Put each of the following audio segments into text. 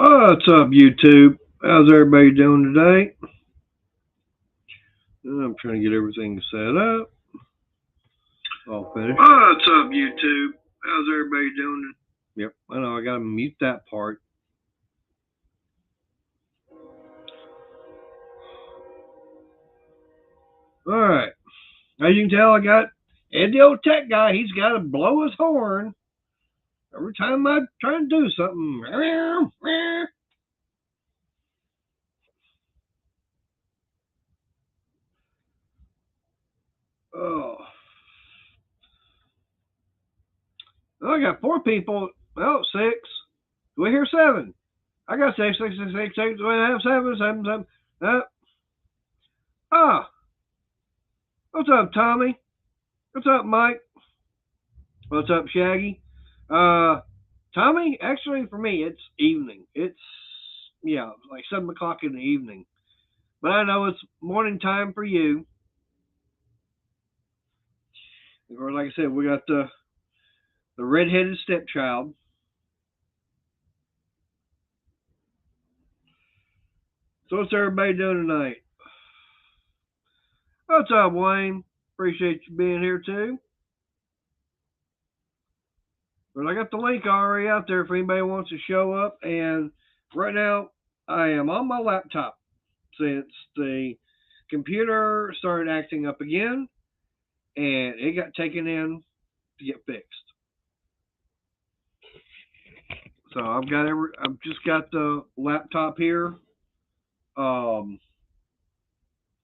What's up, YouTube? How's everybody doing today? I'm trying to get everything set up. All finished. What's up, YouTube? How's everybody doing? Yep, I know, I gotta mute that part. Alright. As you can tell, I got Ed, the old tech guy. He's got to blow his horn every time I try to do something. Oh. Well, I got 4 people. Well, 6. Do we hear 7? I got 6, 6, 6, 6, 6, 7, 7, 7, 7. Ah. What's up, Tommy? What's up, Mike? What's up, Shaggy? Tommy, actually, for me, it's evening. It's, like 7 o'clock in the evening. But I know it's morning time for you. Or like I said, we got the red-headed stepchild. So what's everybody doing tonight? What's up, Wayne? Appreciate you being here, too. But I got the link already out there if anybody wants to show up. And right now, I am on my laptop since the computer started acting up again, and it got taken in to get fixed. So I've just got the laptop here, and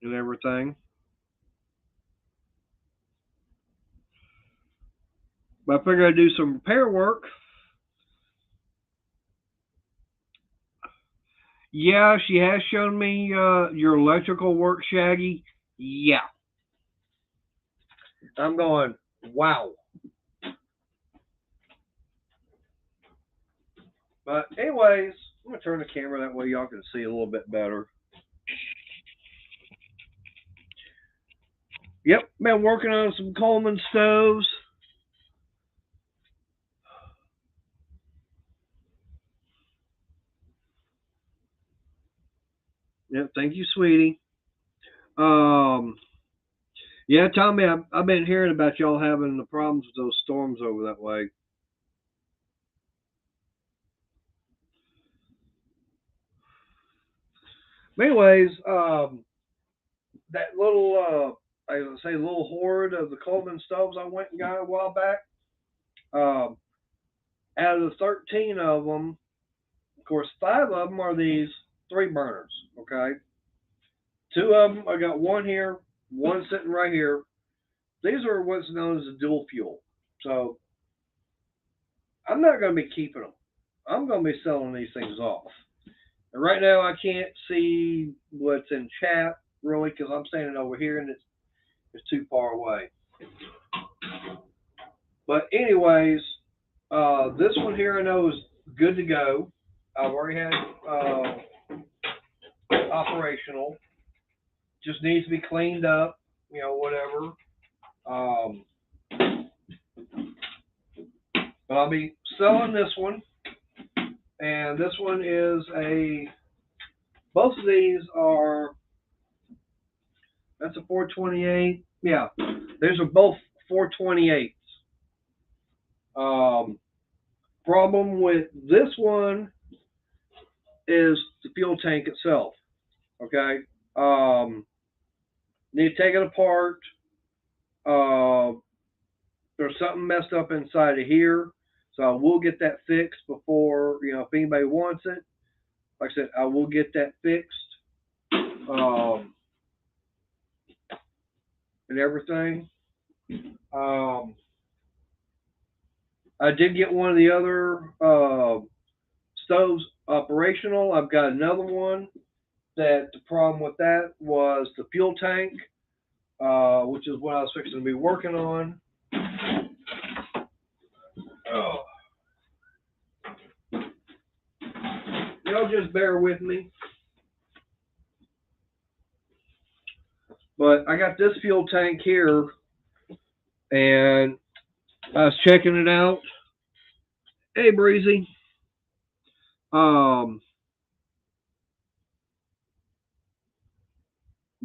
everything. But I figured I'd do some repair work. Yeah, she has shown me your electrical work, Shaggy. Yeah. I'm going, wow. But anyways, I'm going to turn the camera that way y'all can see a little bit better. Yep, been working on some Coleman stoves. Yep, thank you, sweetie. Yeah, Tommy, I've been hearing about y'all having the problems with those storms over that way. But anyways, that little, I would say, little horde of the Coleman stoves I went and got a while back. Out of the 13 of them, of course, 5 of them are these 3 burners. Okay, 2 of them, I got one here, one sitting right here. These are what's known as a dual fuel. So I'm not going to be keeping them. I'm going to be selling these things off. And right now, I can't see what's in chat really because I'm standing over here and it's too far away. But anyways, this one here I know is good to go. I've already had operational. Just needs to be cleaned up, whatever. But I'll be selling this one. And this one is both of these are, that's a 428. Yeah, these are both 428s. Problem with this one is the fuel tank itself. Okay, need to take it apart. There's something messed up inside of here, so I will get that fixed before, if anybody wants it. Like I said, I will get that fixed, and everything. I did get one of the other stoves operational. I've got another one that the problem with that was the fuel tank, which is what I was fixing to be working on. Oh. Y'all just bear with me. But I got this fuel tank here, and I was checking it out. Hey, Breezy.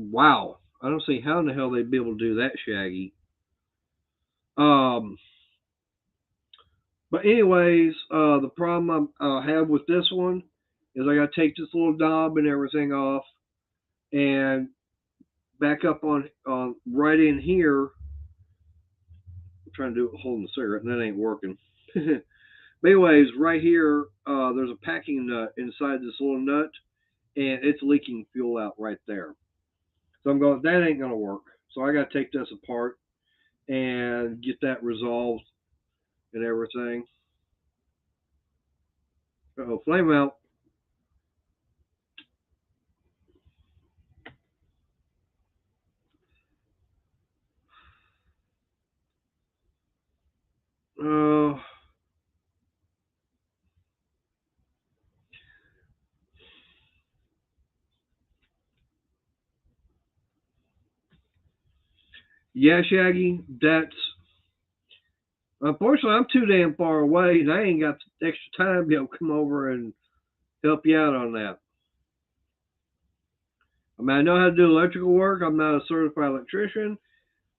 Wow. I don't see how in the hell they'd be able to do that, Shaggy. Um, but anyways, the problem I have with this one is I got to take this little knob and everything off and back up on right in here. I'm trying to do it holding the cigarette, and that ain't working. But anyways, right here, there's a packing nut inside this little nut, and it's leaking fuel out right there. So I'm going, that ain't gonna work. So I got to take this apart and get that resolved and everything. Oh, flame out. Uh, yeah, Shaggy. That's unfortunately I'm too damn far away, and I ain't got the extra time to be able to come over and help you out on that. I mean, I know how to do electrical work. I'm not a certified electrician,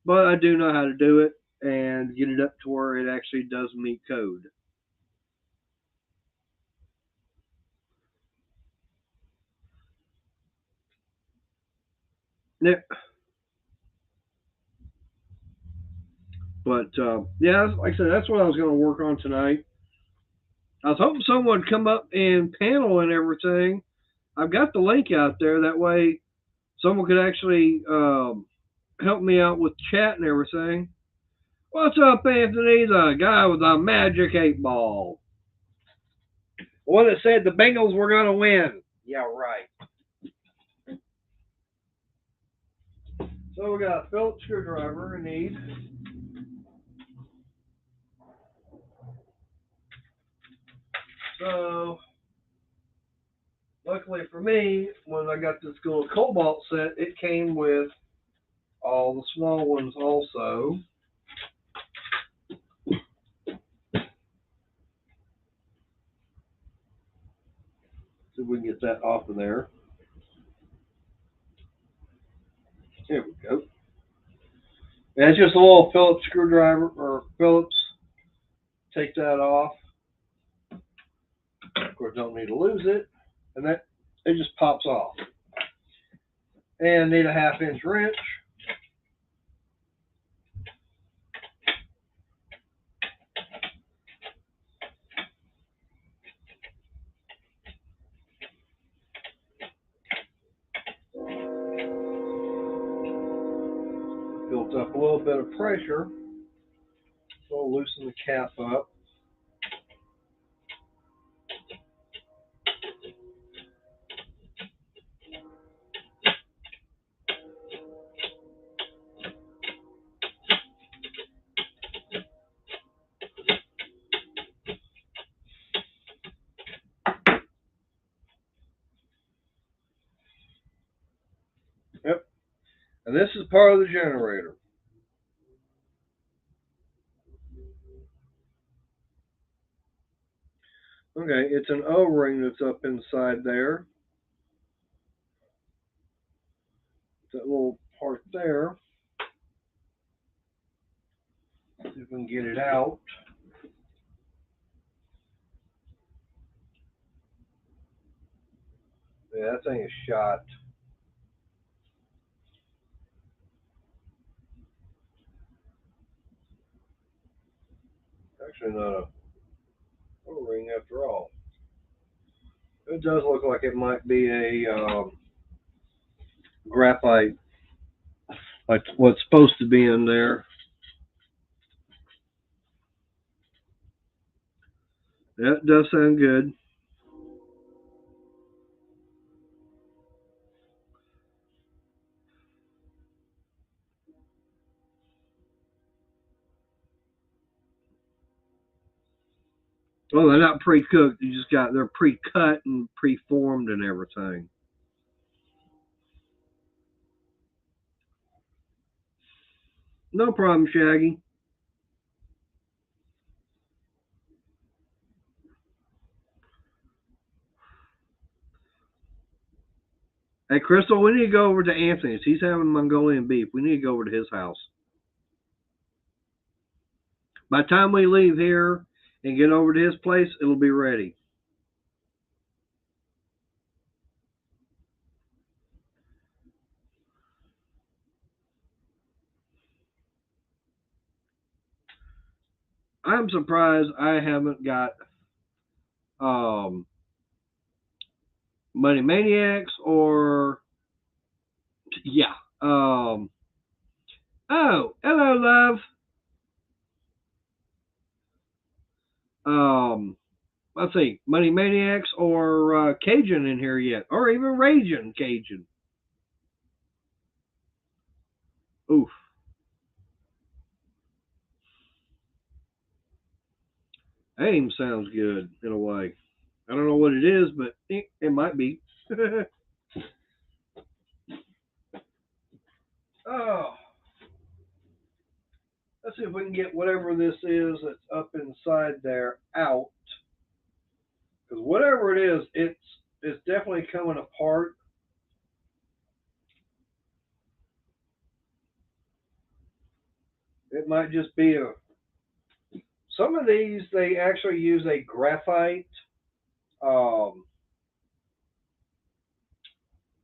but I do know how to do it and get it up to where it actually does meet code. Yeah, but yeah, like I said, that's what I was going to work on tonight. I was hoping someone would come up and panel and everything. I've got the link out there. That way, someone could actually help me out with chat and everything. What's up, Anthony? The guy with the magic 8 ball. The one that said the Bengals were going to win. Yeah, right. So we got a Phillips screwdriver we need. So luckily for me, when I got this little Cobalt set, it came with all the small ones also. See if we can get that off of there. There we go. And it's just a little Phillips screwdriver or Phillips. Take that off. Of course, don't need to lose it. And that it just pops off. And need a 1/2 inch wrench. Built up a little bit of pressure. So I'll loosen the cap up. Yep. And this is part of the generator. Okay, it's an O-ring that's up inside there. That little part there. See if we can get it out. Yeah, that thing is shot. Actually, not a O-ring after all. It does look like it might be a graphite, like what's supposed to be in there. That does sound good. Well, they're not pre-cooked. They're pre-cut and pre-formed and everything. No problem, Shaggy. Hey, Crystal, we need to go over to Anthony's. He's having Mongolian beef. We need to go over to his house. By the time we leave here and get over to his place, it'll be ready. I'm surprised I haven't got Money Maniacs or yeah. Oh, hello, love. Let's see, Money Maniacs or Cajun in here yet, or even Raging Cajun. Oof. That even sounds good in a way. I don't know what it is, but it might be. Oh, let's see if we can get whatever this is that's up inside there out. Because whatever it is, it's definitely coming apart. It might just be a. Some of these they actually use a graphite. I'm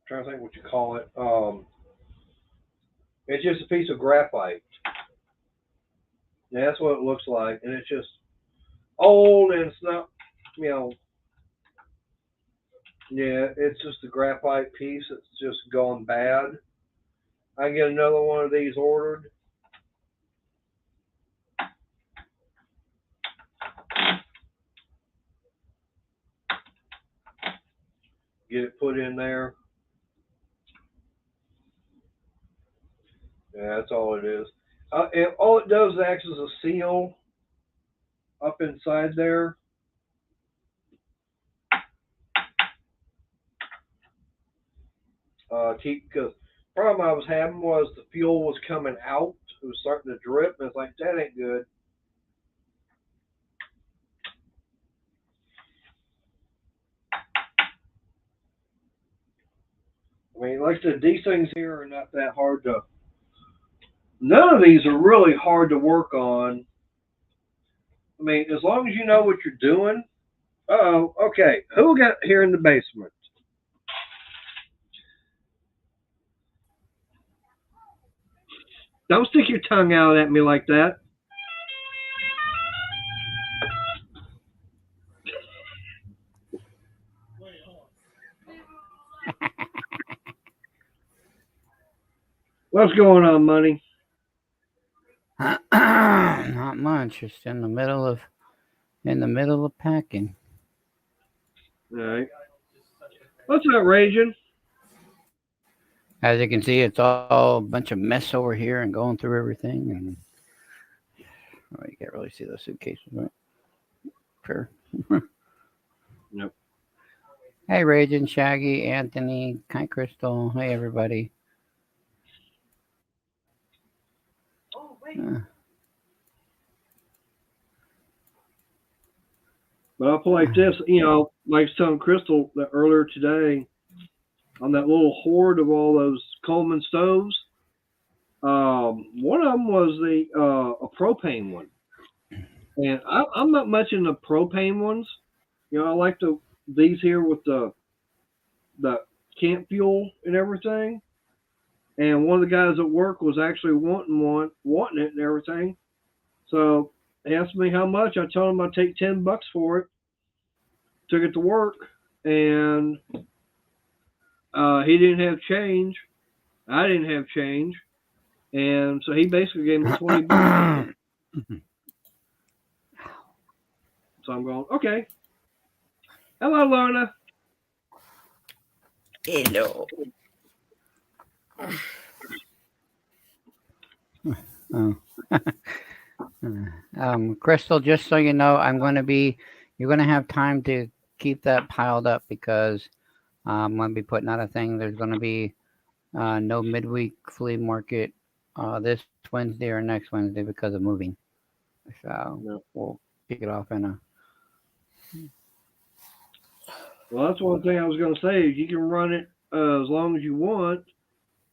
trying to think what you call it. It's just a piece of graphite. Yeah, that's what it looks like, and it's just old and it's not, you know. Yeah, it's just a graphite piece. It's just gone bad. I can get another one of these ordered. Get it put in there. Yeah, that's all it is. And all it does is acts as a seal up inside there. Because the problem I was having was the fuel was coming out. It was starting to drip, and it's like, that ain't good. I mean, like I said, these things here are not that hard to. None of these are really hard to work on. I mean, as long as you know what you're doing. Oh, okay. Who got here in the basement? Don't stick your tongue out at me like that. What's going on, Money? Not much. Just in the middle of packing. All right. What's up, Raging? As you can see, it's all a bunch of mess over here and going through everything. And you can't really see those suitcases, right? Sure. Yep. Hey, Raging, Shaggy, Anthony, hi, Crystal. Hey, everybody. But I'll put like this, like telling Crystal that earlier today on that little hoard of all those Coleman stoves. One of them was a propane one, and I'm not much into propane ones. I like these here with the camp fuel and everything. And one of the guys at work was actually wanting it and everything. So he asked me how much. I told him I'd take $10 for it. Took it to work, and he didn't have change. I didn't have change, and so he basically gave me $20. So I'm going, okay. Hello, Lorna. Hello. Crystal, just so you know, you're going to have time to keep that piled up because I'm going to be putting out a thing. There's going to be no midweek flea market this Wednesday or next Wednesday because of moving. So we'll kick it off in a. Well, that's one thing I was going to say. You can run it as long as you want,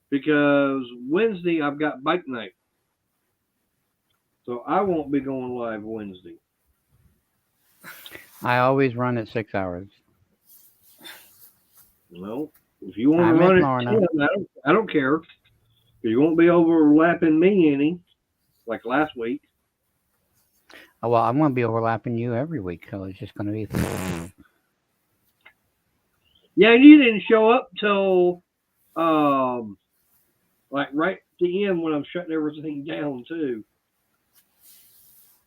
because Wednesday I've got bike night. So I won't be going live Wednesday. I always run at 6 hours. Well, if you want I to miss run it Lorna. 10, I don't care. You won't be overlapping me any, like last week. Oh, well, I'm going to be overlapping you every week, so it's just going to be. Yeah, and you didn't show up till like right at the end when I'm shutting everything down too.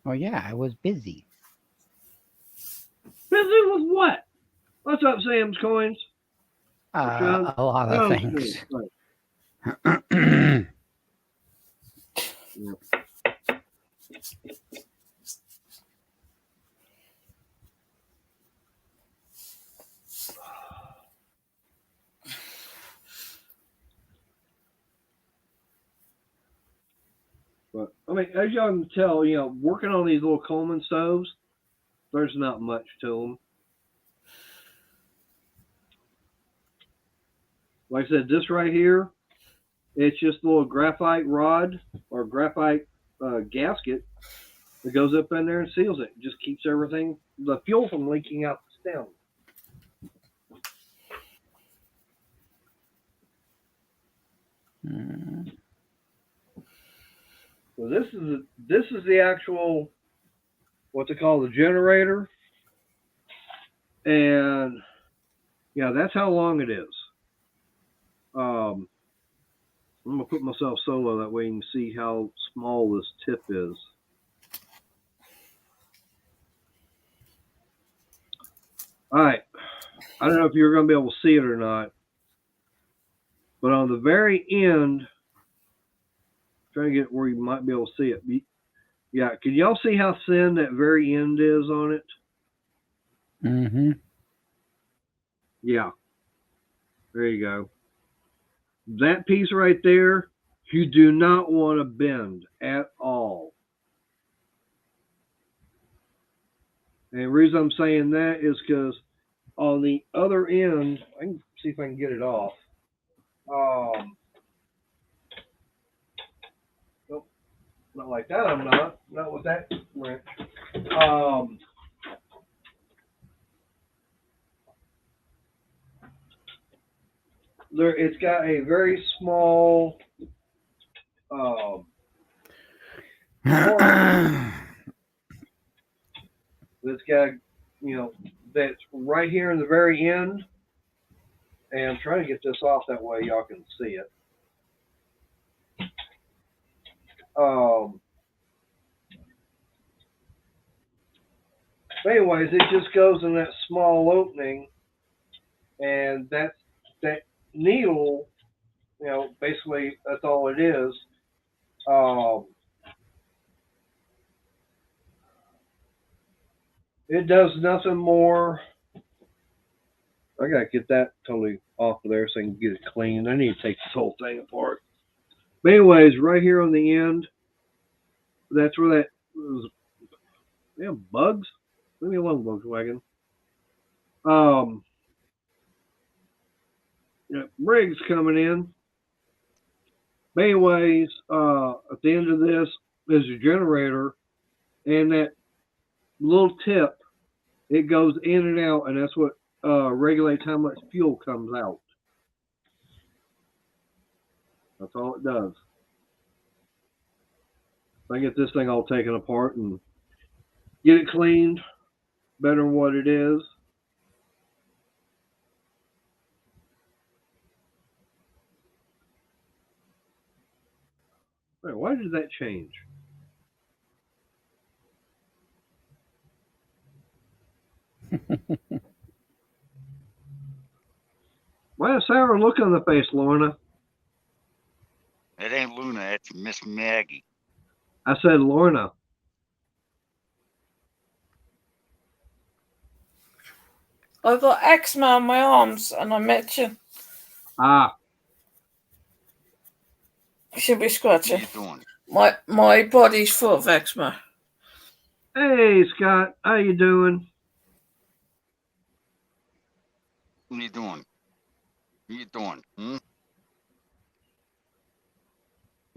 Oh, yeah, I was busy. Busy with what? What's up, Sam's Coins? A lot of John's things. Coins. Right. Yeah. But I mean, as y'all can tell, working on these little Coleman stoves, there's not much to them. Like I said, this right here, it's just a little graphite rod or graphite gasket that goes up in there and seals it. It just keeps everything, the fuel from leaking out the stem. So this is the actual, what they call the generator, and yeah, that's how long it is. I'm gonna put myself solo that way you can see how small this tip is. All right, I don't know if you're gonna be able to see it or not, but on the very end, trying to get where you might be able to see it. Yeah, can y'all see how thin that very end is on it? Mm-hmm. Yeah, there you go. That piece right there, you do not want to bend at all. And the reason I'm saying that is because on the other end, I can see if I can get it off. Nope, not like that. I'm not with that wrench. It's got a very small that's got, that's right here in the very end. And I'm trying to get this off that way y'all can see it. Anyways, it just goes in that small opening, and that needle, basically that's all it is. It does nothing more. I gotta get that totally off of there so I can get it clean. I need to take this whole thing apart. But anyways, right here on the end, that's where that was. Damn bugs. Leave me alone, Volkswagen. Briggs coming in. But anyways, at the end of this is a generator, and that little tip, it goes in and out, and that's what regulates how much fuel comes out. That's all it does. If I get this thing all taken apart and get it cleaned better than what it is. Wait, why did that change? Why a sour look on the face, Lorna? It ain't Luna, it's Miss Maggie. I said Lorna. I've got eczema on my arms, and I met you. Ah. Should be What scratching. you doing? My body's full of eczema. Hey, Scott. How you doing? What are you doing? you doing? Look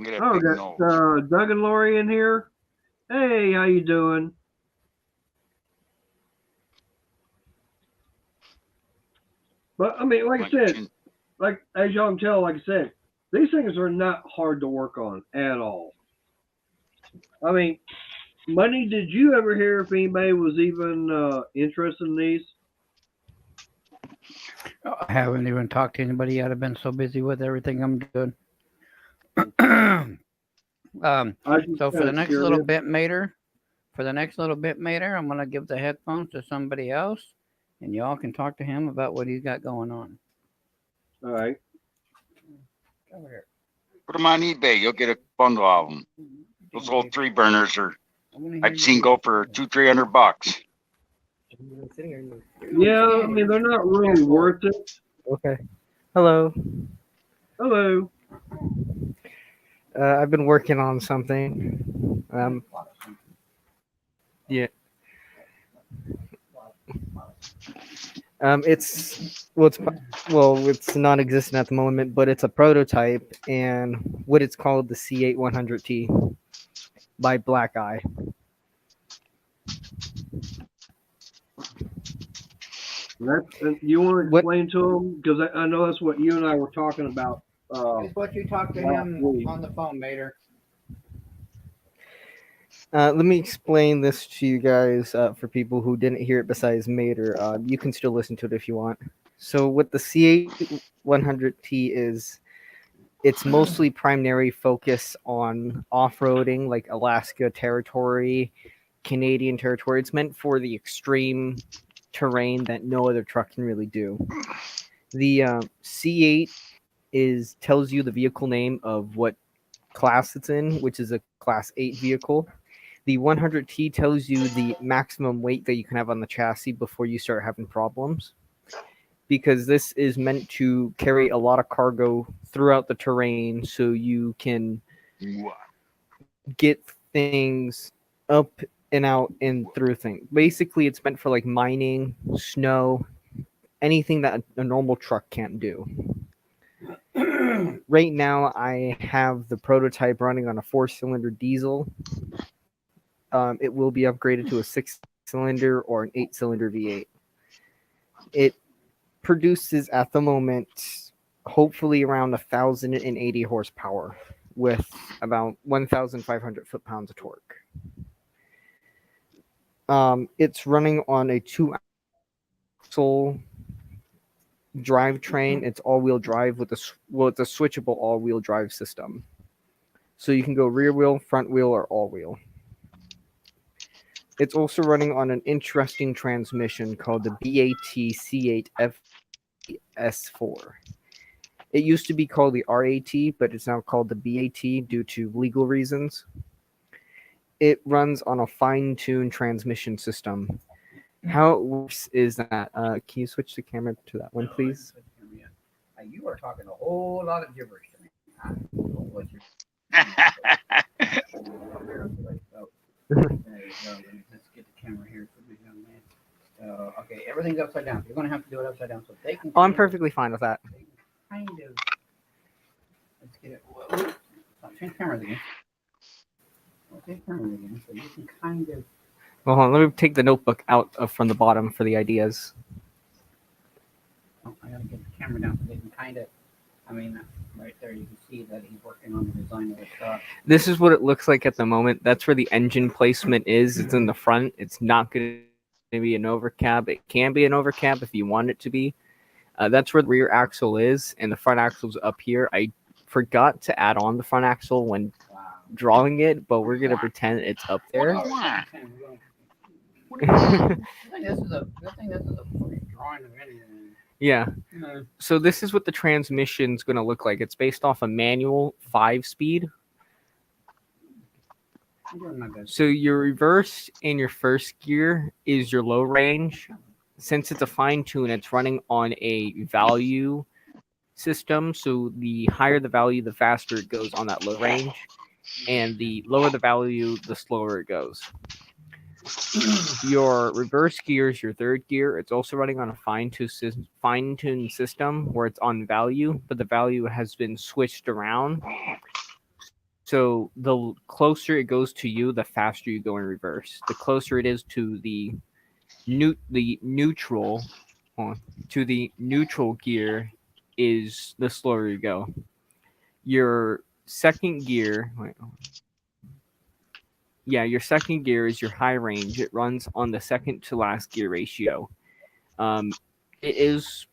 at that Oh, we big got nose. Doug and Lori in here. Hey, how you doing? But I mean, like I said, Chin- like as y'all can tell, like I said, these things are not hard to work on at all. I mean, Money, did you ever hear if anybody was even interested in these? I haven't even talked to anybody yet. I've been so busy with everything I'm doing. So for the next little bit mater, I'm gonna give the headphones to somebody else, and y'all can talk to him about what he's got going on. All right. Over here. Put them on eBay. You'll get a bundle of them. Those old 3 burners are I've seen go for $200-300. Yeah, I mean they're not really worth it. Okay. Hello. Hello. I've been working on something. Yeah. It's non-existent at the moment, but it's a prototype, and what it's called the C8-100T by Black Eye. You want to explain to them because I know that's what you and I were talking about. It's what you talked to him on the phone, Mater. Let me explain this to you guys for people who didn't hear it besides Mater. You can still listen to it if you want. So what the C8-100T is, it's mostly primary focus on off-roading, like Alaska territory, Canadian territory. It's meant for the extreme terrain that no other truck can really do. The C8 tells you the vehicle name of what class it's in, which is a class 8 vehicle. The 100T tells you the maximum weight that you can have on the chassis before you start having problems, because this is meant to carry a lot of cargo throughout the terrain so you can get things up and out and through things. Basically, it's meant for like mining, snow, anything that a normal truck can't do. Right now, I have the prototype running on a 4-cylinder diesel. It will be upgraded to a 6-cylinder or an 8-cylinder V8. It produces at the moment hopefully around 1,080 horsepower with about 1,500 foot-pounds of torque. It's running on a 2-axle drivetrain. It's all-wheel drive with it's a switchable all-wheel drive system. So you can go rear wheel, front wheel, or all-wheel. It's also running on an interesting transmission called the BAT C8FS4. It used to be called the RAT, but it's now called the BAT due to legal reasons. It runs on a fine-tuned transmission system. How it works is that, can you switch the camera to that one, please? You are talking a whole lot of gibberish to me. Let's get the camera here for the young man. Okay, everything's upside down. You're going to have to do it upside down so they can. Oh, I'm perfectly fine with that. Kind of. Let's get it. Change cameras again. Change cameras again so you can kind of. Well, hold on, let me take the notebook out from the bottom for the ideas. Oh, I gotta get the camera down so they can kind of. Right there you can see that he's working on the design of the truck. This is what it looks like at the moment. That's where the engine placement is. It's in the front. It's not going to be an overcab. It can be an overcab if you want it to be. That's where the rear axle is, and the front axle's up here. I forgot to add on the front axle when drawing it, but we're going to pretend it's up there. I think this is a fucking drawing of anything. Yeah. So this is what the transmission's going to look like. It's based off a manual 5-speed. So your reverse and your first gear is your low range. Since it's a fine tune, it's running on a value system. So the higher the value, the faster it goes on that low range. And the lower the value, the slower it goes. Your reverse gear is your third gear. It's also running on a fine-tuned system where it's on value, but the value has been switched around. So the closer it goes to you, the faster you go in reverse. The closer it is to the neutral gear is the slower you go. Your second gear, your second gear is your high range. It runs on the second to last gear ratio. It is.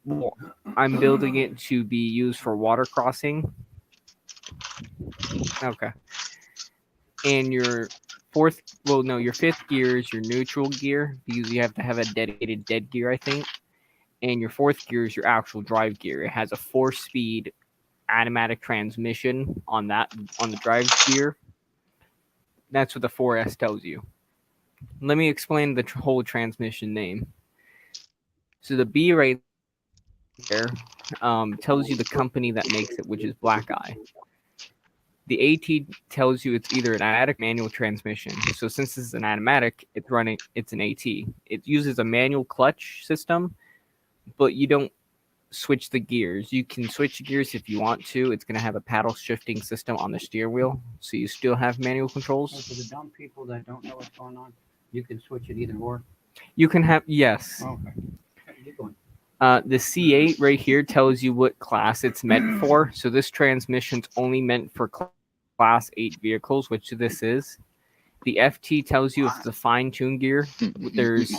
I'm building it to be used for water crossing. Okay. And your fifth gear is your neutral gear because you have to have a dedicated dead gear, I think. And your fourth gear is your actual drive gear. It has a 4-speed automatic transmission on the drive gear. That's what the 4S tells you. Let me explain the whole transmission name. So the B right there tells you the company that makes it, which is Black Eye. The AT tells you it's either an automatic manual transmission. So since this is an automatic, it's an AT. It uses a manual clutch system, but you don't switch the gears. You can switch gears if you want to. It's going to have a paddle shifting system on the steer wheel, so you still have manual controls. For the dumb people that don't know what's going on, you can switch it either or. You can have, yes. Okay. Keep going. The C8 right here tells you what class it's meant for. So this transmission's only meant for class 8 vehicles, which this is. The FT tells you if it's a fine-tuned gear. There's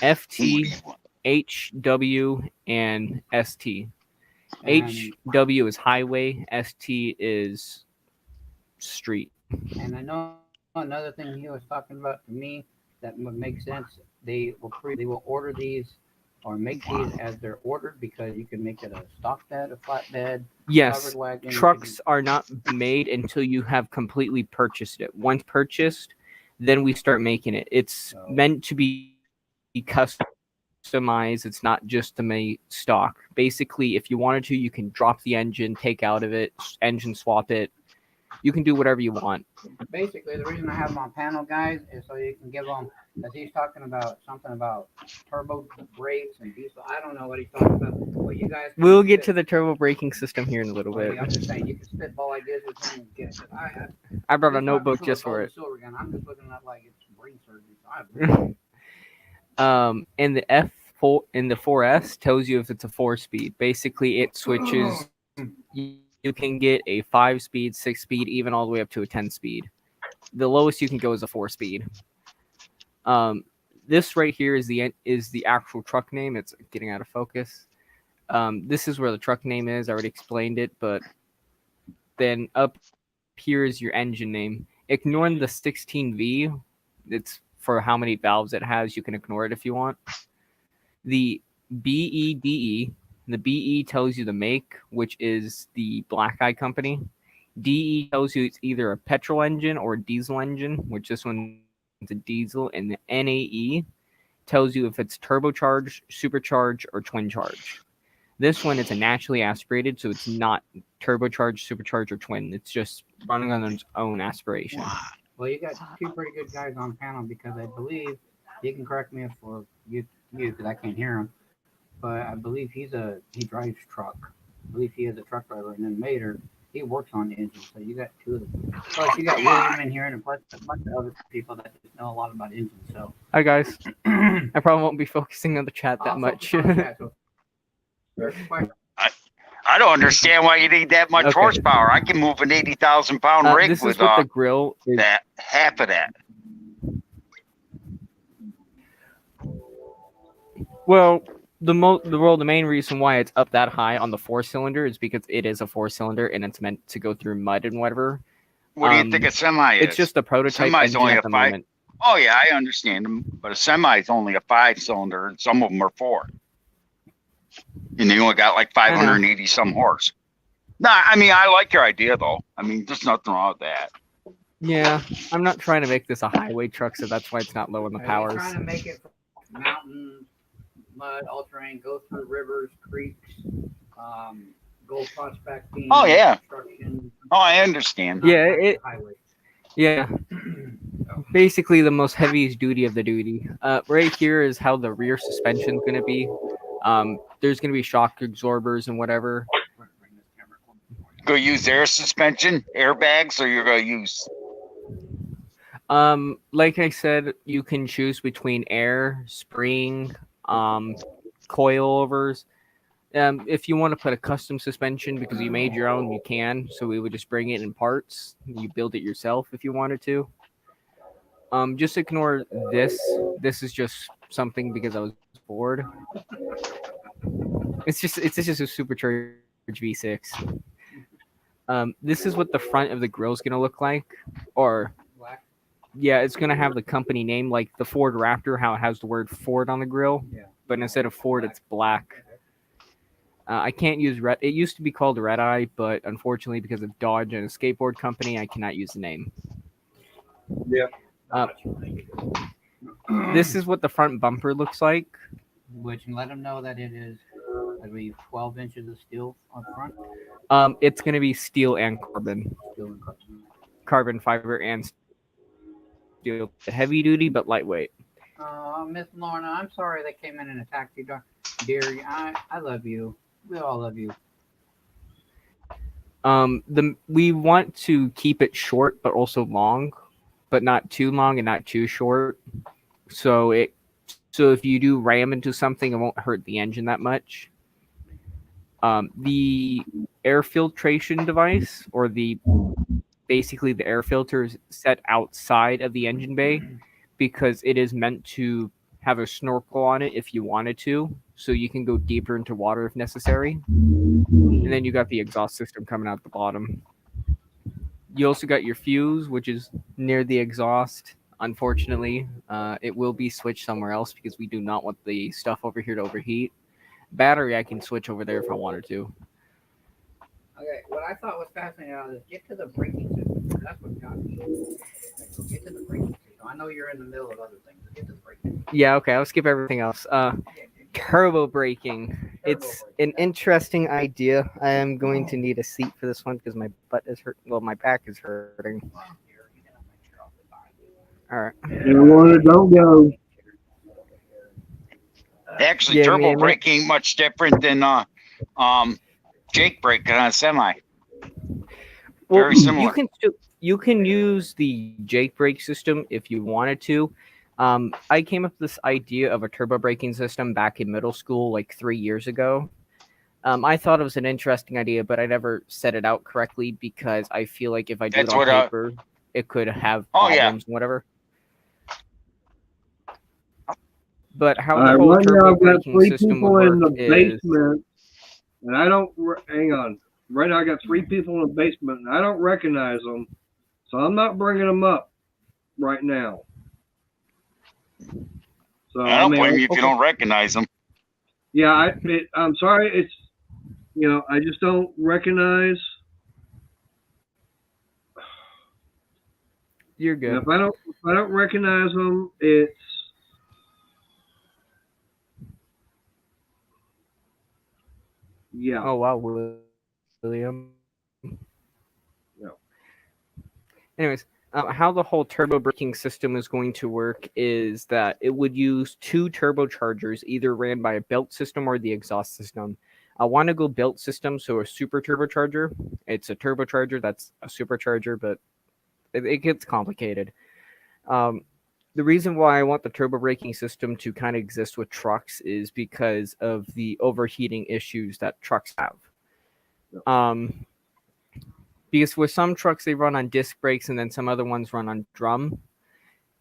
FT, HW, and ST. HW is highway, ST is street. And I know another thing he was talking about to me that would make sense. They will order these or make these as they're ordered because you can make it a stock bed, a flat bed, Yes, covered wagon. trucks are not made until you have completely purchased it. Once purchased, then we start making it. It's meant to be customized. It's not just to make stock. Basically, if you wanted to, you can drop the engine, take out of it, engine swap it. You can do whatever you want. Basically, the reason I have them on panel, guys, is so you can give them, as he's talking about something about turbo brakes and diesel. I don't know what he's talking about. Well, you guys. We'll get to the turbo braking system here in a little bit. I'm just saying, you can spitball ideas with him and get it. I brought a notebook just for it. I'm just looking at like it's brain surgery. And the F4 in the 4S tells you if it's a 4-speed. Basically, it switches. You can get a 5-speed, 6-speed, even all the way up to a 10-speed. The lowest you can go is a 4-speed. This right here is the actual truck name. It's getting out of focus. This is where the truck name is. I already explained it, but then up here is your engine name. Ignoring the 16V. It's for how many valves it has. You can ignore it if you want. The BEDE. The BE tells you the make, which is the Black Eye company. DE tells you it's either a petrol engine or a diesel engine, which this one's a diesel. And the NAE tells you if it's turbocharged, supercharged, or twin charge. This one is a naturally aspirated, so it's not turbocharged, supercharged, or twin. It's just running on its own aspiration. Well, you got two pretty good guys on panel because I believe, you can correct me if for you because I can't hear him. But I believe he drives truck. I believe he is a truck driver, and then Mater, he works on the engine. So you got two of them. Plus you got William in here, and plus a bunch of other people that just know a lot about engines. So Hi guys. I probably won't be focusing on the chat that much. I don't understand why you need that much horsepower. I can move an 80,000-pound rig this with is what the grill is. that half of that. Well, the main reason why it's up that high on the 4-cylinder is because it is a 4-cylinder and it's meant to go through mud and whatever. What do you think a semi is? It's just a prototype Semi's engine only at a the 5. moment. Oh yeah, I understand them, but a semi is only a 5-cylinder, and some of them are 4. And they only got like 580 some horse. Nah, I mean I like your idea though. I mean, there's nothing wrong with that. Yeah, I'm not trying to make this a highway truck, so that's why it's not low in the powers. Trying to make it mountains, mud, all terrain, go through rivers, creeks, gold prospecting. Oh yeah. Construction. Oh, I understand. Yeah, Highway. Yeah. basically the most heaviest duty of the duty. Right here is how the rear suspension is going to be. There's going to be shock absorbers and whatever. Go use air suspension, airbags, or you're gonna use. Like I said, you can choose between air, spring, coilovers. If you want to put a custom suspension because you made your own, you can. So we would just bring it in parts. You build it yourself if you wanted to. Just ignore this. This is just something because I was bored. It's just a supercharged V6. This is what the front of the grill is gonna look like, or yeah, it's gonna have the company name like the Ford Raptor, how it has the word Ford on the grill, but instead of Ford, it's black. I can't use red. It used to be called Red Eye, but unfortunately, because of Dodge and a skateboard company, I cannot use the name. Yeah. This is what the front bumper looks like. Which let them know that it is, I believe, 12 inches of steel up front. It's gonna be steel and carbon, Steel and carbon. carbon fiber and steel. Heavy duty but lightweight. Miss Lorna, I'm sorry they came in and attacked you, dear. I love you. We all love you. We want to keep it short but also long, but not too long and not too short. So if you do ram into something, it won't hurt the engine that much. The air filtration device, or basically the air filter, is set outside of the engine bay because it is meant to have a snorkel on it if you wanted to, so you can go deeper into water if necessary. And then you got the exhaust system coming out the bottom. You also got your fuse, which is near the exhaust. Unfortunately, it will be switched somewhere else because we do not want the stuff over here to overheat. Battery, I can switch over there if I wanted to. Okay, what I thought was fascinating is get to the braking system. That's what got me. Okay, so get to the braking system. I know you're in the middle of other things, but get to the braking system. Yeah, okay, I'll skip everything else. Turbo braking. It's an interesting idea. I am going to need a seat for this one because my butt is hurt. Well, my back is hurting. All right. Don't go. Actually, Yeah, turbo man. braking much different than Jake brake on a semi. Very similar. You can use the Jake brake system if you wanted to. I came up with this idea of a turbo braking system back in middle school, like 3 years ago. I thought it was an interesting idea, but I never set it out correctly because I feel like if I do That's it on what, paper, it could have Oh, yeah. problems and whatever. But how All the right, whole right now turbo I've got braking 3 system people would in the work is basement, and I don't. Hang on. Right now I got 3 people in the basement, and I don't recognize them, so I'm not bringing them up right now. So I don't blame you if you don't recognize them. Yeah, I'm sorry. It's I just don't recognize. you're good. If I don't recognize them, it's yeah. Oh wow, William. Yeah. Anyways, how the whole turbo braking system is going to work is that it would use 2 turbochargers, either ran by a belt system or the exhaust system. I want to go belt system, so a super turbocharger. It's a turbocharger that's a supercharger, but it gets complicated. The reason why I want the turbo braking system to kind of exist with trucks is because of the overheating issues that trucks have. Because with some trucks they run on disc brakes and then some other ones run on drum,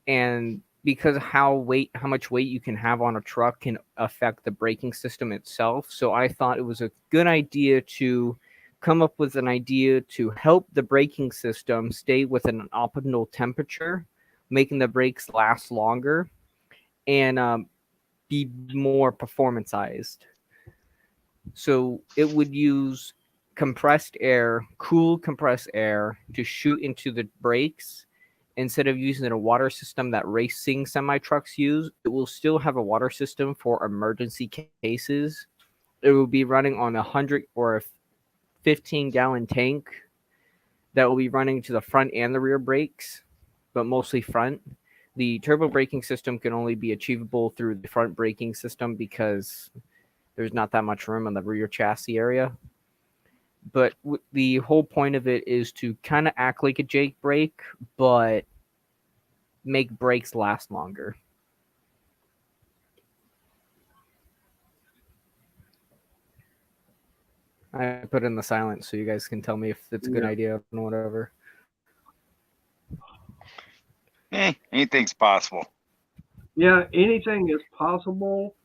and because how much weight you can have on a truck can affect the braking system itself. So I thought it was a good idea to come up with an idea to help the braking system stay within an optimal temperature, making the brakes last longer and be more performanceized. So it would use compressed air, cool compressed air to shoot into the brakes. Instead of using a water system that racing semi trucks use, it will still have a water system for emergency cases. It will be running on 100 or a 15-gallon tank that will be running to the front and the rear brakes, but mostly front. The turbo braking system can only be achievable through the front braking system because there's not that much room on the rear chassis area. But the whole point of it is to kind of act like a Jake brake, but make brakes last longer. I put in the silence so you guys can tell me if it's a good idea or whatever. Anything's possible. Yeah, anything is possible.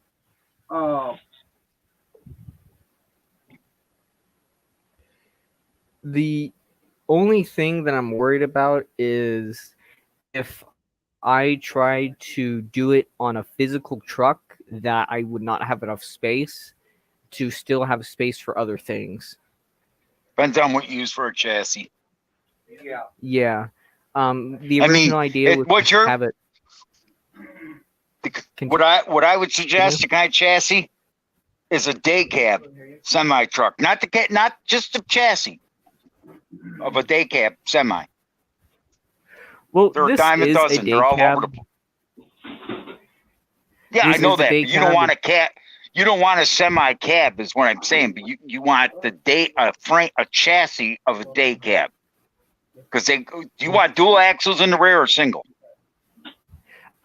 The only thing that I'm worried about is if I try to do it on a physical truck, that I would not have enough space to still have space for other things. Depends on what you use for a chassis. Yeah. The original idea was to have it. What I would suggest, the kind of chassis, is a day cab semi truck, not just the chassis of a day cab semi. Well, they're a dime a dozen. They're all over the place. Yeah, I know that. But you don't want a cab. You don't want a semi cab, is what I'm saying. But you want a chassis of a day cab. Because do you want dual axles in the rear or single?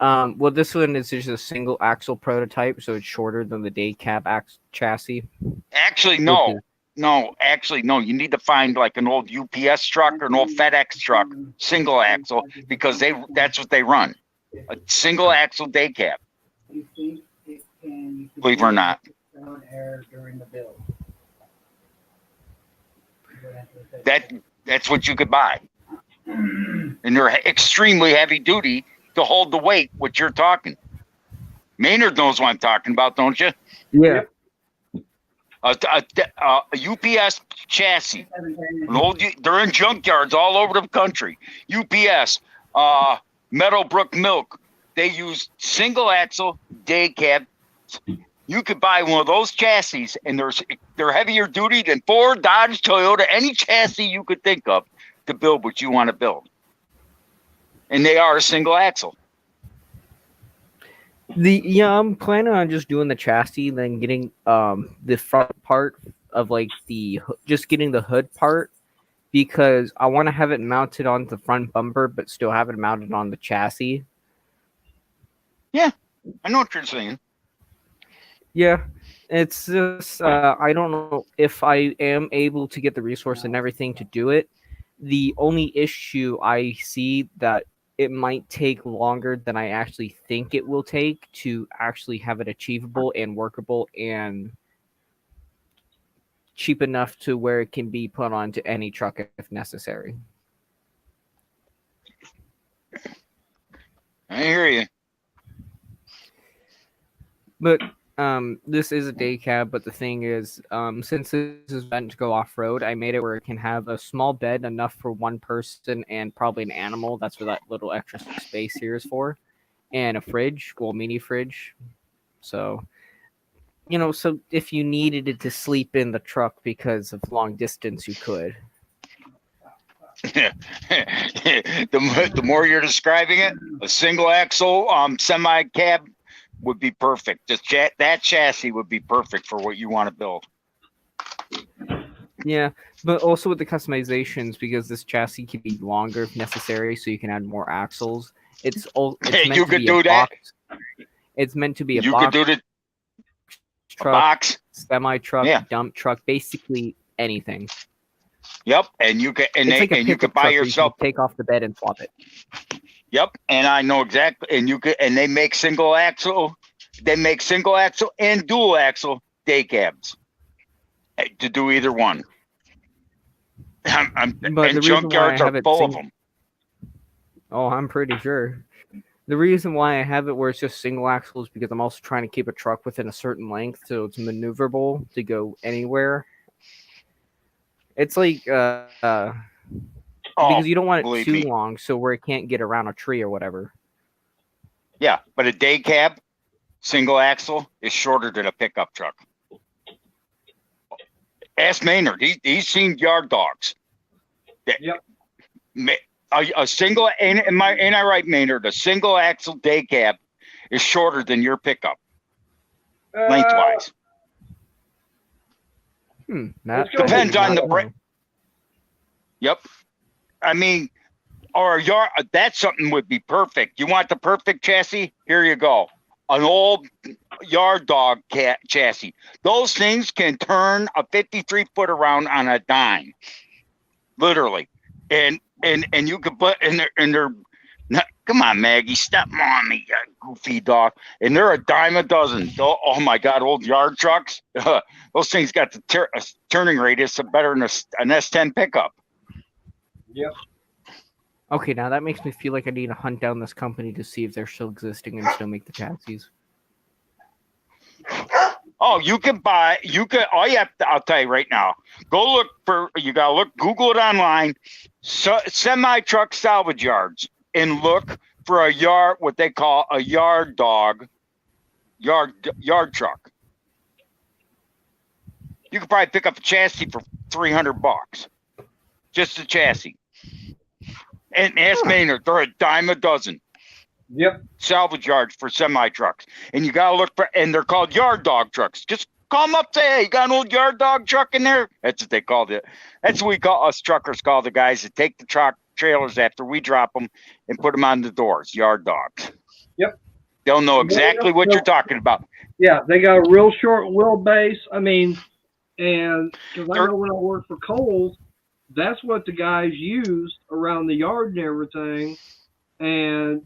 Well, this one is just a single axle prototype, so it's shorter than the day cab chassis. Actually, no. Actually, no. You need to find like an old UPS truck or an old FedEx truck, single axle, because that's what they run. A single axle day cab. Believe it or not. That's what you could buy. And they're extremely heavy duty to hold the weight, what you're talking. Maynard knows what I'm talking about, don't you? Yeah. A UPS chassis. They're in junkyards all over the country. UPS, Meadowbrook Milk. They use single axle day cab. You could buy one of those chassis, and they're heavier duty than Ford, Dodge, Toyota, any chassis you could think of to build what you want to build. And they are a single axle. I'm planning on just doing the chassis, then getting the front part of like getting the hood part, because I want to have it mounted on the front bumper, but still have it mounted on the chassis. Yeah, I know what you're saying. Yeah, it's just I don't know if I am able to get the resource and everything to do it. The only issue I see that it might take longer than I actually think it will take to actually have it achievable and workable and cheap enough to where it can be put onto any truck if necessary. I hear you. But this is a day cab, but the thing is, since this is meant to go off-road, I made it where it can have a small bed enough for one person and probably an animal. That's what that little extra space here is for. And a fridge, mini fridge. So, so if you needed it to sleep in the truck because of long distance, you could. The more you're describing it, a single axle semi cab would be perfect. That chassis would be perfect for what you want to build. Yeah, but also with the customizations, because this chassis can be longer if necessary, so you can add more axles. It's meant you to could be do a that. Box. It's meant to be a you box. You could do the truck, box, semi truck, dump truck, basically anything. Yep, and you could you could buy yourself, take off the bed and swap it. Yep, and I know exactly. And they make single axle. They make single axle and dual axle day cabs to do either one. But and the junkyards are full of them. Oh, I'm pretty sure. The reason why I have it where it's just single axle is because I'm also trying to keep a truck within a certain length so it's maneuverable to go anywhere. It's like because you don't want it too long, so where it can't get around a tree or whatever. Yeah, but a day cab, single axle, is shorter than a pickup truck. Ask Maynard. He's seen yard dogs. Yep. a single, ain't I right, Maynard? A single axle day cab is shorter than your pickup lengthwise. Depends on the brake. Yep. I mean, or a yard. That's something would be perfect. You want the perfect chassis? Here you go. An old yard dog chassis. Those things can turn a 53-foot around on a dime, literally. And you could put in they're not, come on, Maggie, step on me, you goofy dog. And they're a dime a dozen. Oh my God, old yard trucks. Those things got the turning radius better than an S10 pickup. Yep. Okay, now that makes me feel like I need to hunt down this company to see if they're still existing and still make the chassis. Oh, you can buy, all you have to, I'll tell you right now, Google it online, semi-truck salvage yards, and look for a yard, what they call a yard truck. You could probably pick up a chassis for $300, just a chassis. And ask Maynard, they're a dime a dozen. Yep. Salvage yards for semi trucks, and you gotta look for, and they're called yard dog trucks. Just call them up, say, hey, you got an old yard dog truck in there? That's what they called it. That's what we call us truckers call the guys that take the truck trailers after we drop them and put them on the doors. Yard dogs. Yep. They'll know exactly what you're talking about. Yeah, they got a real short wheelbase. I mean, and because I know when I worked for Kohl's, that's what the guys used around the yard and everything. And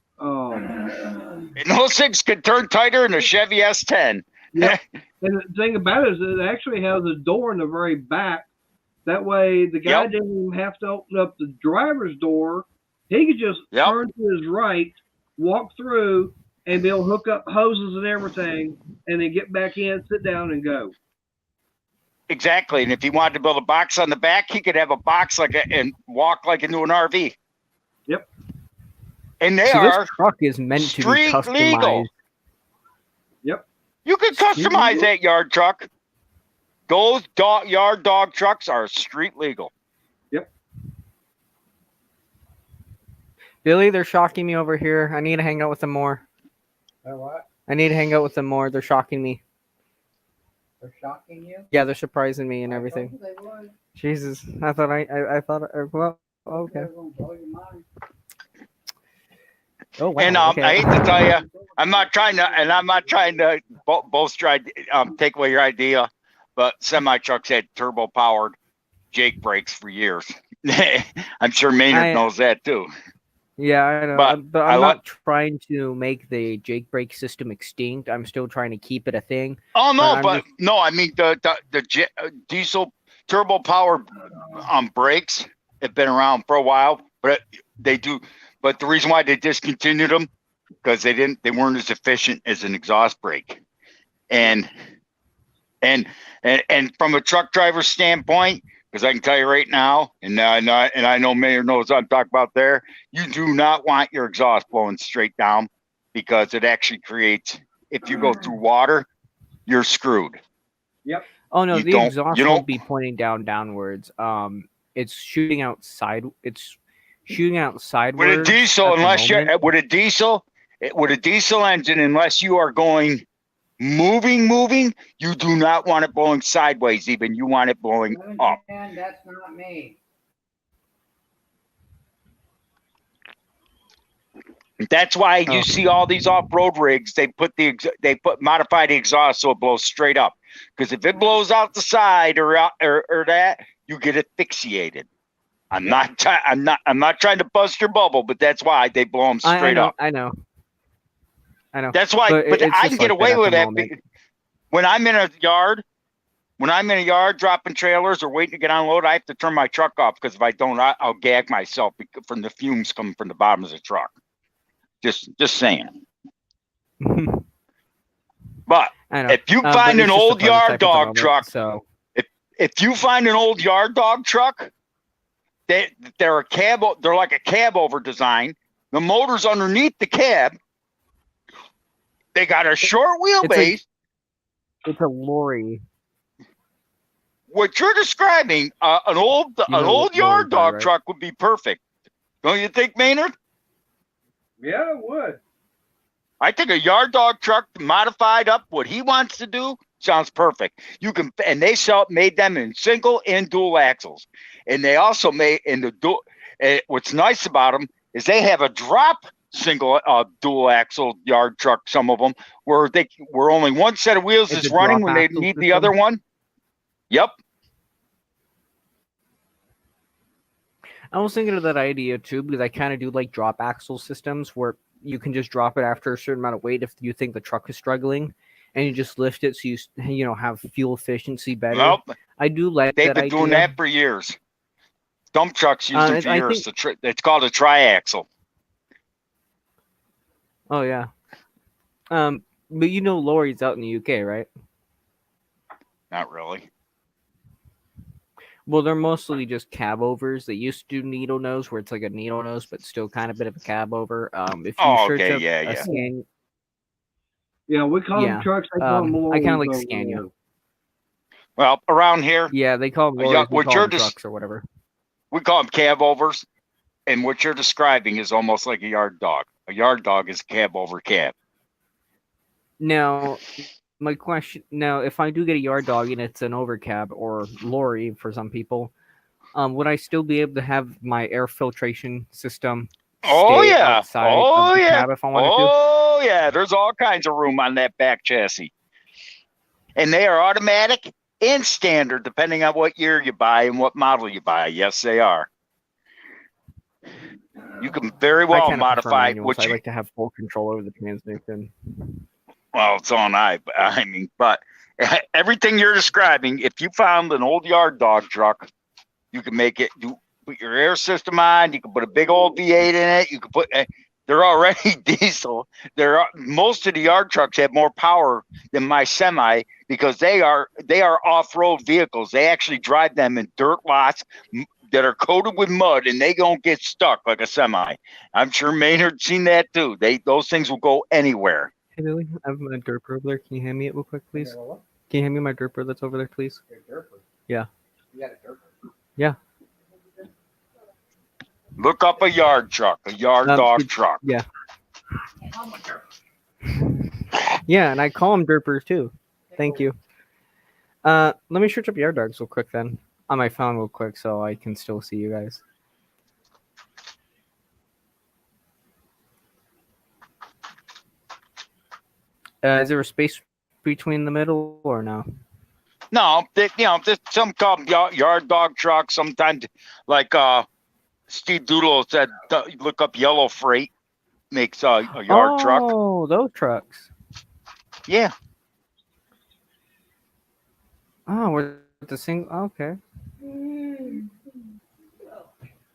those things can turn tighter than a Chevy S10. Yeah. And the thing about it is it actually has a door in the very back. That way the guy didn't even have to open up the driver's door. He could just turn to his right, walk through, and be able to hook up hoses and everything, and then get back in, sit down, and go. Exactly. And if he wanted to build a box on the back, he could have a box and walk like into an RV. Yep. And they so are this truck is meant to be customized. Legal. Yep. You can customize that yard truck. Those yard dog trucks are street legal. Yep. Billy, they're shocking me over here. I need to hang out with them more. What? I need to hang out with them more. They're shocking me. They're shocking you? Yeah, they're surprising me and everything. They would. Jesus, I thought I thought well, okay. They're gonna blow your mind. Oh wow. And okay. I hate to tell you, I'm not trying to both try take away your idea, but semi trucks had turbo powered Jake brakes for years. I'm sure Maynard knows that too. Yeah, I know. But I'm not trying to make the Jake brake system extinct. I'm still trying to keep it a thing. Oh no, no, I mean the diesel turbo powered brakes have been around for a while, but they do. But the reason why they discontinued them because they weren't as efficient as an exhaust brake, and from a truck driver standpoint, because I can tell you right now, and I know Mayor knows what I'm talking about there. You do not want your exhaust blowing straight down because it actually creates. If you go through water, you're screwed. Yep. Oh no, the exhaust won't be pointing downwards. It's shooting out sideways. With a diesel, with a diesel engine, unless you are going moving, you do not want it blowing sideways. Even you want it blowing up. That's not me. That's why you see all these off-road rigs. They modify the exhaust so it blows straight up. Because if it blows out the side or that, you get asphyxiated. I'm not trying to bust your bubble, but that's why they blow them straight up. I know. That's why, but I can get away with that. When I'm in a yard dropping trailers or waiting to get unloaded, I have to turn my truck off because if I don't, I'll gag myself from the fumes coming from the bottom of the truck. Just saying. But if you find an old yard dog truck, if you find an old yard dog truck, they're like a cab over design. The motor's underneath the cab. They got a short wheelbase. It's a lorry. What you're describing, an old yard dog truck would be perfect. Don't you think, Maynard? Yeah, it would. I think a yard dog truck modified up what he wants to do sounds perfect. You can, and they made them in single and dual axles, and they also made in the dual. What's nice about them is they have a drop single dual axle yard truck. Some of them where only one set of wheels It's is a running drop when they axle need the system? other one. Yep. I was thinking of that idea too because I kind of do like drop axle systems where you can just drop it after a certain amount of weight if you think the truck is struggling, and you just lift it so you have fuel efficiency better. Well, I do like they've that been idea. doing that for years. Dump trucks use them for I years. It's called a triaxle. Oh yeah. But Lori's out in the UK, right? Not really. Well, they're mostly just cab overs. They used to do needle nose, where it's like a needle nose, but still kind of a bit of a cab over. If you search up a Scania, Yeah, we call them trucks. They call them I kind of like lorries Scania. over Well, around here, Yeah, they call them lorries. We call them trucks or whatever. we call them cab overs, and what you're describing is almost like a yard dog. A yard dog is cab over cab. Now, my question if I do get a yard dog and it's an overcab or lorry for some people, would I still be able to have my air filtration system stay outside of the cab if I wanted to? Oh yeah, there's all kinds of room on that back chassis, and they are automatic and standard depending on what year you buy and what model you buy. Yes, they are. You can very I well kinda prefer modify manuals. what I you. like to have full control over the transmission. Well, it's on but everything you're describing, if you found an old yard dog truck, you can make it. You put your air system on. You can put a big old V8 in it. You can put. They're already diesel. Most of the yard trucks have more power than my semi because they are off-road vehicles. They actually drive them in dirt lots that are coated with mud, and they don't get stuck like a semi. I'm sure Maynard's seen that too. Those things will go anywhere. Hey, Billy, I have my dirt over there. Can you hand me it real quick, please? Can you hand me my dirt that's over there, please? Yeah. You got a dirt. Yeah. Look up a yard truck, a yard dog truck. Yeah. Yeah, and I call them derpers too. Thank you. Let me search up yard dogs real quick then on my phone real quick so I can still see you guys. Is there a space between the middle or no? No, there's some call them yard dog trucks. Sometimes, like Steve Doodle said, look up Yellow Freight makes a yard truck. Oh, those trucks. Yeah. Oh, we're the same. Okay.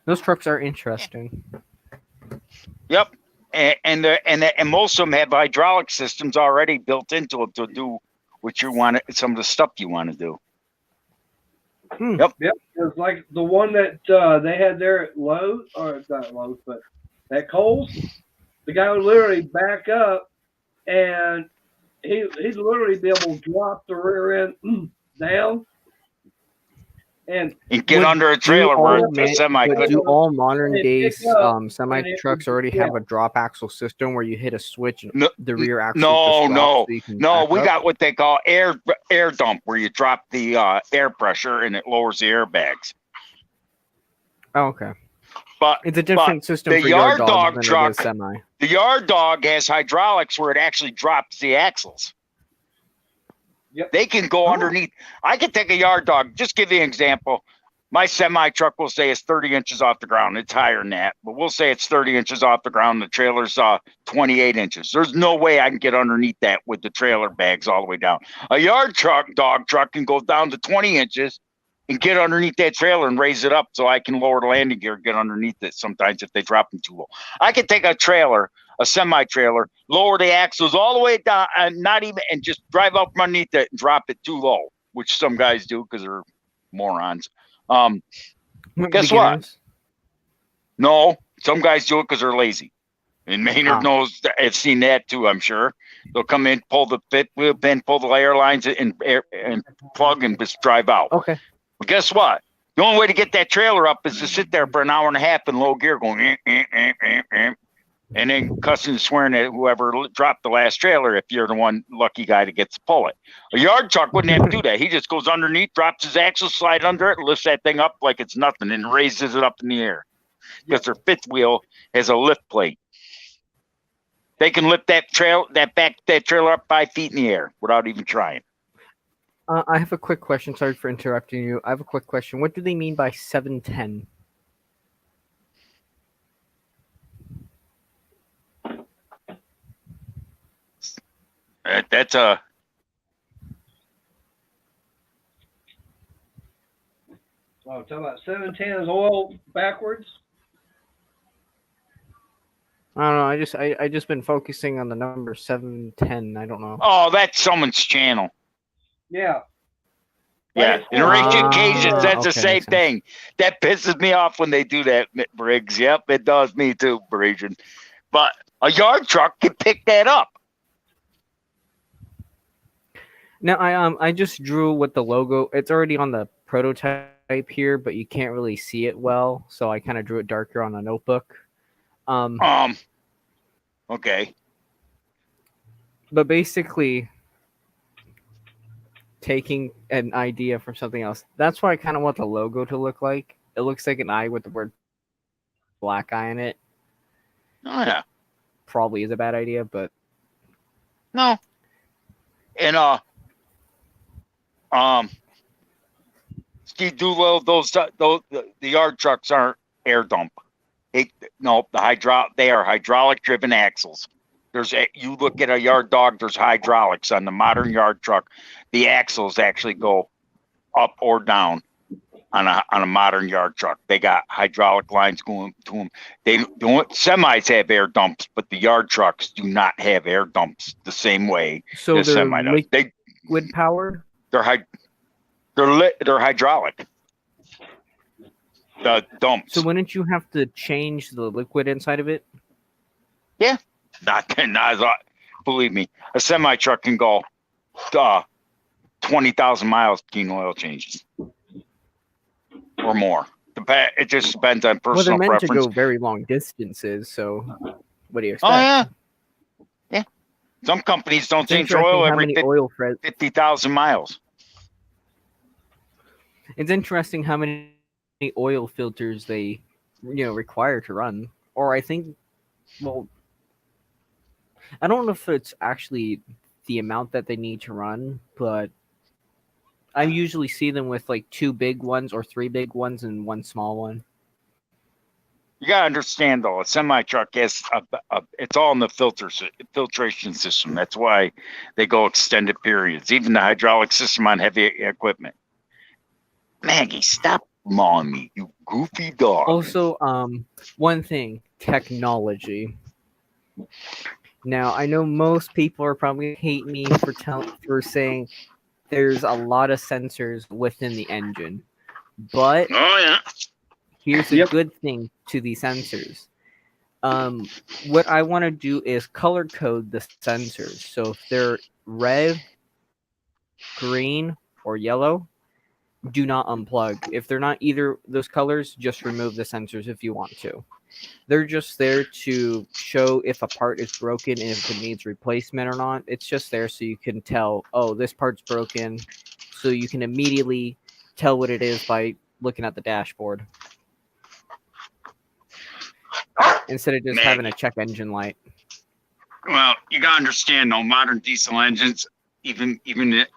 Those trucks are interesting. Yep. And most of them have hydraulic systems already built into them to do what you want, some of the stuff you want to do. Yep. It's like the one that they had there at Lowe's, or not Lowe's, but at Kohl's. The guy would literally back up, and he'd literally be able to drop the rear end down. And get under a trailer where a semi could. Do all modern day semi trucks already yeah. have a drop axle system where you hit a switch and the rear axle? No. We up? got what they call air dump, where you drop the air pressure and it lowers the airbags. Oh, okay. But it's a different system the for yard dog dog truck. Semi. The yard dog has hydraulics where it actually drops the axles. Yep. They can go underneath. I can take a yard dog. Just give you an example. My semi truck will say it's 30 inches off the ground. It's higher than that, but we'll say it's 30 inches off the ground. The trailer's 28 inches. There's no way I can get underneath that with the trailer bags all the way down. A yard dog truck can go down to 20 inches and get underneath that trailer and raise it up so I can lower the landing gear, get underneath it sometimes if they drop them too low. I can take a semi-trailer, lower the axles all the way down and just drive up from underneath it and drop it too low, which some guys do because they're morons. Guess what? No, some guys do it because they're lazy. And Maynard knows, I've seen that too, I'm sure. They'll come in, pull the fit pin, pull the air lines and plug and just drive out. Okay. But guess what? The only way to get that trailer up is to sit there for an hour and a half in low gear going, and then cussing and swearing at whoever dropped the last trailer if you're the one lucky guy that gets to pull it. A yard truck wouldn't have to do that. He just goes underneath, drops his axle, slide under it, lifts that thing up like it's nothing, and raises it up in the air. Because their fifth wheel has a lift plate. They can lift that trailer up 5 feet in the air without even trying. I have a quick question. Sorry for interrupting you. I have a quick question. What do they mean by 710? That's a Oh, talking about 710 is oil backwards. I don't know. I just been focusing on the number 710. I don't know. Oh, that's someone's channel. Yeah. Yeah, in Raging Cage, it says the okay, same makes sense. thing. That pisses me off when they do that, Briggs. Yep, it does me too, Briggs. But a yard truck can pick that up. Now I just drew with the logo. It's already on the prototype here, but you can't really see it well, so I kind of drew it darker on a notebook. Okay. But basically, taking an idea from something else. That's why I kind of want the logo to look like. It looks like an eye with the word black eye in it. Oh yeah. Probably is a bad idea, but No. And Steve Doolittle, the yard trucks aren't air dump. They are hydraulic driven axles. You look at a yard dog, there's hydraulics on the modern yard truck. The axles actually go up or down on a modern yard truck. They got hydraulic lines going to them. Semis have air dumps, but the yard trucks do not have air dumps the same way so the they're semi does. liquid powered. They're hydraulic. The dumps. So wouldn't you have to change the liquid inside of it? Yeah. Believe me, a semi truck can go 20,000 miles between oil changes or more. It just depends on Well, personal they're meant preference. to go very long distances, so what do you expect? Oh yeah, yeah. Some companies don't It's change interesting oil how every many oil threads. 50,000 miles. It's interesting how many oil filters they, require to run. Or I think, well, I don't know if it's actually the amount that they need to run, but I usually see them with like 2 big ones or 3 big ones and 1 small one. You gotta understand though, a semi truck has it's all in the filtration system. That's why they go extended periods. Even the hydraulic system on heavy equipment. Maggie, stop mawing me, you goofy dog. Also, one thing, technology. Now, I know most people are probably hate me for saying there's a lot of sensors within the engine, but Oh yeah. here's a good thing to these sensors. What I want to do is color code the sensors. So if they're red, green, or yellow, do not unplug. If they're not either those colors, just remove the sensors if you want to. They're just there to show if a part is broken and if it needs replacement or not. It's just there so you can tell, oh, this part's broken. So you can immediately tell what it is by looking at the dashboard. Instead of just having a check engine light. Well, you gotta understand though, modern diesel engines, even if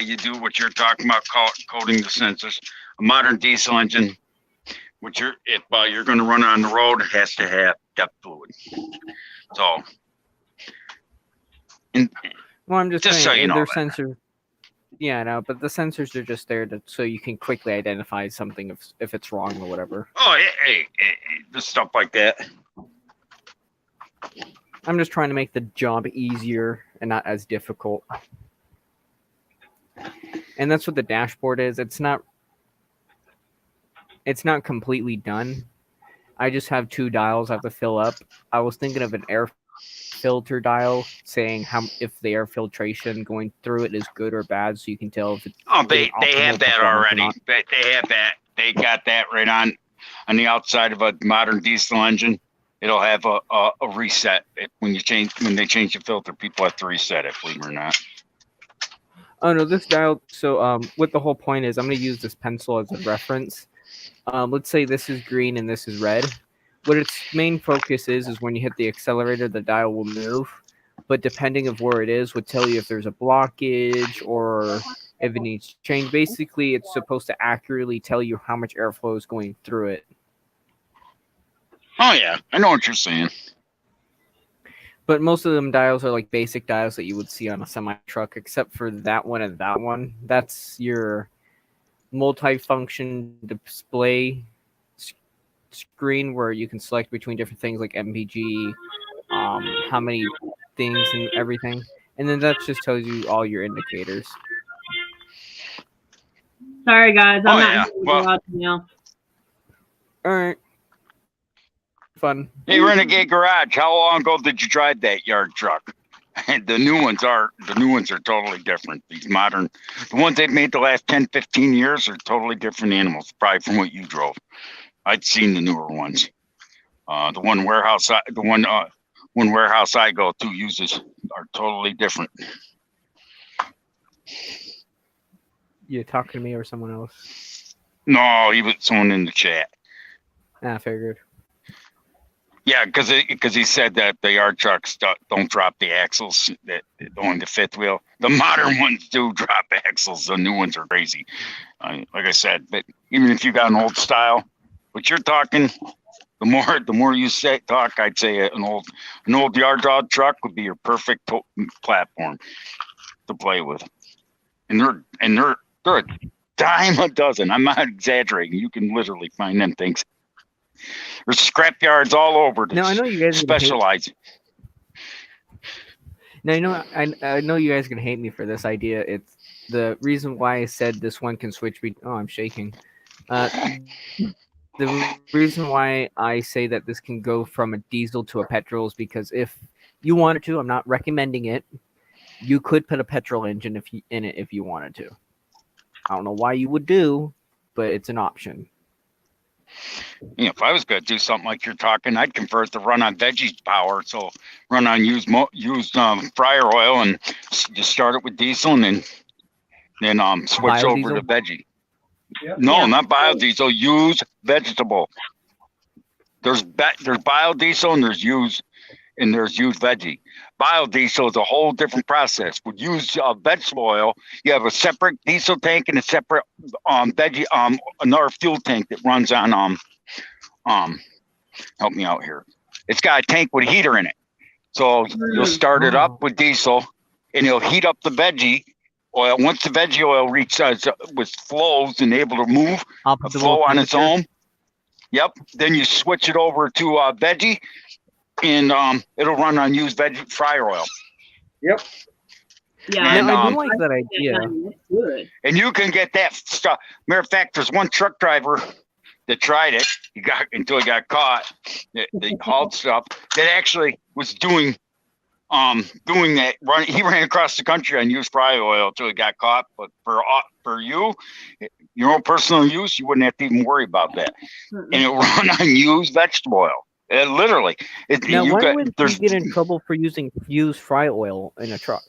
you do what you're talking about, coding the sensors, a modern diesel engine, if you're going to run on the road, it has to have depth fluid. So, well, I'm just saying, so you know, their sensors. Yeah, I know, but the sensors are just there so you can quickly identify something if it's wrong or whatever. Oh, hey, just stuff like that. I'm just trying to make the job easier and not as difficult. And that's what the dashboard is. It's not completely done. I just have 2 dials I have to fill up. I was thinking of an air filter dial saying how if the air filtration going through it is good or bad, so you can tell if it's Oh, they optimal have that performance or already. not. They have that. They got that right on the outside of a modern diesel engine. It'll have a reset when they change the filter. People have to reset it, believe it or not. Oh no, this dial. So what the whole point is, I'm going to use this pencil as a reference. Let's say this is green and this is red. What its main focus is when you hit the accelerator, the dial will move. But depending of where it is, would tell you if there's a blockage or if it needs change. Basically, it's supposed to accurately tell you how much airflow is going through it. Oh yeah, I know what you're saying. But most of them dials are like basic dials that you would see on a semi truck, except for that one and that one. That's your multi-function display screen where you can select between different things like MPG, how many things and everything. And then that just tells you all your indicators. Sorry, guys. I'm Oh, not yeah. in the Well- garage now. All right. Fun. Hey, Renegade Garage, how long ago did you drive that yard truck? And the new ones are totally different. These modern, the ones they've made the last 10, 15 years are totally different animals, probably from what you drove. I'd seen the newer ones. The one warehouse I go to uses are totally different. You talking to me or someone else? No, he was someone in the chat. I figured. Yeah, because he said that the yard trucks don't drop the axles, that only the fifth wheel. The modern ones do drop axles. The new ones are crazy. Like I said, but even if you got an old style, what you're talking, the more you talk, I'd say an old yard dog truck would be your perfect platform to play with. And they're a dime a dozen. I'm not exaggerating. You can literally find them things. There's scrap yards all over. Now I know you guys specialize. Now I know you guys are gonna hate me for this idea. It's the reason why I said this one can switch. I'm shaking. The reason why I say that this can go from a diesel to a petrol is because if you wanted to, I'm not recommending it. You could put a petrol engine in it if you wanted to. I don't know why you would but it's an option. You know, if I was going to do something like you're talking, I'd convert to run on veggie power. So run on used fryer oil and just start it with diesel and then switch Biodiesel? over to veggie. Yep. No, Yeah. not biodiesel. Use vegetable. There's biodiesel and there's used veggie. Biodiesel is a whole different process. Would use vegetable oil. You have a separate diesel tank and a separate veggie another fuel tank that runs on help me out here. It's got a tank with a heater in it. So you'll start it up with diesel and it'll heat up the veggie oil. Once the veggie oil reaches with flows and able to move flow on its own. Yep. Then you switch it over to veggie. And it'll run on used veggie fryer oil. Yep. Yeah, And, I do like that idea. That's good. And you can get that stuff. Matter of fact, there's one truck driver that tried it. Until he got caught. They hauled stuff that actually was doing that. He ran across the country on used fryer oil until he got caught. But for you, your own personal use, you wouldn't have to even worry about that. And it run on used vegetable oil. Literally. Now, why would you get in trouble for using used fry oil in a truck?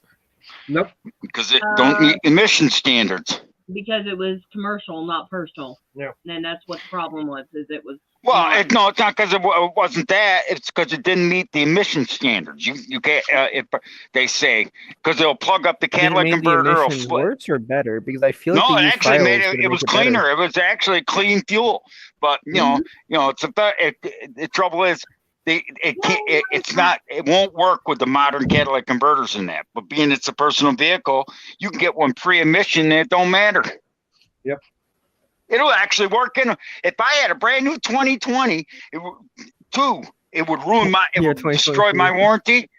Nope. Because it don't meet emission standards. Because it was commercial, not personal. Yeah. And that's what the problem was. Is it was. Well, not- it's not because it wasn't that. It's because it didn't meet the emission standards. You can't. They say because it'll plug up the Did it catalytic make the converter. Or emissions worse or better? Because I feel like no, the it used actually fry made oil is it. gonna It make was better. cleaner. It was actually clean fuel. But you know, the trouble is. It's not. It won't work with the modern catalytic converters in that. But being it's a personal vehicle, you can get one pre-emission, and it don't matter. Yep. It'll actually work in. If I had a brand new 2020, it would ruin my. It would destroy my warranty,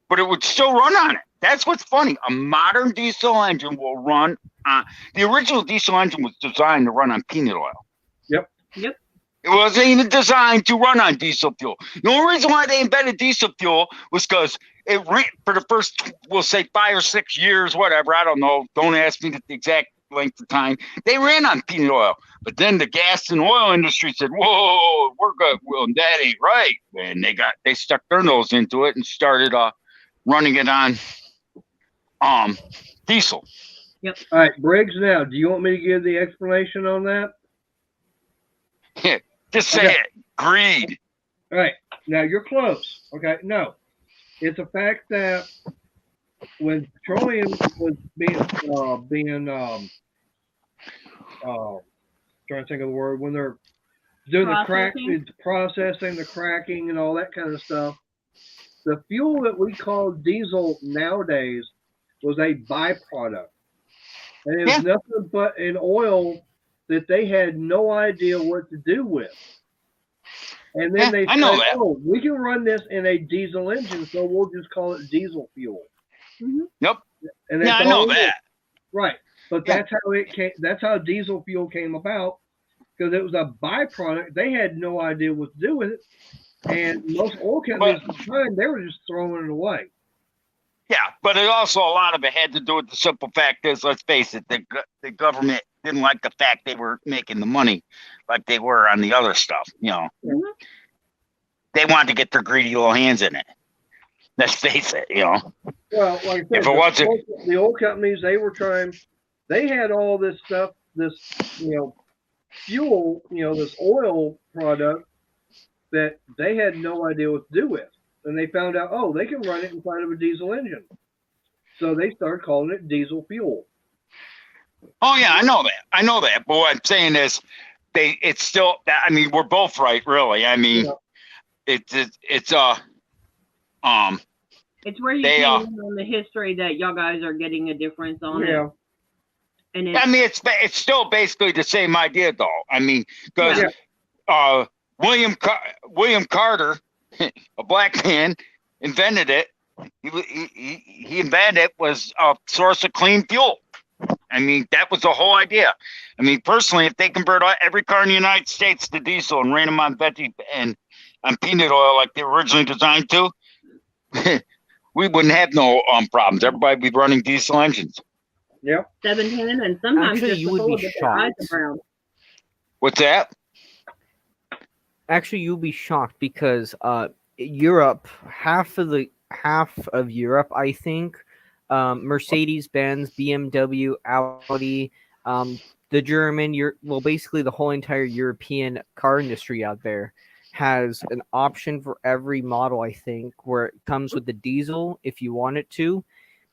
but it would still run on it. That's what's funny. A modern diesel engine will run on. The original diesel engine was designed to run on peanut oil. Yep. Yep. It wasn't even designed to run on diesel fuel. The only reason why they invented diesel fuel was because it ran for the first, we'll say 5 or 6 years, whatever. I don't know. Don't ask me the exact length of time. They ran on peanut oil. But then the gas and oil industry said, whoa, we're good. Well, that ain't right. And they stuck their nose into it and started running it on diesel. Yep. All right, Briggs. Now, do you want me to give the explanation on that? Just say Okay. it. Greed. All right. Now you're close. Okay. No, it's a fact that when petroleum was trying to think of the word, when they're doing Processing. the processing, the cracking, and all that kind of stuff, the fuel that we call diesel nowadays was a byproduct, and it was nothing but an oil that they had no idea what to do with. And then they I know said, that. "Oh, we can run this in a diesel engine, so we'll just call it diesel fuel." Yep. And Yeah, that's I know all it is. that. Right, but Yeah. that's how it came. That's how diesel fuel came about, because it was a byproduct. They had no idea what to do with it, and most oil companies at the time, they were just throwing it away. Yeah, but it also, a lot of it had to do with the simple fact is, let's face it, the government didn't like the fact they were making the money like they were on the other stuff. You know, they wanted to get their greedy little hands in it. Let's face it. You know, Well, like I said, If it wasn't- the oil companies, they were trying. They had all this stuff, this fuel, this oil product that they had no idea what to do with, and they found out, oh, they can run it inside of a diesel engine, so they started calling it diesel fuel. oh yeah, I know that. But what I'm saying is, it's still. I mean, we're both right, really. I mean, it's It's where you They, came in on the history that y'all guys are getting a difference on Yeah, it. And I mean, it's still basically the same idea, though. I mean, because William Carter, a black man, invented it. He invented it, was a source of clean fuel. I mean, that was the whole idea. I mean, personally, if they convert every car in the United States to diesel and ran them on veggie and on peanut oil like they were originally designed to, we wouldn't have no problems. Everybody would be running diesel engines. yeah. 710, and sometimes Actually, just you the would bullet be with their eyes shocked. around. What's that? Actually, you'll be shocked because Europe, half of Europe, I think, Mercedes-Benz, BMW, Audi, the German, basically the whole entire European car industry out there has an option for every model, I think, where it comes with the diesel if you want it to,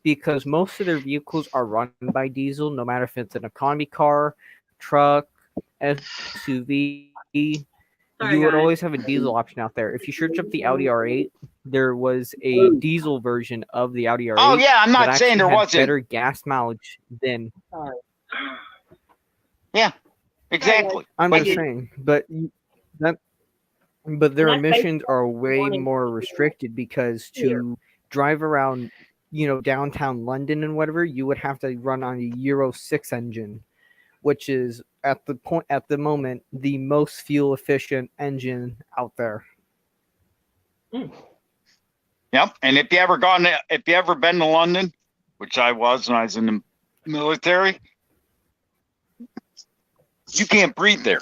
because most of their vehicles are run by diesel, no matter if it's an economy car, truck, SUV. Sorry, You would guys. always have a diesel option out there. If you search up the Audi R8, there was a diesel version of the Audi R8. Oh yeah, I'm that not saying actually there had wasn't. better gas mileage than. Yeah, exactly. I'm But just saying, but their And that's emissions are way wanting more to restricted because here. to drive around, downtown London and whatever, you would have to run on a Euro 6 engine, which is at the moment the most fuel efficient engine out there. Yep. And if you ever been to London, which I was when I was in the military, you can't breathe there.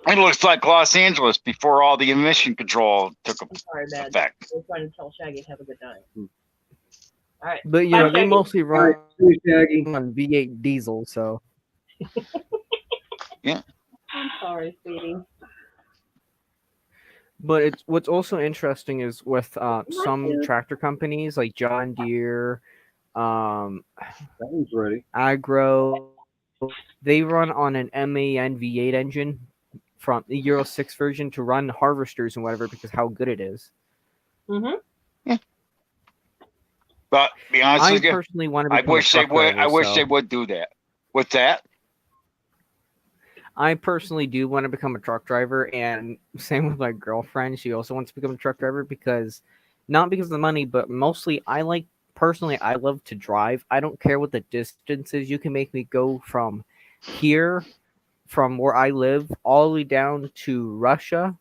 It looks like Los Angeles before all the emission control took Sorry, Dad. effect. We're trying to tell Shaggy to have a good night. All right. But Bye, they Shaggy. mostly All run right, see you, Shaggy. on V8 diesel, so. I'm sorry, sweetie. But what's also interesting is with some you. tractor companies like John Deere, That one's ready. Agro, they run on an MAN V8 engine from the Euro 6 version to run harvesters and whatever because how good it is. Mm-hmm. But to be honest I with you, personally want to I become a wish they truck would. driver, I wish so they would do that. What's that? I personally do want to become a truck driver, and same with my girlfriend. She also wants to become a truck driver not because of the money, but mostly I love to drive. I don't care what the distance is. You can make me go from here from where I live all the way down to Russia,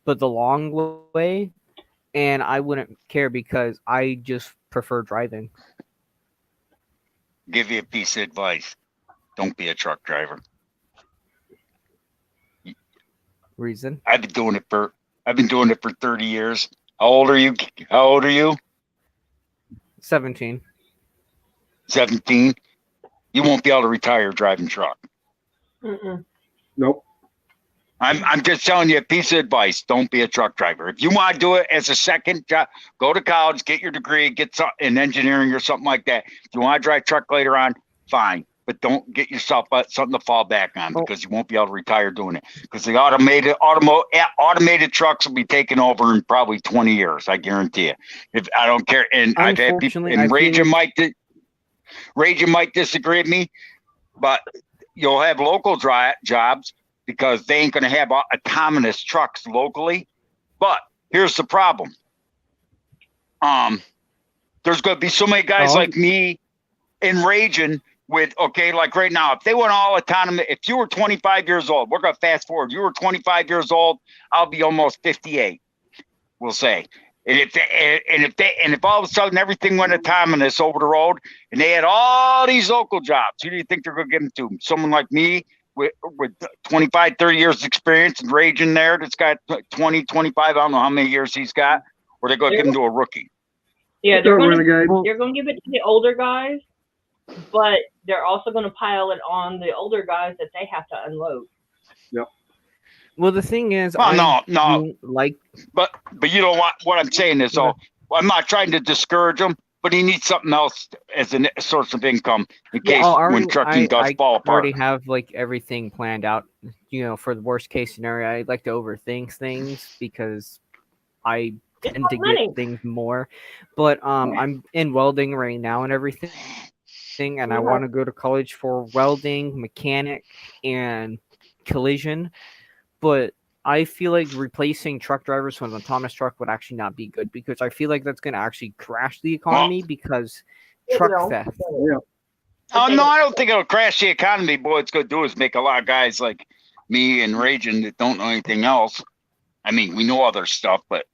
but the long way, and I wouldn't care because I just prefer driving. Give you a piece of advice. Don't be a truck driver. Reason? I've been doing it for 30 years. How old are you? How old are you? 17. 17. You won't be able to retire driving truck. Mm-mm. Nope. I'm just telling you a piece of advice. Don't be a truck driver. If you want to do it as a second job, go to college, get your degree, get some in engineering or something like that. If you want to drive truck later on, fine. But don't get yourself something to fall back on because you won't be able to retire doing it. Because the automated trucks will be taken over in probably 20 years. I guarantee you. If I don't care, and I've had people, and Raging might disagree with me, but you'll have local jobs because they ain't going to have autonomous trucks locally. But here's the problem. There's going to be so many guys like me in Raging with, okay, like right now, if they went all autonomous, if you were 25 years old, we're going to fast forward. You were 25 years old, I'll be almost 58, we'll say. And if all of a sudden everything went autonomous over the road and they had all these local jobs, who do you think they're going to give them to? Someone like me with 25, 30 years experience and Raging there that's got 20, 25, I don't know how many years he's got, or they're going to give him to a rookie. Yeah, they're going Renegade. to give it to the older guys, but they're also going to pile it on the older guys that they have to unload. Yep. Well, the thing is, no. Like, but you know what I'm saying is, I'm not trying to discourage him, but he needs something else as a source of income in case when trucking does fall apart. I already have like everything planned out. You know, for the worst case scenario, I like to overthink things because I tend to get things more. But I'm in welding right now and everything, and I want to go to college for welding, mechanic, and collision. But I feel like replacing truck drivers with an autonomous truck would actually not be good because I feel like that's going to actually crash the economy because truck theft. Yeah. Oh, no, I don't think it'll crash the economy. Boy, it's going to do is make a lot of guys like me and Raging that don't know anything else. I mean, we know other stuff, but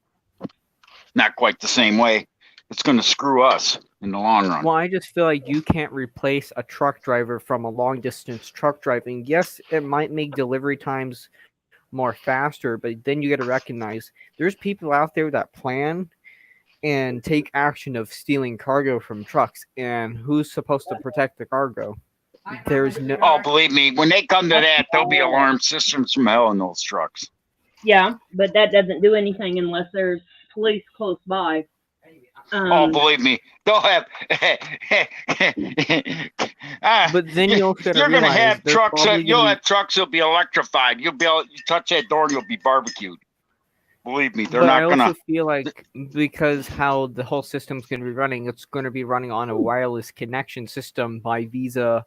not quite the same way. It's going to screw us in the long run. Well, I just feel like you can't replace a truck driver from a long distance truck driving. Yes, it might make delivery times more faster, but then you got to recognize there's people out there that plan and take action of stealing cargo from trucks, and who's supposed to protect the cargo? There's no. Oh, believe me, when they come to that, there'll be alarm systems from hell in those trucks. Yeah, but that doesn't do anything unless there's police close by. Oh, believe me, they'll have. But then you're going to have trucks. You'll have trucks that'll be electrified. You'll be able. You touch that door and you'll be barbecued. Believe me, they're not going to. I also feel like because how the whole system's going to be running, it's going to be running on a wireless connection system by Visa,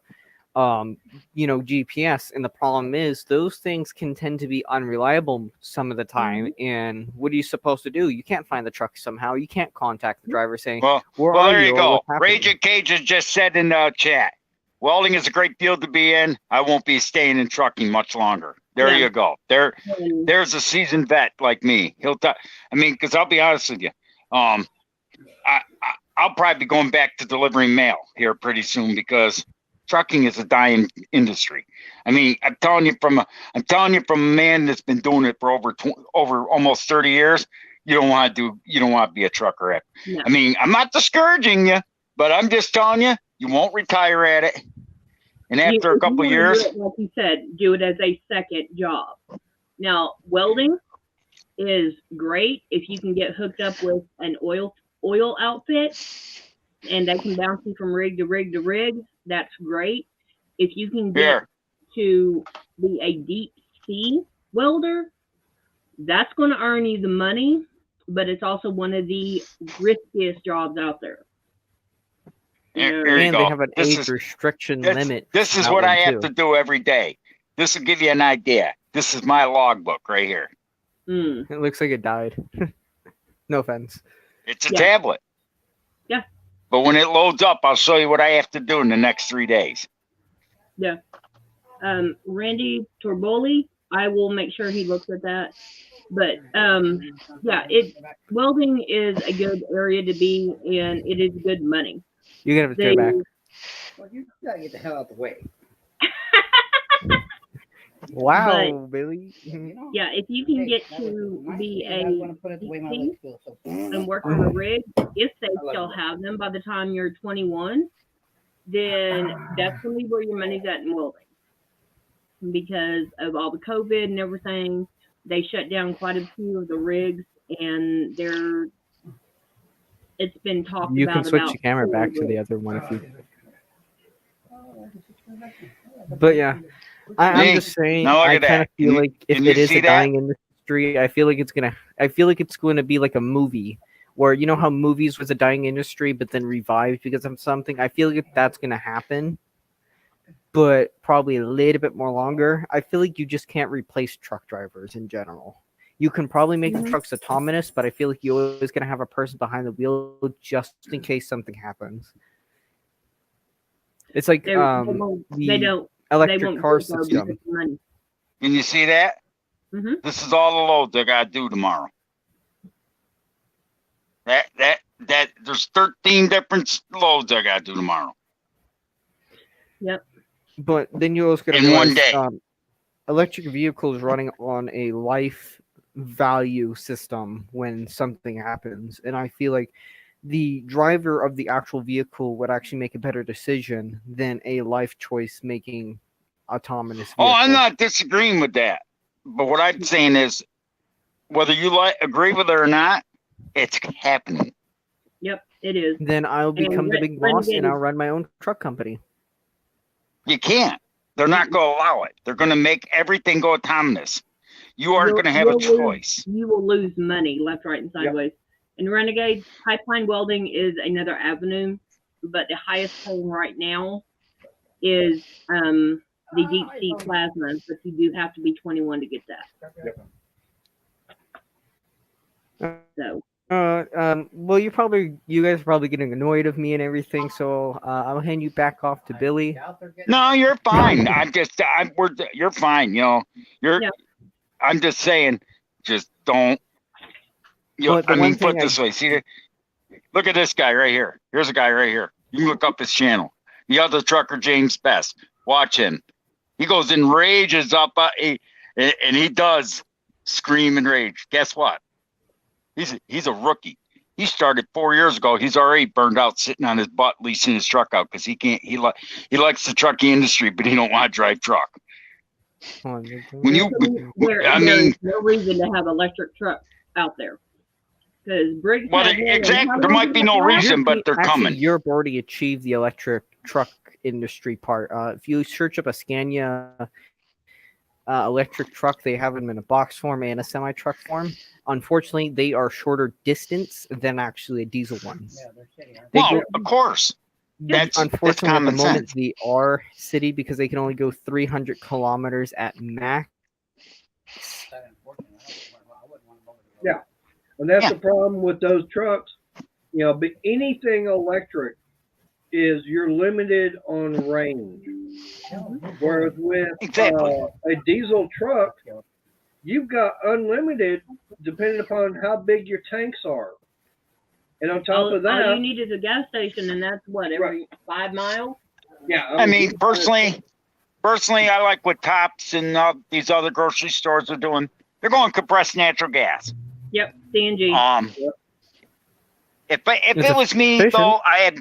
GPS. And the problem is those things can tend to be unreliable some of the time. And what are you supposed to do? You can't find the truck somehow. You can't contact the driver saying, well, there you go. Raging Cage has just said in the chat, welding is a great field to be in. I won't be staying in trucking much longer. There you go. There's a seasoned vet like me. Because I'll be honest with you, I'll probably be going back to delivering mail here pretty soon because trucking is a dying industry. I mean, I'm telling you from a man that's been doing it for over almost 30 years. You don't want to be a trucker. No. I mean, I'm not discouraging you, but I'm just telling you, you won't retire at it. And after a couple of years, like you said, do it as a second job. Now, welding is great if you can get hooked up with an oil outfit, and they can bounce you from rig to rig to rig. That's great. If you can get to be a deep sea welder, that's going to earn you the money, but it's also one of the riskiest jobs out there. Here and you go. They have an age restriction limit. This is what I have to do every day. This will give you an idea. This is my logbook right here. It looks like it died. No offense. It's a tablet. Yeah. But when it loads up, I'll show you what I have to do in the next 3 days. Yeah. Randy Torboli, I will make sure he looks at that. But yeah, welding is a good area to be in. It is good money. You're gonna have to turn back. Well, you gotta get the hell out the way. Wow, Billy. Yeah, if you can get to be a PT and work on a rig, if they still have them by the time you're 21, then that's going to be where your money's at in welding. Because of all the COVID and everything, they shut down quite a few of the rigs, and it's been talked about. You can switch about your camera back to the other one if you. But yeah, I'm just saying. Now look I at kind of that. feel like if Can you it is see a that? dying industry, I feel like it's going to be like a movie where you know how movies was a dying industry, but then revived because of something. I feel like that's going to happen, but probably a little bit more longer. I feel like you just can't replace truck drivers in general. You can probably make the trucks autonomous, but I feel like you're always going to have a person behind the wheel just in case something happens. It's like they won't electric car build those system. money. Can you see that? Mhm. This is all the loads I gotta do tomorrow. That there's 13 different loads I gotta do tomorrow. Yep. But then you also got to In one realize day. electric vehicles running on a life value system when something happens. And I feel like the driver of the actual vehicle would actually make a better decision than a life choice making autonomous vehicle. Oh, I'm not disagreeing with that. But what I'm saying is, whether you agree with it or not, it's happening. Yep, it is. Then I'll become the big boss and Renegade- I'll run my own truck company. You can't. They're not going to allow it. They're going to make everything go autonomous. You aren't going to have a choice. You will lose money left, right, and sideways. In Renegade, pipeline welding is another avenue, but the highest paying right now is the deep sea plasma, but you do have to be 21 to get that. So. Well, you guys are probably getting annoyed of me and everything, so I'll hand you back off to Billy. No, you're fine. You're fine. You know, I'm just saying, just don't. But I mean, put it this way. See, look at this guy right here. Here's a guy right here. You can look up his channel. The other trucker, James Best. Watch him. He goes and rages up, and he does scream and rage. Guess what? He's a rookie. He started 4 years ago. He's already burned out sitting on his butt leasing his truck out because he can't. He likes the trucking industry, but he don't want to drive truck. When you, there's no reason to have electric trucks out there because exactly. There might be no reason, but they're coming. Europe already achieved the electric truck industry part. If you search up a Scania electric truck, they have them in a box form and a semi truck form. Unfortunately, they are shorter distance than actually a diesel one. Well, of course. That's unfortunately common at the moment sense. they are city because they can only go 300 kilometers at max. Yeah, and that's the problem with those trucks. You know, but anything electric is you're limited on range. Whereas with a diesel truck, you've got unlimited depending upon how big your tanks are. And on top of that, all you need is a gas station, and that's what, every 5 miles? Yeah. I mean, personally, I like what Tops and these other grocery stores are doing. They're going compressed natural gas. Yep, CNG. If it was me though, I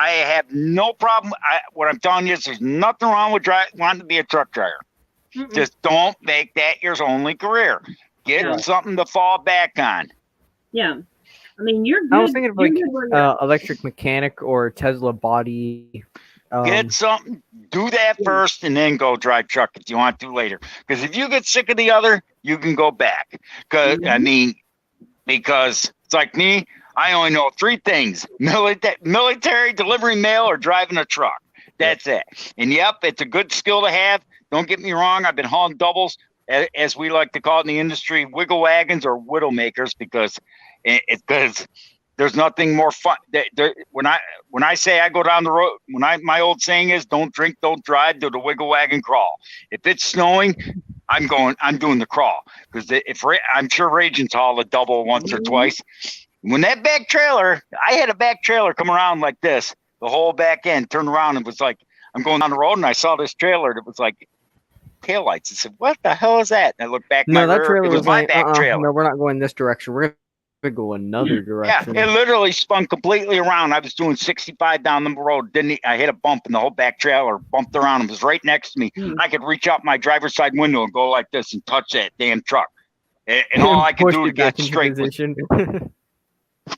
have no problem. What I'm telling you is, there's nothing wrong with wanting to be a truck driver. Mm-mm. Just don't make that your only career. Get something to fall back on. Yeah. I mean, you're good. I was thinking of like electric mechanic or Tesla body. Get something, do that first, and then go drive truck if you want to later. Because if you get sick of the other, you can go back. Because it's like me, I only know 3 things: military, delivering mail, or driving a truck. That's it. And yep, it's a good skill to have. Don't get me wrong. I've been hauling doubles, as we like to call it in the industry, wiggle wagons or widow makers, because There's nothing more fun. When I say I go down the road, my old saying is, don't drink, don't drive, do the wiggle wagon crawl. If it's snowing, I'm doing the crawl, because I'm sure Raging's hauled a double once or twice. When that back trailer, I had a back trailer come around like this, the whole back end turned around and was like, I'm going down the road and I saw this trailer that was like taillights. I said, what the hell is that? And I looked back. No, that trailer it was my like, back trailer. No, we're not going this direction. We're gonna go another direction. Yeah, it literally spun completely around. I was doing 65 down the road. I hit a bump and the whole back trailer bumped around and was right next to me. I could reach out my driver's side window and go like this and touch that damn truck. And all I could do to get straight was,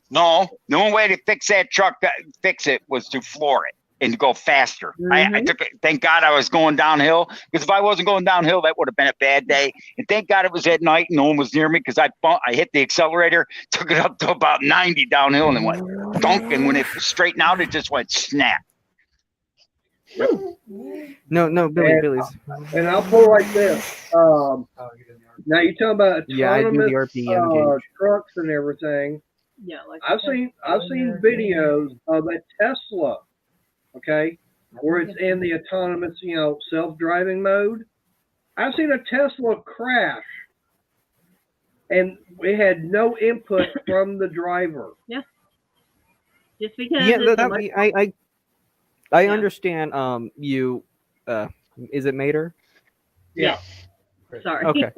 no, the only way to fix that truck, was to floor it and to go faster. I took it. Thank God I was going downhill, because if I wasn't going downhill, that would have been a bad day. And thank God it was at night and no one was near me, because I hit the accelerator, took it up to about 90 downhill, and it went dunk. And when it straightened out, it just went snap. No, Billy's. And I'll pull like this. Now you're talking about I do the RPM gauge. trucks and everything. Yeah, like I've seen videos of a Tesla, okay, where it's in the autonomous, self-driving mode. I've seen a Tesla crash, and we had no input from the driver. Yeah. Just because. Yeah, I understand. Is it Mater? Yeah. Sorry. Okay.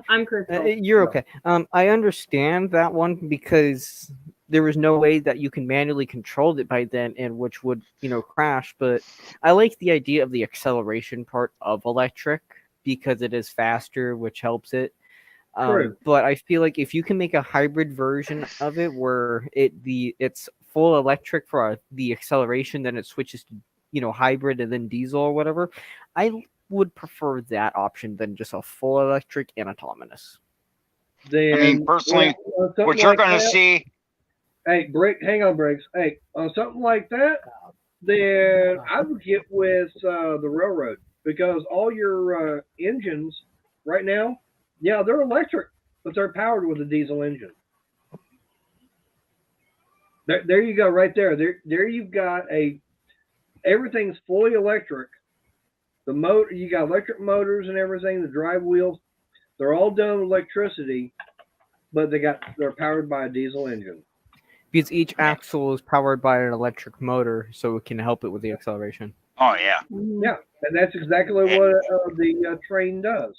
I'm Crystal. You're okay. I understand that one, because there was no way that you can manually control it by then, and which would, crash. But I like the idea of the acceleration part of electric, because it is faster, which helps it. But I feel like if you can make a hybrid version of it where it's full electric for the acceleration, then it switches to, hybrid and then diesel or whatever, I would prefer that option than just a full electric and autonomous. Then, I mean, personally, what you're going to see. Hey, hang on, Briggs. Hey, on something like that, then I would get with the railroad, because all your engines right now, yeah, they're electric, but they're powered with a diesel engine. There you go, right there. There you've got everything's fully electric. The motor, you got electric motors and everything. The drive wheels, they're all done with electricity, but they're powered by a diesel engine. Because each axle is powered by an electric motor, so it can help it with the acceleration. Oh yeah. Yeah, and that's exactly what the train does.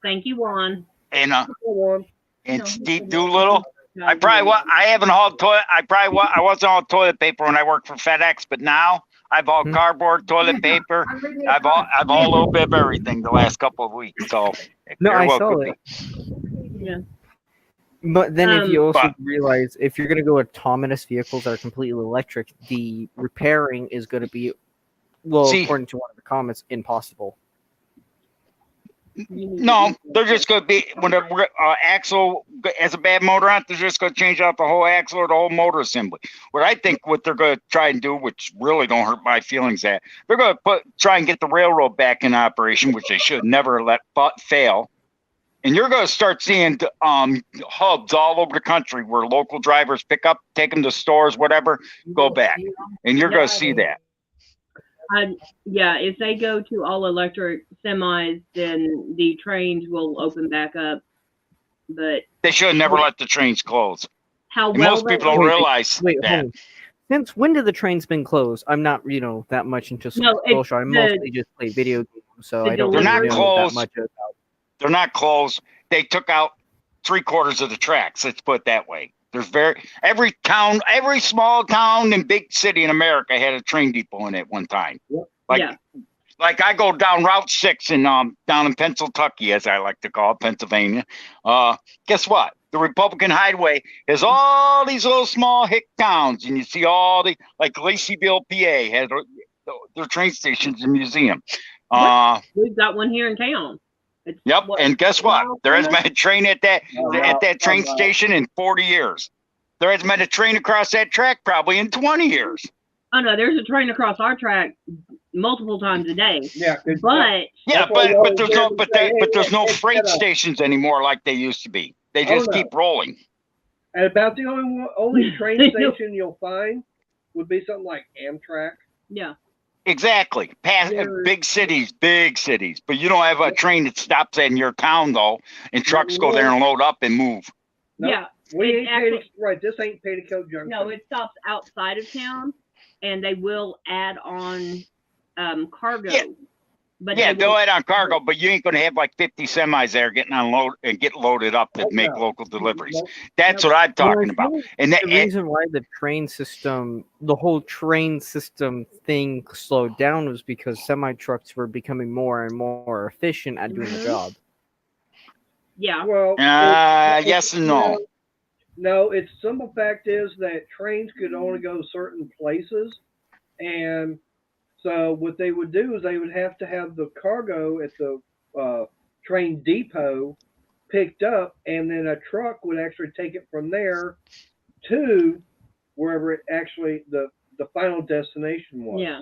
Thank you, Juan. And Juan. and Steve Doolittle. I haven't hauled toilet. I wasn't hauling toilet paper when I worked for FedEx, but now I've hauled cardboard, toilet paper. I've hauled a little bit of everything the last couple of weeks. So I saw it. Yeah. But then if you also realize, if you're going to go autonomous vehicles that are completely electric, the repairing is going to be, according to one of the comments, impossible. No, they're just going to be, when the axle has a bad motor on it, they're just going to change out the whole axle or the whole motor assembly. What they're going to try and do, which really don't hurt my feelings, that they're going to try and get the railroad back in operation, which they should never let fail. And you're going to start seeing hubs all over the country where local drivers pick up, take them to stores, whatever, go back. And you're going to see that. If they go to all electric semis, then the trains will open back up. But they should never let the trains close. Most people don't realize that. Since when did the trains been closed? I'm not, that much into social. I mostly just play video games, so I don't really know that much about. They're not closed. They took out 3/4 of the tracks. Let's put it that way. There's every small town and big city in America had a train depot in it one time. Like I go down Route 6 down in Pennsylvania, as I like to call it, Pennsylvania. Guess what? The Republican Highway has all these little small hick towns, and you see all like Laceyville, PA, has their train stations and museum. We've got one here in town. And guess what? There hasn't been a train at that train station in 40 years. There hasn't been a train across that track probably in 20 years. Oh no, there's a train across our track multiple times a day. But there's no freight stations anymore like they used to be. They just keep rolling. And about the only train station you'll find would be something like Amtrak. Yeah. Exactly. Past big cities. But you don't have a train that stops in your town though, and trucks go there and load up and move. Nope. Yeah. We It's ain't actually- right. This ain't Petticoat Junction. No, it stops outside of town, and they will add on cargo. Yeah. But Yeah, they they'll will- add on cargo, but you ain't gonna have like 50 semis there getting unloaded and get loaded up to Oh, make no. local deliveries. Nope. That's Nope. what I'm talking Well, I about. think And that, the reason why the train system, the whole train system thing slowed down was because semi trucks were becoming more and more efficient at doing the Mhm. job. Yeah. Well, yes and no. No, it's simple fact is that trains could only go certain places, and so what they would do is they would have to have the cargo at the train depot picked up, and then a truck would actually take it from there to wherever it actually the final destination was. Yeah.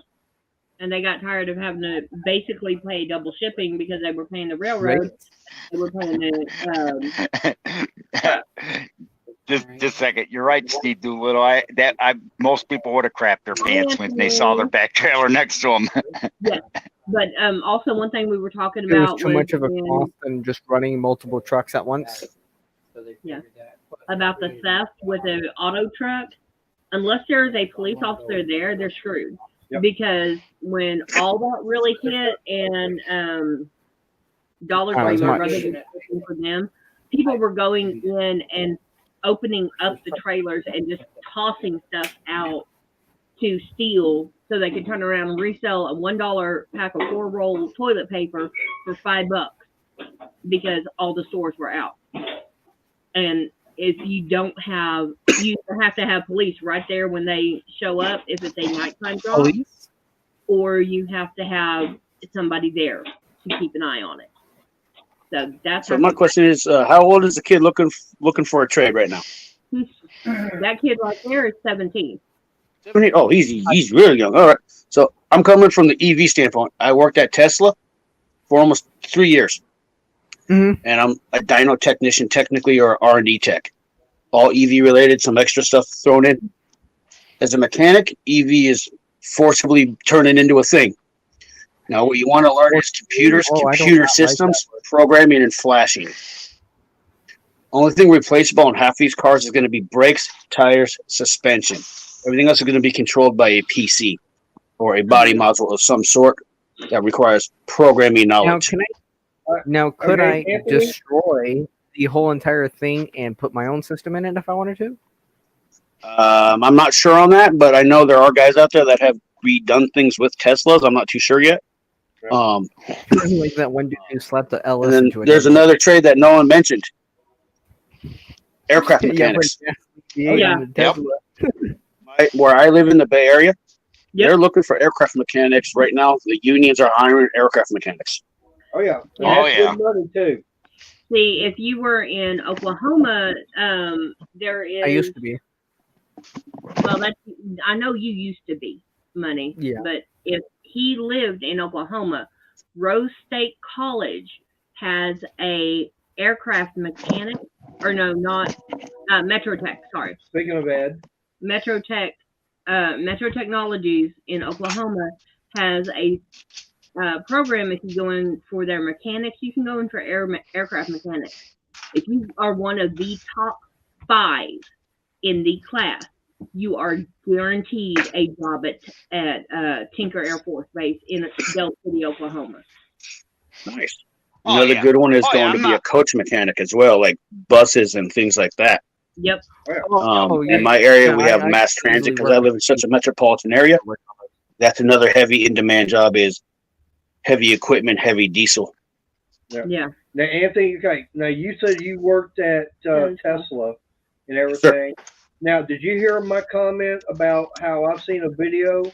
And they got tired of having to basically pay double shipping because they were paying the railroad. Right? They were paying the Just a second. You're right, Steve Doolittle. Most people would have crapped their pants when they saw their back trailer next to them. But also one thing we were talking There about was too much of a when- cost than just running multiple trucks at once. Yeah. about the theft with an auto truck. Unless there's a police officer there, they're screwed. Yep. Because when all that really hit and Dollar Not Tree as my much. brother was working for them, people were going in and opening up the trailers and just tossing stuff out to steal so they could turn around and resell a $1 pack of 4-roll toilet paper for $5 because all the stores were out. And if you don't have, you have to have police right there when they show up if it's a nighttime job, Police? or you have to have somebody there to keep an eye on it. So that's So my question is, how old is the kid looking for a trade right now? that kid right there is 17. 17? Oh, he's really young. All right. So I'm coming from the EV standpoint. I worked at Tesla for almost 3 years, Mhm. and I'm a dyno technician, technically, or R&D tech. All EV related, some extra stuff thrown in. As a mechanic, EV is forcibly turning into a thing. Now, what you want to learn is computers, Oh, I don't computer not like systems, programming, and flashing. Only thing replaceable on half these cars is going to be brakes, tires, suspension. Everything else is going to be controlled by a PC or a body module of some sort that requires programming Now, knowledge. could I Okay, Anthony? destroy the whole entire thing and put my own system in it if I wanted to? I'm not sure on that, but I know there are guys out there that have redone things with Teslas. I'm not too sure yet. Like that one dude who slapped the LS And then into it. there's another trade that no one mentioned. Aircraft Yeah, mechanics. Yeah. Tesla. Where I live in the Bay Area, Yep. they're looking for aircraft mechanics right now. The unions are hiring aircraft mechanics. Oh yeah. And Oh, that's yeah. good money too. See, if you were in Oklahoma, there is. I used to be. Well, that's, I know you used to be, Money. Yeah. But if he lived in Oklahoma, Rose State College has a aircraft mechanic, or no, not Metrotech. Sorry, Speaking of Ed, Metrotech. Metro Technologies in Oklahoma has a program. If you go in for their mechanics, you can go in for aircraft mechanics. If you are one of the top 5 in the class, you are guaranteed a job at Tinker Air Force Base in Del City, Oklahoma. Nice. Oh, Another yeah. good one is Oh, yeah, going to I'm be a not- coach mechanic as well, like buses and things like that. Yep. In my area, Yeah, we have I mass usually transit because work I live in such a metropolitan area. That's another heavy in-demand job is heavy equipment, heavy diesel. Yeah. now Anthony, okay. Now you said you worked at Tesla and everything. Now, did you hear my comment about how I've seen a video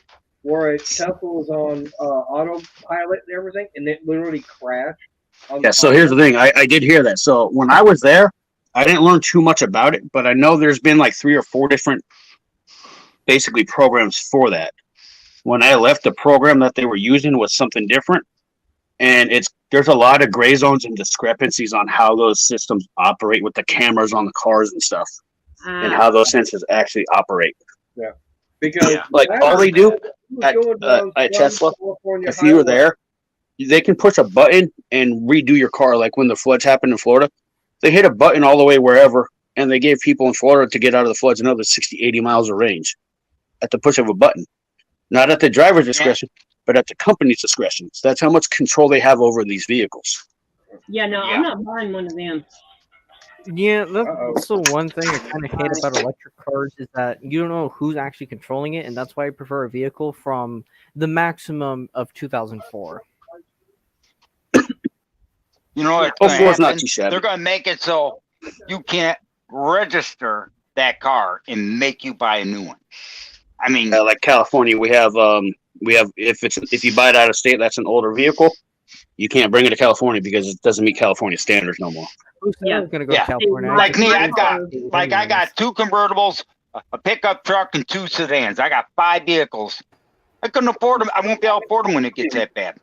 where a Tesla was on autopilot and everything, and it literally crashed? Yeah, so here's the thing. I did hear that. So when I was there, I didn't learn too much about it, but I know there's been like 3 or 4 different basically programs for that. When I left, the program that they were using was something different. And there's a lot of gray zones and discrepancies on how those systems operate with the cameras on the cars and stuff. and how those sensors actually operate. Because Like all they do at Tesla, California if you were highway. there, they can push a button and redo your car. Like when the floods happened in Florida, they hit a button all the way wherever, and they gave people in Florida to get out of the floods another 60, 80 miles of range at the push of a button. Not at the driver's discretion, but at the company's discretion. So that's how much control they have over these vehicles. Yeah, no, I'm not buying one of them. Yeah, that's the one thing I kind of hate about electric cars is that you don't know who's actually controlling it, and that's why I prefer a vehicle from the maximum of 2004. You know what's Oh, going four's to not happen? too shabby. They're going to make it so you can't register that car and make you buy a new one. I mean, Like California, we have if you buy it out of state, that's an older vehicle. You can't bring it to California because it doesn't meet California standards no more. Who's Yeah. gonna go Yeah. to California? I like could me, do I it got anyways. 2 convertibles, a pickup truck, and 2 sedans. I got 5 vehicles. I couldn't afford them. I won't be able to afford them when it gets that bad.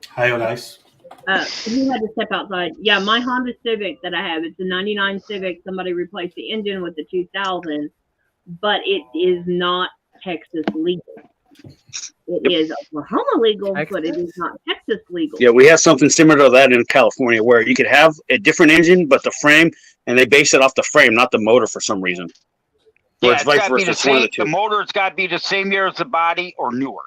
Hi, guys. He had to step outside. Yeah, my Honda Civic that I have, it's a 99 Civic. Somebody replaced the engine with the 2000, but it is not Texas legal. It is Oklahoma legal, but it is not Texas legal. Yeah, we have something similar to that in California where you could have a different engine, but the frame, and they base it off the frame, not the motor for some reason. Or Yeah, it's it's vice got to be versa. the It's one of same. the two. The motor's got to be the same year as the body or newer.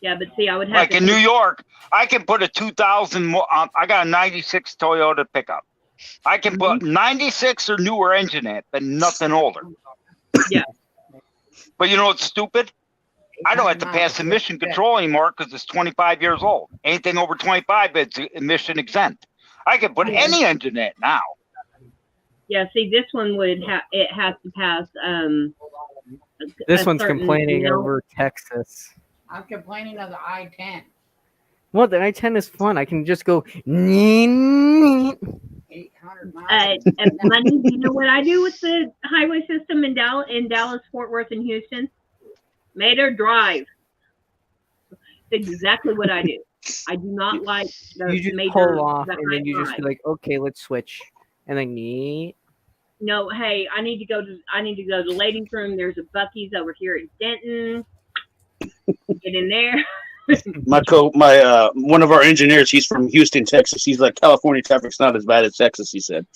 Yeah, but see, I would have Like to in New York, I can put a 2000. I got a 96 Toyota pickup. I can put 96 or newer engine in it, but nothing older. Yeah. But you know what's stupid? I don't have to pass emission control anymore because it's 25 years old. Anything over 25, it's emission exempt. I can put any engine in it now. Yeah, see, this one would have it has to pass. This a one's certain, complaining you know- over Texas. I'm complaining of the I-10. Well, the I-10 is fun. I can just go. 800 miles. Money, you know what I do with the highway system in Dallas, Fort Worth, and Houston? Made her drive. That's exactly what I do. I do not like the You just major pull off, that and then I you just be drive. like, "Okay, let's switch," and then No, hey, I need to go to the ladies' room. There's a Buc-ee's over here at Denton. Get in there. One of our engineers, he's from Houston, Texas. He's like, California traffic's not as bad as Texas, he said.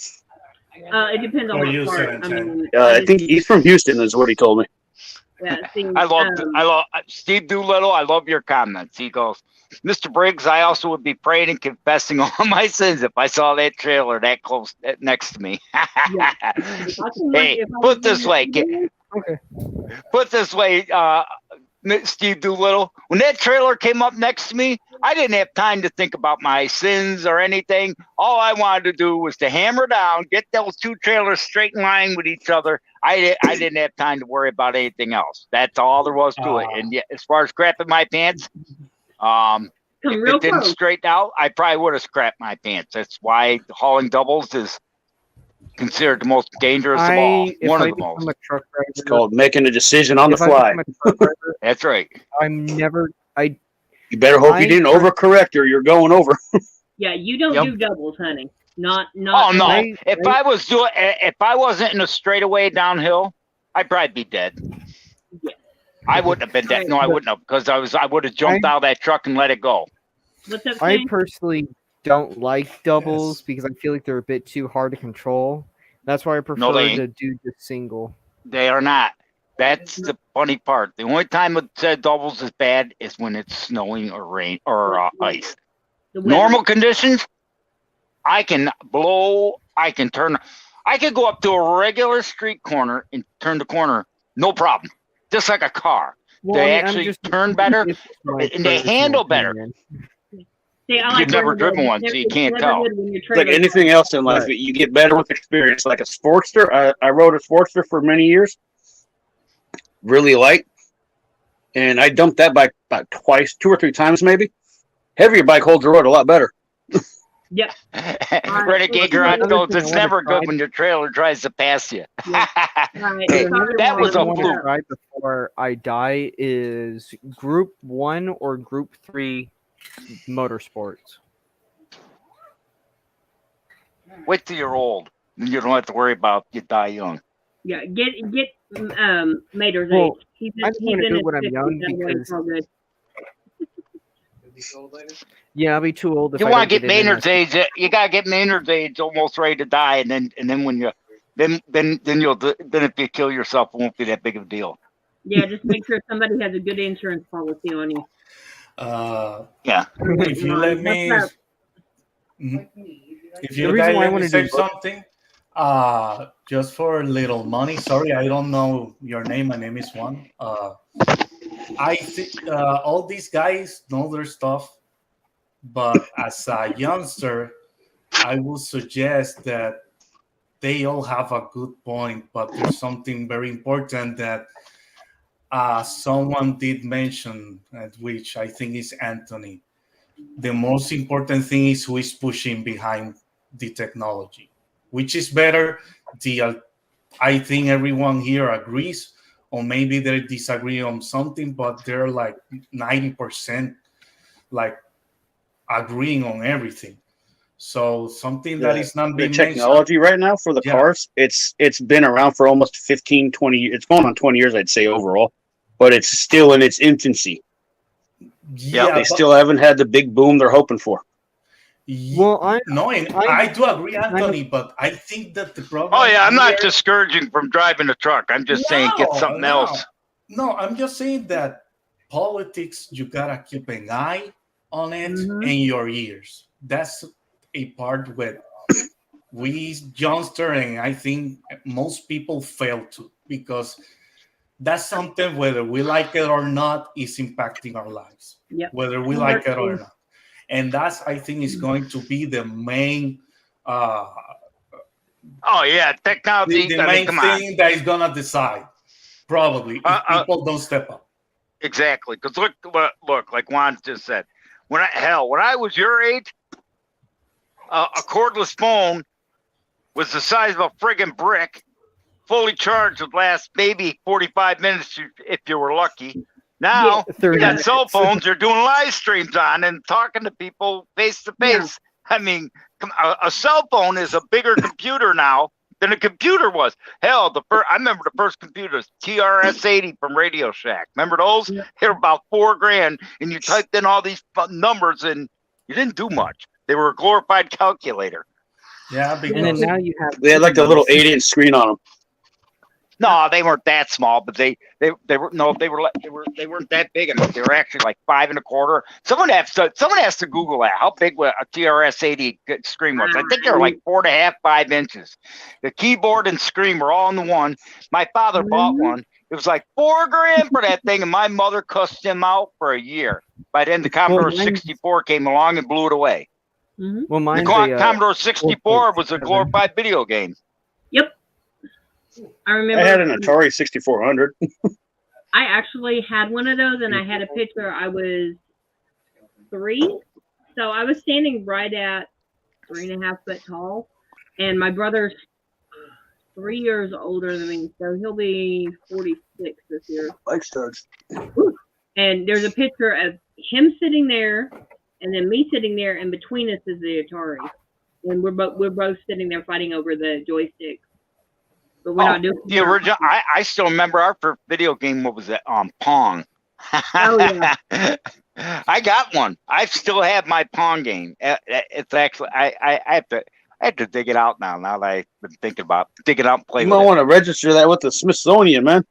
It depends on Or what you, part. I 710. mean, I think he's from Houston, is what he told me. yeah, see, I love Steve Doolittle. I love your comments. He goes, Mr. Briggs, I also would be praying and confessing all my sins if I saw that trailer that close next to me. Hey, put this way, Steve Doolittle. When that trailer came up next to me, I didn't have time to think about my sins or anything. All I wanted to do was to hammer down, get those 2 trailers straight in line with each other. I didn't have time to worry about anything else. That's all there was to it. And yeah, as far as crapping my pants, if it didn't straighten out, I probably would have scrapped my pants. That's why hauling doubles is considered the most dangerous of all. One of the most. It's called making a decision on the fly. That's right. You better hope you didn't overcorrect or you're going over. Yeah, you don't do doubles, honey. Not. Oh no! If I wasn't in a straightaway downhill, I'd probably be dead. Yeah. I wouldn't have been dead. No, I wouldn't have, because I would have jumped out of that truck and let it go. What's up, I Shane? personally don't like doubles because I feel like they're a bit too hard to control. That's why I prefer to do the single. They are not. That's the funny part. The only time it said doubles is bad is when it's snowing or rain or ice. Normal conditions, I can blow. I can turn. I could go up to a regular street corner and turn the corner, no problem. Just like a car. Well, they actually turn better and they handle better. See, You've never driven one, so you can't tell. Like anything else in life, you get better with experience. Like a Sportster, I rode a Sportster for many years. Really light. And I dumped that bike about 2 or 3 times maybe. Heavier bike holds the road a lot better. Yep. Renegade Garage goes, it's never good when your trailer tries to pass you. That was a fluke. Right before I die is Group 1 or Group 3 motorsports. Wait till you're old. You don't have to worry about you die young. Yeah, get Mater's Well, age. He's I just he's want to in do his it when I'm 50s, young that way it's because all good. yeah, I'll be too old if You I want don't to get get it in Maynard's age? You gotta get Maynard's age, almost ready to die, and then when you then if you kill yourself, it won't be that big of a deal. Yeah, just make sure somebody has a good insurance policy on you. Yeah. If you let me, What's up? Mhm. If The you reason guys why I let me wanna say do- something, just for a little money. Sorry, I don't know your name. My name is Juan. I think all these guys know their stuff, but as a youngster, I would suggest that they all have a good point, but there's something very important that someone did mention, which I think is Anthony. The most important thing is who is pushing behind the technology, which is better. I think everyone here agrees, or maybe they disagree on something, but they're like 90% like agreeing on everything. So something that is not The being mentioned. technology right now for the Yeah. cars, it's been around for almost 15, 20 years. It's going on 20 years, I'd say, overall, but it's still in its infancy. Yeah, They but still haven't had the big boom they're hoping for. Well, I do agree, Anthony, but I think that the problem. Oh yeah, I'm not here- discouraging from driving a truck. I'm just saying get something else. No, I'm just saying that politics, you gotta keep an eye on it and your ears. That's a part where we youngster and I think most people fail to, because that's something, whether we like it or not, is impacting our lives. Yep. Whether we like it or not. And that's, I think, is going to be the main Oh yeah, technology. the I mean, main come on. thing that is gonna decide, probably, if people don't step up. Exactly, because look, like Juan just said, when I was your age, a cordless phone was the size of a friggin' brick, fully charged would last maybe 45 minutes if you were lucky. Now, Yeah, 30 you got minutes. cell phones you're doing live streams on and talking to people face to face. I mean, a cell phone is a bigger computer now than a computer was. Hell, I remember the first computers, TRS-80 from Radio Shack. Remember those? Yeah. They were about $4,000, and you typed in all these numbers, and you didn't do much. They were a glorified calculator. Yeah, And then because now you have They had like a little 8-inch screen on them. No, they weren't that small, but they weren't that big. I mean, they were actually like 5 1/4. Someone has to Google that. How big a TRS-80 screen was? I think they were like 4.5, 5 inches. The keyboard and screen were all in the one. My father bought one. It was like $4,000 for that thing, and my mother cussed him out for a year. By then, the Commodore 64 came along and blew it away. well, The mine's Commodore 64 was a glorified video game. Yep. I remember. I had an Atari 6400. I actually had one of those, and I had a picture. I was 3, so I was standing right at 3.5 foot tall, and my brother's 3 years older than me, so he'll be 46 this year. Like studs. And there's a picture of him sitting there, and then me sitting there, and between us is the Atari, and we're both sitting there fighting over the joystick. But we're not doing the original. I still remember our first video game. What was it? Pong. Oh yeah. I got one. I still have my Pong game. It's actually I have to dig it out now. Now that I've been thinking about digging out and play You with might it. want to register that with the Smithsonian, man.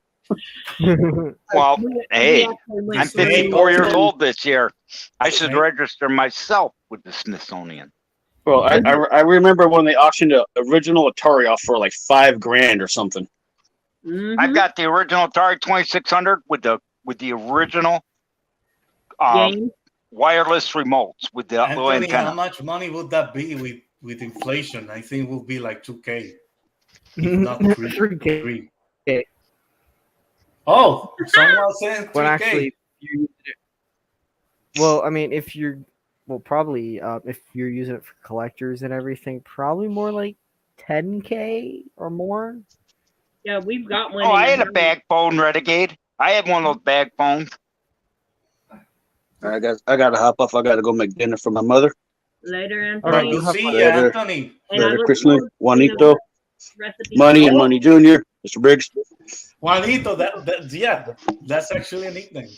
Well, hey, actually went I'm through- 54 years old this year. I should register myself with the Smithsonian. Well, I remember when they auctioned an original Atari off for like $5,000 or something. I've got the original Atari 2600 with the original game. wireless remotes with the little Anthony, how antenna. much money would that be with inflation? I think it will be like 2K, if not 3K. Oh, someone said 3K. Well, actually, well, I mean, if you're, well, probably if you're using it for collectors and everything, probably more like 10K or more. Yeah, we've got one. Oh, in I the had a house. bag phone Renegade. I had one of those bag phones. I got to hop off. I got to go make dinner for my mother. Later, All right, Anthony. good see you, Later. Anthony. And I Later, look Chrisley, forward to Juanito. recipe. Money and Money Junior, Mr. Briggs. Juanito, yeah, that's actually a nickname.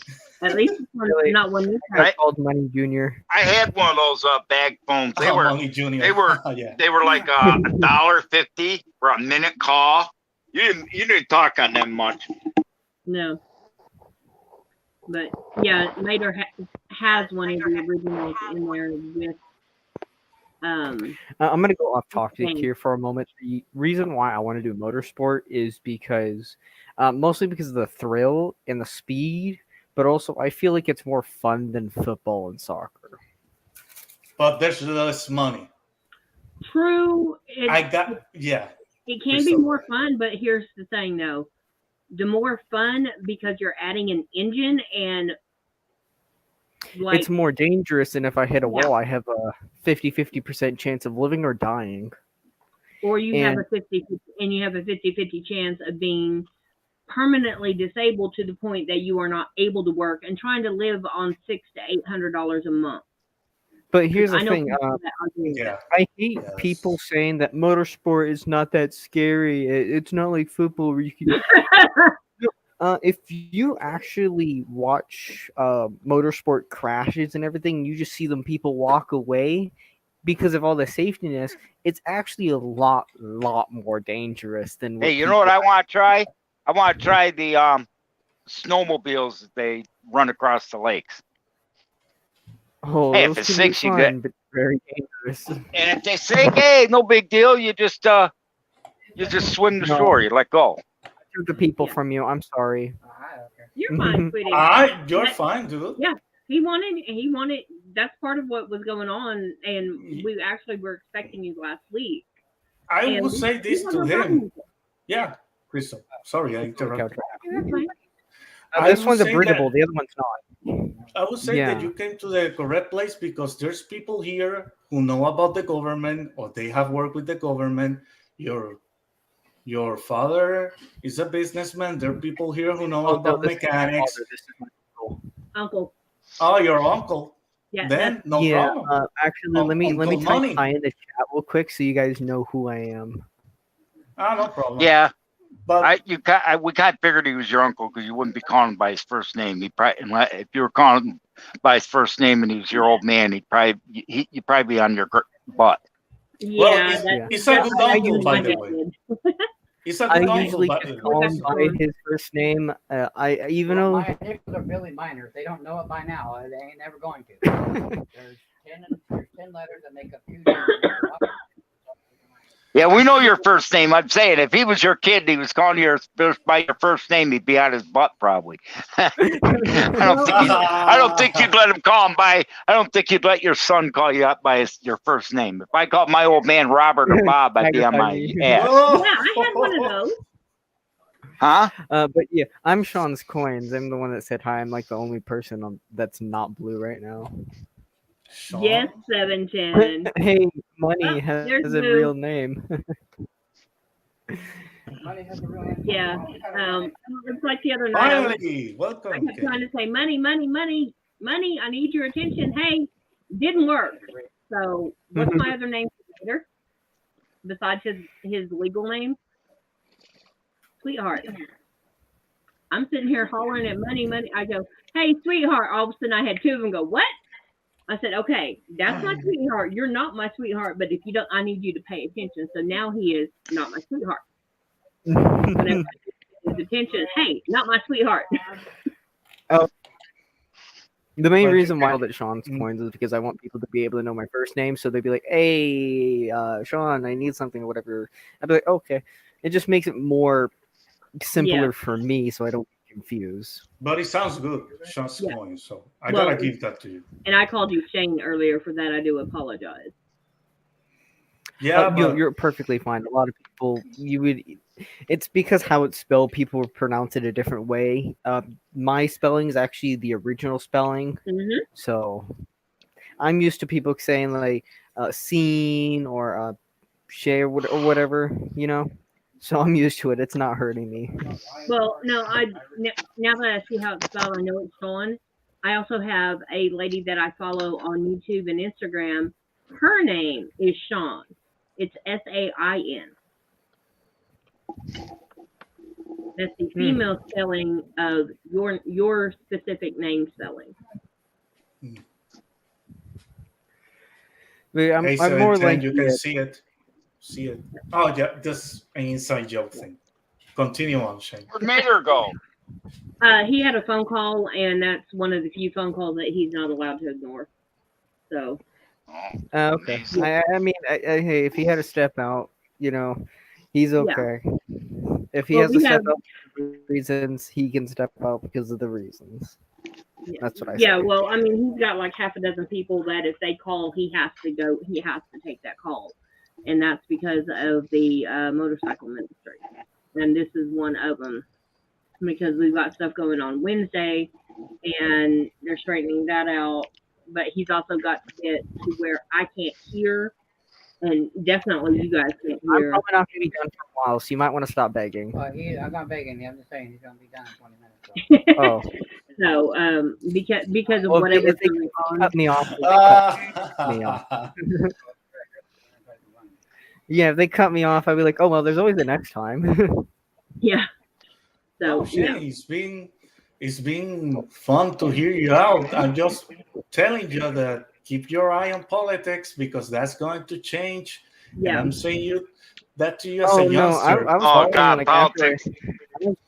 At least it's Really? not one you That's Right. called Money Junior. I had one of those bag phones. They were Money Junior. they were- yeah. they were like $1.50 for a minute call. You didn't talk on them much. No. But yeah, Mater has one of the originals in there with I'm going to go off topic Okay. here for a moment. The reason why I want to do motorsport is because, mostly because of the thrill and the speed, but also I feel like it's more fun than football and soccer. But there's less money. true. It can be be more fun, but here's the thing though. The more fun because you're adding an engine and like It's more dangerous, and if I hit a Yeah. wall, I have a 50% chance of living or dying. or you have and- a 50-50 chance of being permanently disabled to the point that you are not able to work and trying to live on $600 to $800 a month. But here's the I know thing. people that are doing Yeah. I hate Yes. people saying that motorsport is not that scary. It's not like football where you can. If you actually watch motorsport crashes and everything, you just see them people walk away because of all the safetiness. It's actually a lot more dangerous than. Hey, you know what I want to try? I want to try the snowmobiles that they run across the lakes. Oh, Hey, if those it's can be 6, you fun, but very dangerous. And if they say, "Hey, no big deal," you just swim the No. shore. You let go. Took the people Yeah. from you. I'm sorry. You're fine, sweetie. You're That- fine, dude. Yeah. He wanted. That's part of what was going on, and we actually were expecting you last week. I And will say this you to have no problem him. with it. Yeah, Crystal. Sorry, I interrupted. You're fine. I This will one's a say breathable. that- The other one's not. I would say Yeah. that you came to the correct place because there's people here who know about the government or they have worked with the government. Your father is a businessman. There are people here who know Oh, no, about this is my mechanics. father. This is my uncle. Uncle. Oh, your uncle. Yeah. Then no Yeah, problem. actually, let me Uncle try Money. and tie in the chat real quick so you guys know who I am. No problem. Yeah, But we kind of figured he was your uncle because you wouldn't be calling him by his first name. He probably, if you were calling him by his first name and he was your old man, you'd probably be on your butt. Yeah. it's a good I uncle, by the usually- way. It's a I good uncle, usually by just the way. call him by his first name. I even though My initials are Billy Minor. If they don't know it by now, they ain't never going to. There's 10 letters that make up two names. Yeah, we know your first name. I'm saying if he was your kid, and he was calling you by your first name, he'd be on his butt probably. I don't think you'd let him call him by. I don't think you'd let your son call you up by your first name. If I called my old man Robert or Bob, I'd be on my ass. Oh. Yeah, I had one of those. Huh? but yeah, I'm Sean's Coins. I'm the one that said hi. I'm like the only person that's not blue right now. Sean? Yes, 710. Hey, Money Oh, has there's a Boo. real name. Yeah. It's like the other night. Finally, I welcome. kept trying to say money. I need your attention. Hey, didn't work. So what's my other name later? Besides his legal name? Sweetheart. I'm sitting here hollering at money. I go, hey, sweetheart. All of a sudden I had two of them go, what? I said, okay, that's my sweetheart. You're not my sweetheart, but if you don't, I need you to pay attention. So now he is not my sweetheart. Whenever I get his attention, hey, not my sweetheart. The main But- reason why I called it Sean's Coins is because I want people to be able to know my first name, so they'd be like, "Hey, Sean, I need something or whatever." I'd be like, "Okay." It just makes it more simpler Yeah. for me, so I don't get confused. But it sounds good, Sean's Yeah. Coin. So I Well, gotta give that to you. And I called you Shane earlier for that. I do apologize. Yeah, but You're perfectly fine. A lot of people, it's because how it's spelled. People would pronounce it a different way. My spelling is actually the original spelling, Mm-hmm. so I'm used to people saying like "seen" or "share" or whatever, you know. So I'm used to it. It's not hurting me. Well, no, now that I see how it's spelled, I know it's Sean. I also have a lady that I follow on YouTube and Instagram. Her name is Sean. It's SAIN. That's the female spelling of your specific name spelling. But I'm Hey, more 710, like you can see it. See it. Oh, yeah, just an inside joke thing. Continue on, Shane. Where'd Mater go? He had a phone call, and that's one of the few phone calls that he's not allowed to ignore. So. Okay. I mean, hey, if he had to step out, he's okay. If he Well, has to we step have- out for reasons, he can step out because of the reasons. That's what I Yeah, say. well, I mean, he's got like half a dozen people that if they call, he has to go. He has to take that call, and that's because of the motorcycle ministry. And this is one of them because we've got stuff going on Wednesday, and they're straightening that out. But he's also got to get to where I can't hear, and definitely you guys can't I'm hear. probably not going to be done for a while, so you might want to stop begging. I'm not begging you. I'm just saying he's going to be done in 20 minutes. So. Oh. So, because of Well, whatever's if they going on. cut me off. Yeah, if they cut me off, I'd be like, oh, well, there's always the next time. Yeah. So, So, Shane, it's been fun to hear you out. I'm just telling you that keep your eye on politics because that's going to change. Yeah. And I'm saying that to you as Oh, a no, youngster. I was Oh thinking, God, like, politics.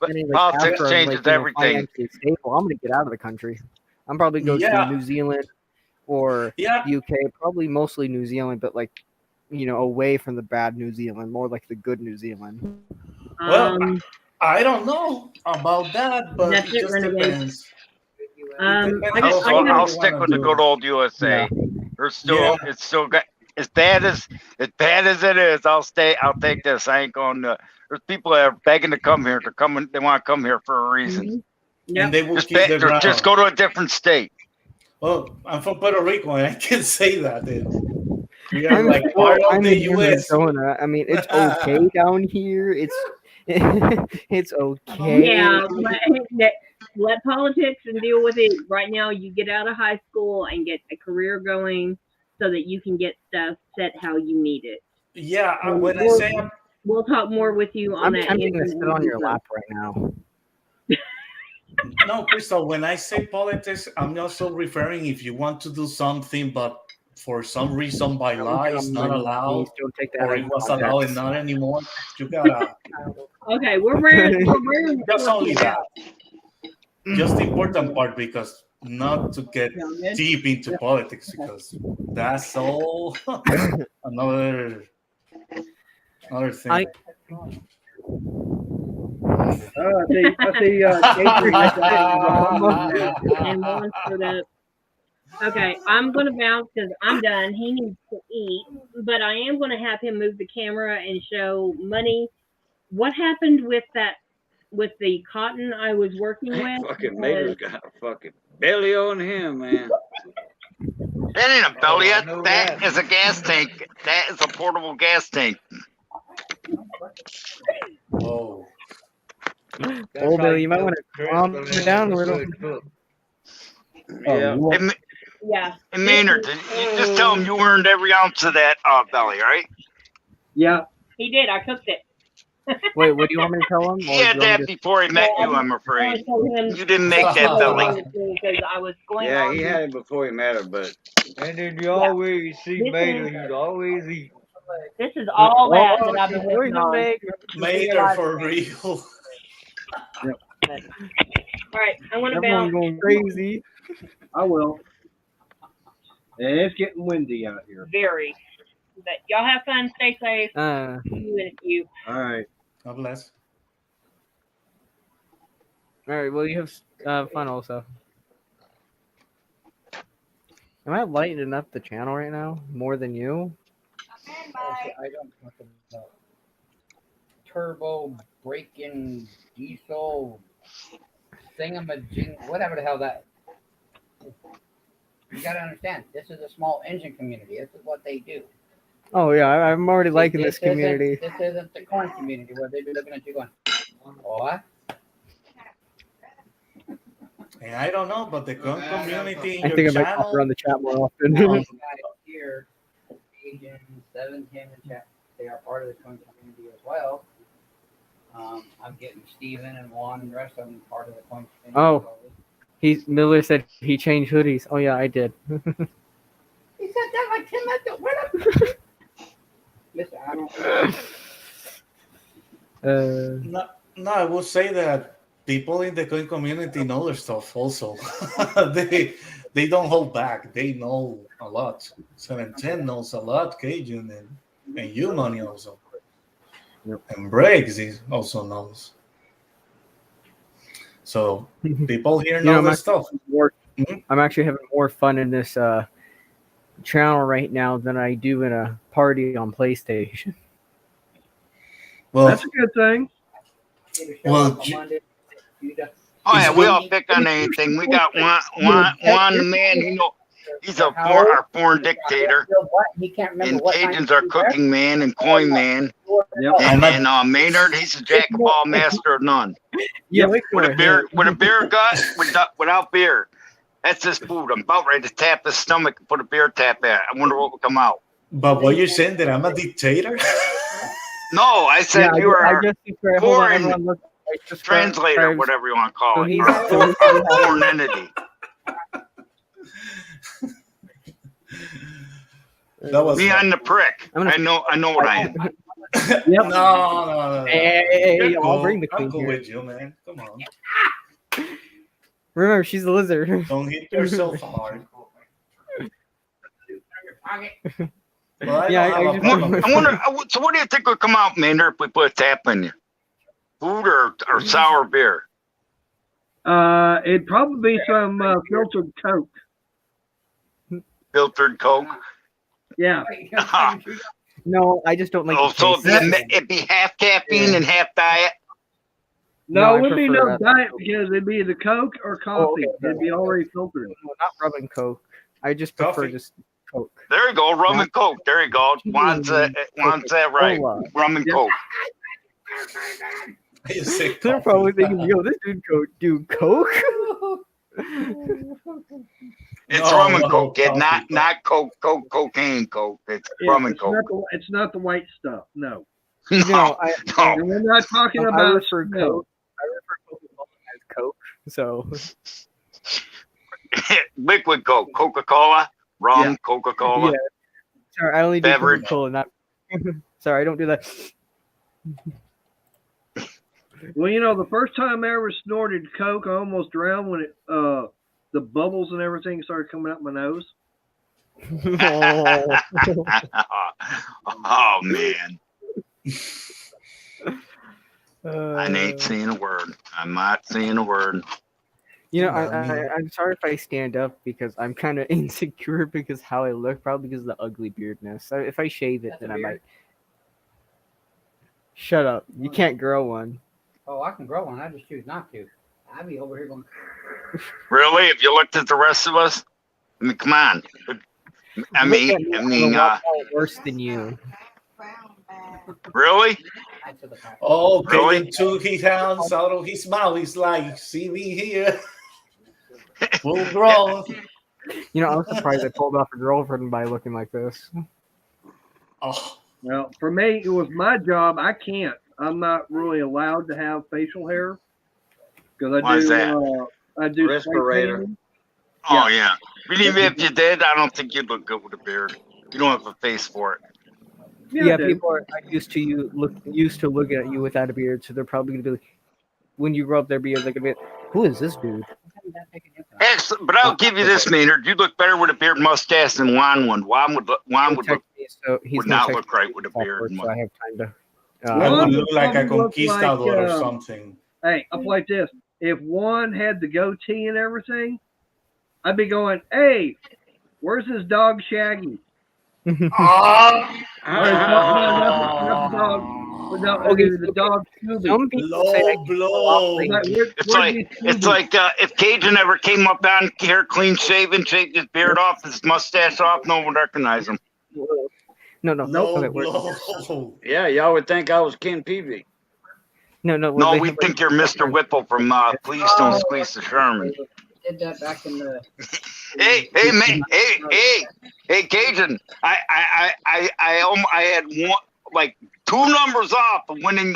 Politics after I'm, changes everything. financially stable, I'm going to get out of the country. I'm probably going to Yeah. New Zealand or Yeah. UK, probably mostly New Zealand, but like, away from the bad New Zealand, more like the good New Zealand. Well, I don't know about that, but That's it it, just Renegade. depends. I'll stick with the good old USA. Yeah. We're still, it's still got as bad as it is. I'll take this. I ain't going to. There's people that are begging to come here. They want to come here for a reason. Yep. And they will Just, keep the ground. just go to a different state. Well, I'm from Puerto Rico, and I can say that. We are like part of the in U.S. Arizona. I mean, it's okay down here. It's okay. Yeah, but let politics and deal with it. Right now, you get out of high school and get a career going so that you can get stuff set how you need it. Yeah, when I say we'll talk more with you on I'm that. tempting to sit on your lap right now. no, Crystal, when I say politics, I'm also referring if you want to do something, but for some reason by law it's not allowed, don't take that or it was allowed and not anymore. You gotta. Okay, we're rare. Just only that. Just the important part, because not to get deep into politics, because that's all another thing. I see. And one for the. Okay, I'm going to bounce because I'm done. He needs to eat, but I am going to have him move the camera and show Money. What happened with that? With the cotton I was working with? Fucking Mater's got a fucking belly on him, man. That ain't a belly. I know that that. is a gas tank. That is a portable gas tank. Oh. Oh, Billy, you might want to calm it down a little. Yeah. Yeah. And Maynard, you just tell him you earned every ounce of that belly, right? Yeah. He did. I cooked it. Wait, what do you want me to tell him? He had that before he met you, I'm afraid. You didn't make that belly. Because I was going Yeah, he had it before he met her, but and then you always see Mater, he'd always eat. This is all that I've been working on. Mater for real. All right, I want to Everyone's bounce. going crazy. I will. And it's getting windy out here. Very. But y'all have fun. Stay safe. You and you. All right. God bless. All right. Well, you have fun also. Am I lighting up the channel right now more than you? I don't talk about turbo breaking diesel thingamajig, whatever the hell that. You got to understand, this is a small engine community. This is what they do. Oh yeah, I'm already liking this community. This isn't the corn community where they'd be looking at you going, what? And I don't know, but the gun community in I your think I might channel. hop around the chat more often. Here, Agent 7, 10, and chat, they are part of the corn community as well. I'm getting Steven and Juan and the rest of them part of the point. Oh. Miller said he changed hoodies. Oh yeah, I did. He said that like 10 minutes ago. What? Listen, I don't. No, I would say that people in the coin community know their stuff also. they don't hold back. They know a lot. 710 knows a lot, Cajun, and you money also. Yep. And Briggs also knows. So people here know their stuff. I'm actually having more fun in this channel right now than I do in a party on PlayStation. Well, That's a good thing. Oh yeah, we all pick on anything. We got Juan the man. He's our foreign dictator. He can't remember And what Cajun's our cooking man and coin man. Yep. And Maynard, he's a jack of all, master of none. Yeah, With a beer gut, without beer. That's his food. I'm about ready to tap his stomach and put a beer tap at. I wonder what will come out. But what you're saying that I'm a dictator? No, I said you were a foreign translator, describes, whatever you want to call so it. he's Or a foreign entity. That was Me, I'm the prick. I know what I am. Yep. No. Hey, I'll bring the queen I'll go here. with you, man. Come on. Remember, she's a lizard. Don't hit yourself hard. Well, Yeah, I I wonder. So, what do you think would come out, Maynard, if we put a tap in you? Food or sour beer? It'd probably be some filtered Coke. Filtered Coke. Yeah. No, I just don't like. Oh, the so taste. it'd be half caffeine and half diet. No, No, I it wouldn't be prefer no that. diet because it'd be the Coke or coffee. okay. It'd be already filtered. No, not rum and Coke. I just prefer Coffee. just Coke. There you go, rum and Coke. There you go. Juan's that right. Cola. Rum and Yep. Coke. You say They're coffee. probably thinking, yo, this dude Coke. It's No, rum and no, Coke, kid. coffee. Not cocaine Coke. It's rum and Coke. It's not the white stuff. No. No, No, no. And we're not talking I about refer no. Coke. I refer Coca-Cola as Coke. So Liquid Coke, Coca-Cola, rum, Yeah. Coca-Cola. yeah. Sorry, I only do Beverage. Coca-Cola, not. Sorry, I don't do that. Well, the first time I ever snorted Coke, I almost drowned when the bubbles and everything started coming out my nose. Oh. Oh man, I ain't Uh, saying a word. I'm not saying a word. I'm sorry if I stand up because I'm kind of insecure because how I look, probably because of the ugly beardness. So if I shave it, That's then a I beard? might. Shut up! You can't grow one. Oh, I can grow one. I just choose not to. I'd be over here going. Really? If you looked at the rest of us, I mean, come on. I Look mean, at me, I'm a lot more worse than you. really? Back to the pack. Oh, Really? Kevin took his hands out of his mouth. He's like, see me here. Full grown. I'm surprised I pulled off a girlfriend by looking like this. Oh, Well, for me, it was my job. I can't. I'm not really allowed to have facial hair because Why is that? I do spray Respirator. painting. Oh yeah. But even if you did, I don't think you'd look good with a beard. You don't have a face for it. Yeah, I do. people are used to looking at you without a beard, so they're probably gonna be like, when you grow up their beard, they're gonna be like, who is this dude? Excellent. But I'll give you this, Maynard. You look better with a beard mustache than Juan would. Juan would Text me, so he's would gonna not text look me right with a beard. afterwards, so I have time to. I would look like a Probably look conquistador like, or something. Hey, I'll play this. If one had the goatee and everything, I'd be going, hey, where's his dog Shaggy? Ah! Not the dog. But no, Okay, the dog Scooby. Some people say I Low can blow. Like, It's like if Cajun ever came up on hair clean shaven, shaved his beard off, his mustache off, no one would recognize him. No. Low Okay, blow. Yeah, y'all would think I was Ken Peavy. no. No, we think you're Mr. Whipple from Please Don't Squeeze the Sherman. Did that back in the. Hey, man, hey, Cajun. I had one, like 2 numbers off of winning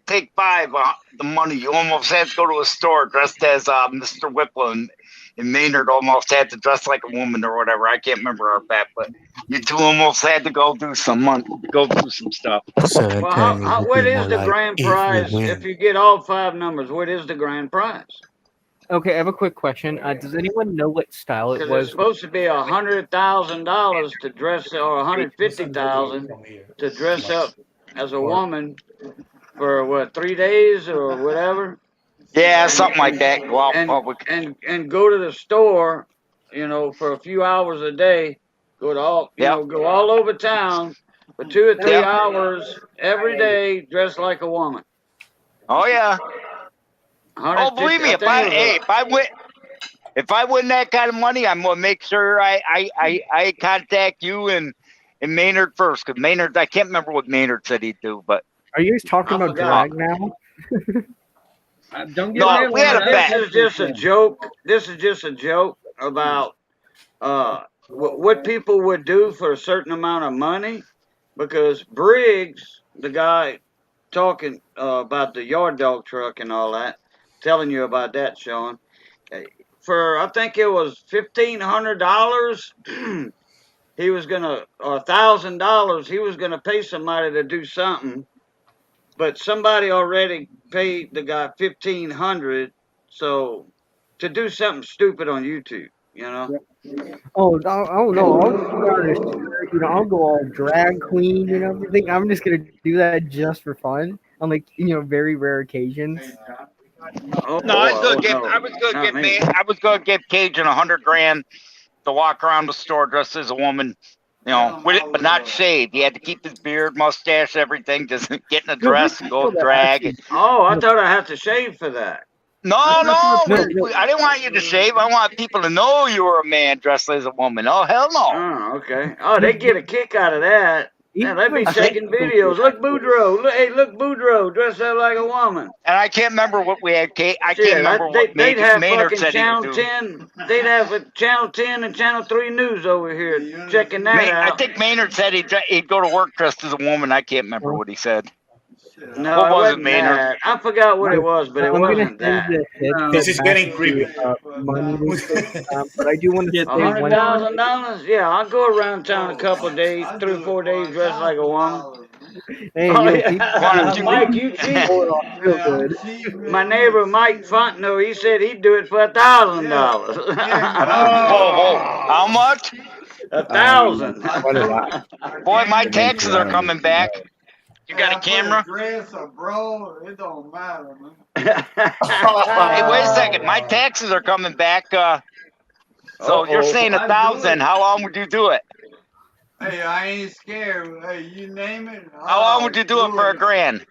take 5, the money. You almost had to go to a store dressed as Mr. Whipple, and Maynard almost had to dress like a woman or whatever. I can't remember our bet, but you two almost had to go do some stuff. So that Well, time it would what be is more the like grand if we prize win. if you get all 5 numbers? What is the grand prize? Okay, I have a quick question. Does anyone know what style it Because was? it's supposed to be $100,000 to dress, or It doesn't go 150,000 from here. to dress up as a woman for what, 3 days or whatever, Yeah, something like that. Go out in and public. and go to the store, for a few hours a day. Go to all, Yep. go all over town for 2 or 3 Yep. hours every day, dressed like a woman. Oh yeah. 150, Oh, believe me, if I win that kind of money, I'm gonna make sure I contact you and Maynard first, because Maynard, I can't remember what Maynard said he'd do, but Are you guys talking I about forgot. drag now? Don't get No, that we had one. a bet. This is just a joke. This is just a joke about what people would do for a certain amount of money, because Briggs, the guy talking about the yard dog truck and all that, telling you about that, Sean, for I think it was $1,500, he was gonna, or $1,000, he was gonna pay somebody to do something, but somebody already paid the guy $1,500, so to do something stupid on YouTube, Oh no! I'll go out as, I'll go all drag queen and everything. I'm just gonna do that just for fun on very rare occasions. Oh, no, I was boy, gonna oh, I was no, gonna not give me. I was gonna give Cajun $100,000 to walk around the store dressed as a woman, with it, but not shaved. He had to keep his beard, mustache, everything, just get in a dress and go drag. Oh, I thought I had to shave for that. No, I didn't want you to shave. I want people to know you were a man dressed as a woman. Oh, hell no. Oh, okay. Oh, they get a kick out of that. Yeah, they'd be taking videos. Look, Boudreaux. Look, Boudreaux dressed up like a woman. And I can't remember what we had. I can't Shit, remember what they'd have Maynard fucking said he would Channel do. 10. They'd have a Channel 10 and Channel 3 News over here checking that I out. think Maynard said he'd go to work dressed as a woman. I can't remember what he said. No, What it was it, wasn't Maynard? that. I forgot what it was, but it wasn't that. This is getting creepy. Money, but I do want to say one. $100,000? Yeah, I'll go around town a couple of days, 3 or 4 days dressed like a woman. Hey, Oh, yo, yeah. Mike, you cheat. pull it off real good. My neighbor Mike Fontenot, he said he'd do it for $1,000. Whoa. How much? 1,000. Boy, my taxes are coming back. You got a camera? Dress or bro, it don't matter, man. Hey, wait a second. My taxes are coming back. So you're saying 1,000. How long would you do it? Hey, I ain't scared. Hey, you name it. How long would you do it for $1,000?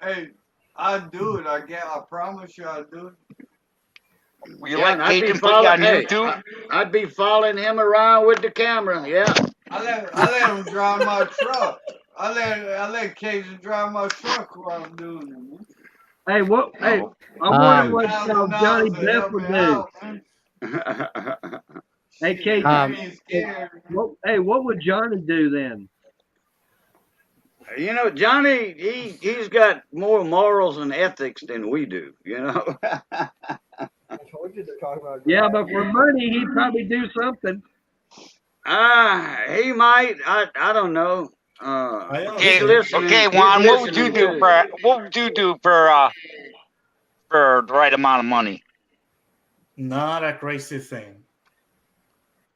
Hey, I'll do it. I promise you I'll do it. Will you let Cajun put you on YouTube? I'd be following him around with the camera. Yeah. I let him drive my truck. I let Cajun drive my truck while I'm doing it, man. Hey, I wonder what Johnny Beth would do. Hey, Kate. What would Johnny do then? Johnny, he's got more morals and ethics than we do, I told you to talk about. Yeah, but for money, he'd probably do something. He might. I don't know. Okay, Juan. What would you do for the right amount of money? Not a crazy thing.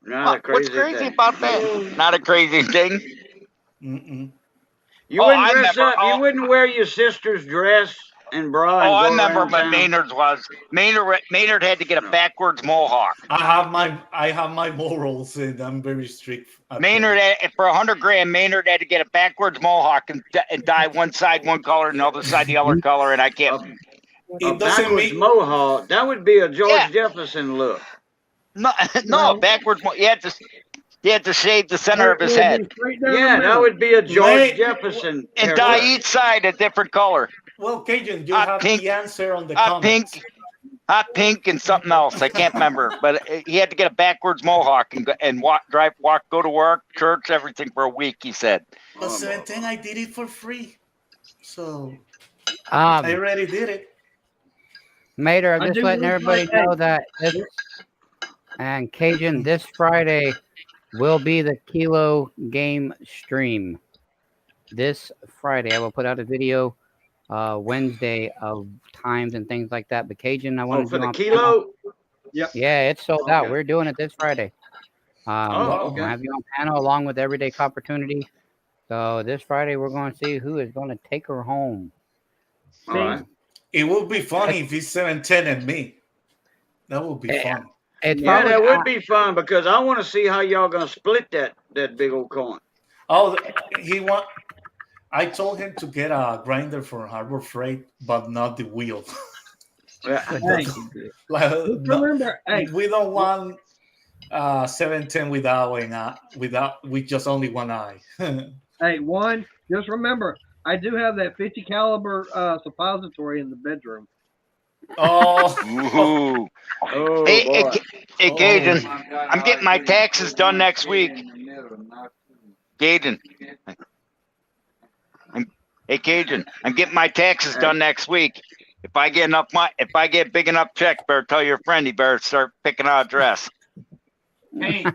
What's crazy about that? Not a crazy thing. Mm-mm. You wouldn't dress up. You wouldn't wear your sister's dress and bra. I remember what Maynard's was. Maynard had to get a backwards mohawk. I have my morals, and I'm very strict. Maynard, for $100,000, Maynard had to get a backwards mohawk and dye one side one color and the other side the other color, and I can't. A backwards mohawk. That would be a George Jefferson look. No, backwards. He had to shave the center of his head. Yeah, that would be a George Jefferson. And dye each side a different color. Well, Cajun, you have the answer on the comments. Hot pink and something else. I can't remember, but he had to get a backwards mohawk and go to work, church, everything for a week. He said. But 17, I did it for free. So. I Um, already did it. Mater, I'm I just do letting look everybody like, hey, know that this and Cajun this Friday will be the Kilo game stream. This Friday, I will put out a video Wednesday of times and things like that. But Cajun, I Oh, wanted for you the on panel. kilo? yep. Yeah, it's sold out. Okay. We're doing it this Friday. Oh, Wow. We'll okay. have you on panel along with Everyday Opportunity. So this Friday, we're going to see who is going to take her home. All right. It would be funny if it's 7-10 and me. That would be Eh, fun. It's Yeah, probably that would be fun because I want to see how y'all gonna split that big old coin. Oh, I told him to get a grinder for Harbor Freight, but not the wheel. Yeah. Hey, Like, just remember, hey, we don't want 7-10 with just only one eye. hey, one, just remember, I do have that 50 caliber suppository in the bedroom. Oh, Ooh. Oh Hey, hey, boy. hey, Oh. Gajan, My God, I'm getting my I agree. taxes Put done one next kid week. in the middle, not two. Gajan, hey, Gajan, I'm getting my taxes done next week. If I get big enough check, better tell your friend he better start picking out a dress. Hey,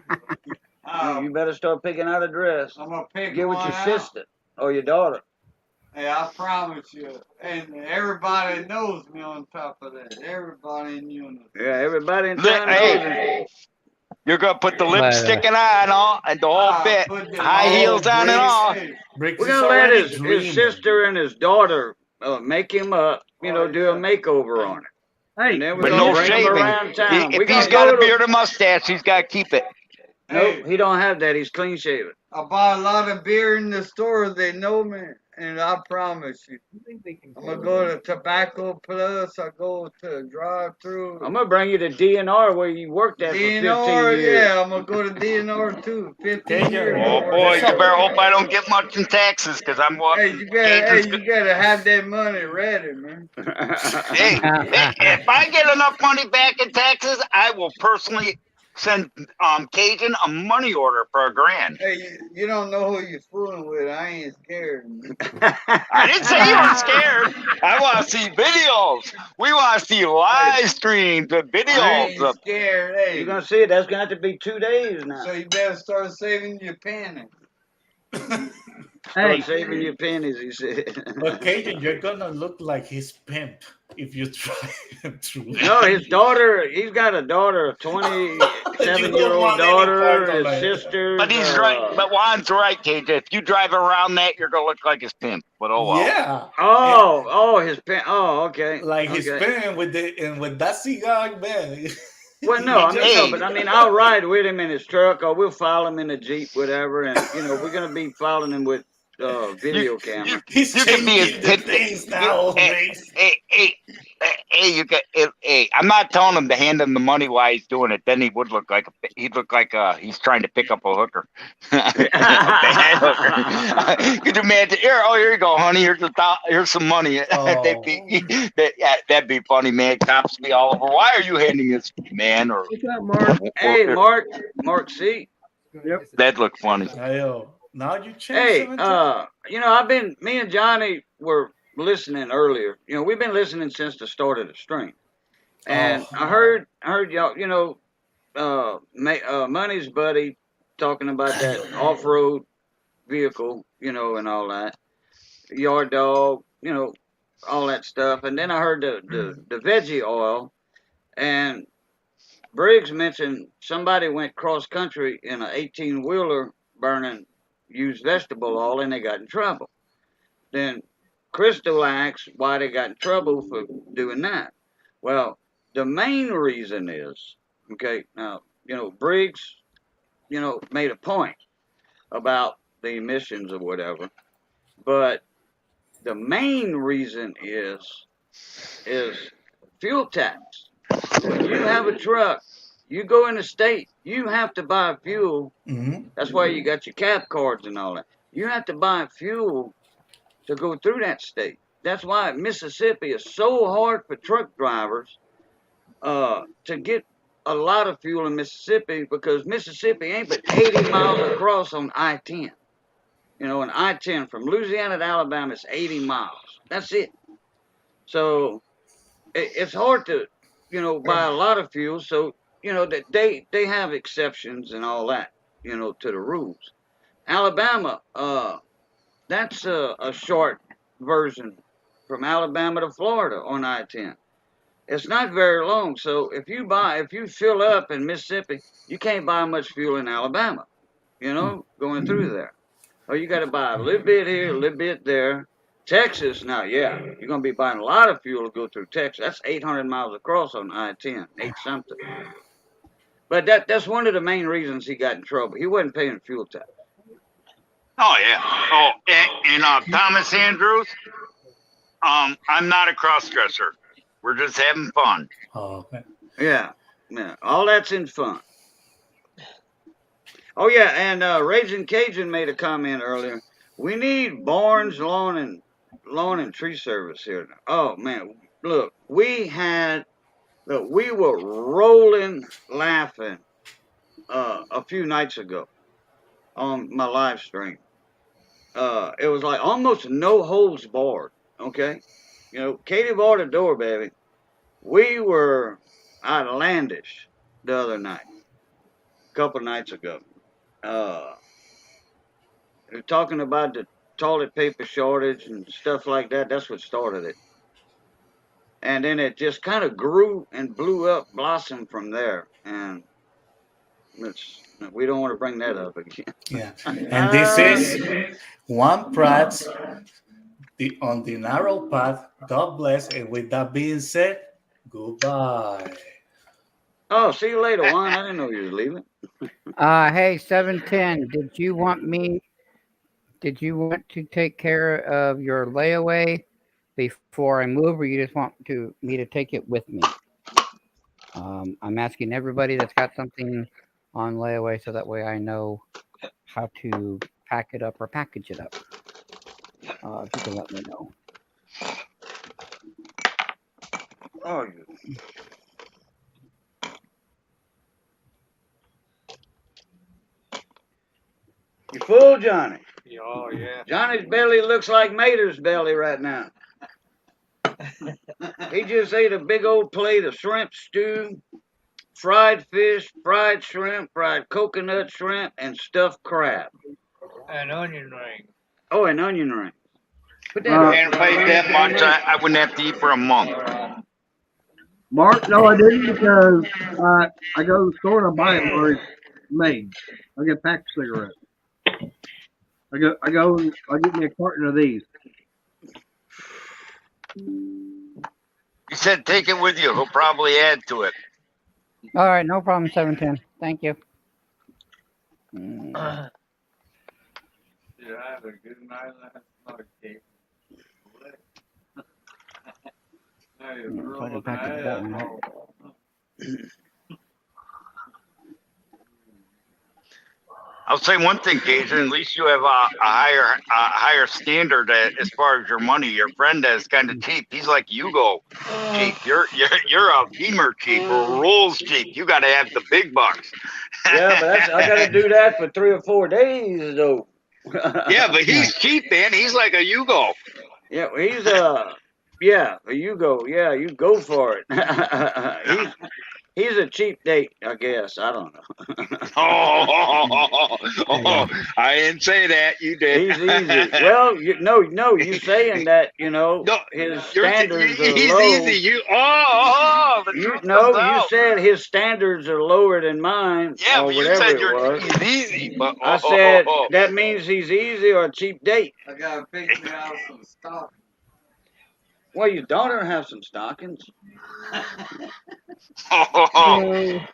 You better start picking out a dress. I'm gonna pick Get with one your out. sister or your daughter. Hey, I promise you. And everybody knows me on top of that. Everybody in unison. Yeah, everybody in Li- town knows Hey, it. you're gonna put the But lipstick and eye and all, and the whole Ah, bit, put the high Oh, heels on and all. Hey, Briggs We're is gonna let already his dreaming. sister and his daughter make him up. Do a makeover on him, Hey, and then we're But gonna no bring him shaving. around town. If We're he's gonna got go a to. beard or mustache, he's got to keep it. Nope, hey, he don't have that. He's clean shaven. I buy a lot of beer in the store. They know me, and I promise you. I'm gonna go to Tobacco Plus. I go to drive-through. I'm gonna bring you to DNR where you worked at for 15 DNR, years. yeah, I'm gonna go to DNR too. 15 Cajun, years. Oh I boy, worked you there. better hope I don't get much in taxes, because I'm Hey, walking. you gotta have that money ready, man. Hey, if I get enough money back in taxes, I will personally send Cajun a money order for $1,000. Hey, you don't know who you're fooling with. I ain't scared. I didn't say you were scared. I want to see videos. We want to see live streams of I videos ain't of. scared. You're Hey, gonna see it. That's gonna have to be 2 days now. so you better start saving your pennies. hey, Start saving your pennies, he said. but Cajun, you're gonna look like his pimp if you try to. No, his daughter. He's got a daughter, a You 27-year-old don't want any daughter. part of His it. sisters. But he's right. But Juan's right, Cajun. If you drive around that, you're gonna look like his pimp. But oh well. Yeah. His pen. Oh, okay. Like his Okay. pen with that cigar, man. Well, no, I mean, Hey. but I mean, I'll ride with him in his truck, or we'll follow him in a Jeep, whatever, and we're gonna be following him with video camera. He's You can be changing the things now, Briggs. Hey, I'm not telling him to hand him the money while he's doing it. Then he would look like he's trying to pick up a hooker, a bad hooker. Could you imagine? Here you go, honey. Here's some money. Oh. That'd be funny, man. Cops be all over. Why are you handing this man? Or what's up, Mark? Hey, Mark C. Yep. that'd look funny. Ayo, now you change Hey, 17? me and Johnny were listening earlier. We've been listening since the start of the stream, and I heard y'all, Money's buddy talking about that off-road vehicle, and all that, yard dog, all that stuff, and then I heard the veggie oil, and Briggs mentioned somebody went cross country in an 18-wheeler burning used vegetable oil, and they got in trouble. Then Crystal asked why they got in trouble for doing that. Well, the main reason is, okay, now, Briggs, made a point about the emissions or whatever, but the main reason is fuel tax. When you have a truck, you go in the state, you have to buy fuel. Mhm. That's why you got your cap cards and all that. You have to buy fuel to go through that state. That's why Mississippi is so hard for truck drivers to get a lot of fuel in Mississippi, because Mississippi ain't but 80 miles across on I-10. And I-10 from Louisiana to Alabama is 80 miles. That's it. So it's hard to, buy a lot of fuel. So, that they have exceptions and all that, to the rules. Alabama, that's a short version from Alabama to Florida on I-10. It's not very long. So if you fill up in Mississippi, you can't buy much fuel in Alabama, going through there. Oh, you got to buy a little bit here, a little bit there. Texas, now, yeah, you're going to be buying a lot of fuel to go through Texas. That's 800 miles across on I-10, 8 something. But that's one of the main reasons he got in trouble. He wasn't paying fuel tax. Oh yeah. Oh, and Thomas Andrews, I'm not a cross-dresser. We're just having fun. Oh, okay. Yeah, all that's in fun. Oh yeah, and Raging Cajun made a comment earlier. We need Barnes Lawn and Tree Service here. Oh man, look, we were rolling laughing a few nights ago on my live stream. It was like almost no holds barred. Okay, Katie bought a door, baby. We were outlandish the other night, a couple nights ago. They're talking about the toilet paper shortage and stuff like that. That's what started it. And then it just kind of grew and blew up, blossomed from there. And we don't want to bring that up again. Yeah. And this is Juan Prats on the narrow path. God bless. And with that being said, goodbye. Oh, see you later, Juan. I didn't know you was leaving. Hey, 710. Did you want to take care of your layaway before I move, or you just want me to take it with me? I'm asking everybody that's got something on layaway so that way I know how to pack it up or package it up. If you can let me know. Oh, you fool, Johnny. Oh, yeah. Johnny's belly looks like Mater's belly right now. He just ate a big old plate of shrimp stew, fried fish, fried shrimp, fried coconut shrimp, and stuffed crab. An onion ring. Oh, an onion ring. Put that And if I ate that much, I wouldn't have to eat for a month. Mark, no, I didn't because I go to the store and I buy it already made. I get packed cigarettes. I go and I get me a carton of these. He said take it with you. He'll probably add to it. All right, no problem, 710. Thank you. Did I have a good night last night, Kate? Try to package that one up. I'll say one thing, Cajun. At least you have a higher standard as far as your money. Your friend is kind of cheap. He's like Hugo cheap. You're a Beamer cheap or Rolls cheap. You got to have the big bucks. Yeah, but I got to do that for 3 or 4 days though. Yeah, but he's cheap, man. He's like a Hugo. Yeah, he's a Hugo. Yeah, you go for it. He's a cheap date, I guess. I don't know. I didn't say that. You did. He's easy. Well, you saying that, his standards are he's low. easy. You said his standards are lower than mine. Yeah, or but you whatever said it was. he's easy. But, I said that means he's easy or a cheap date. I gotta pick me out some stock. Well, your daughter have some stockings. We're gonna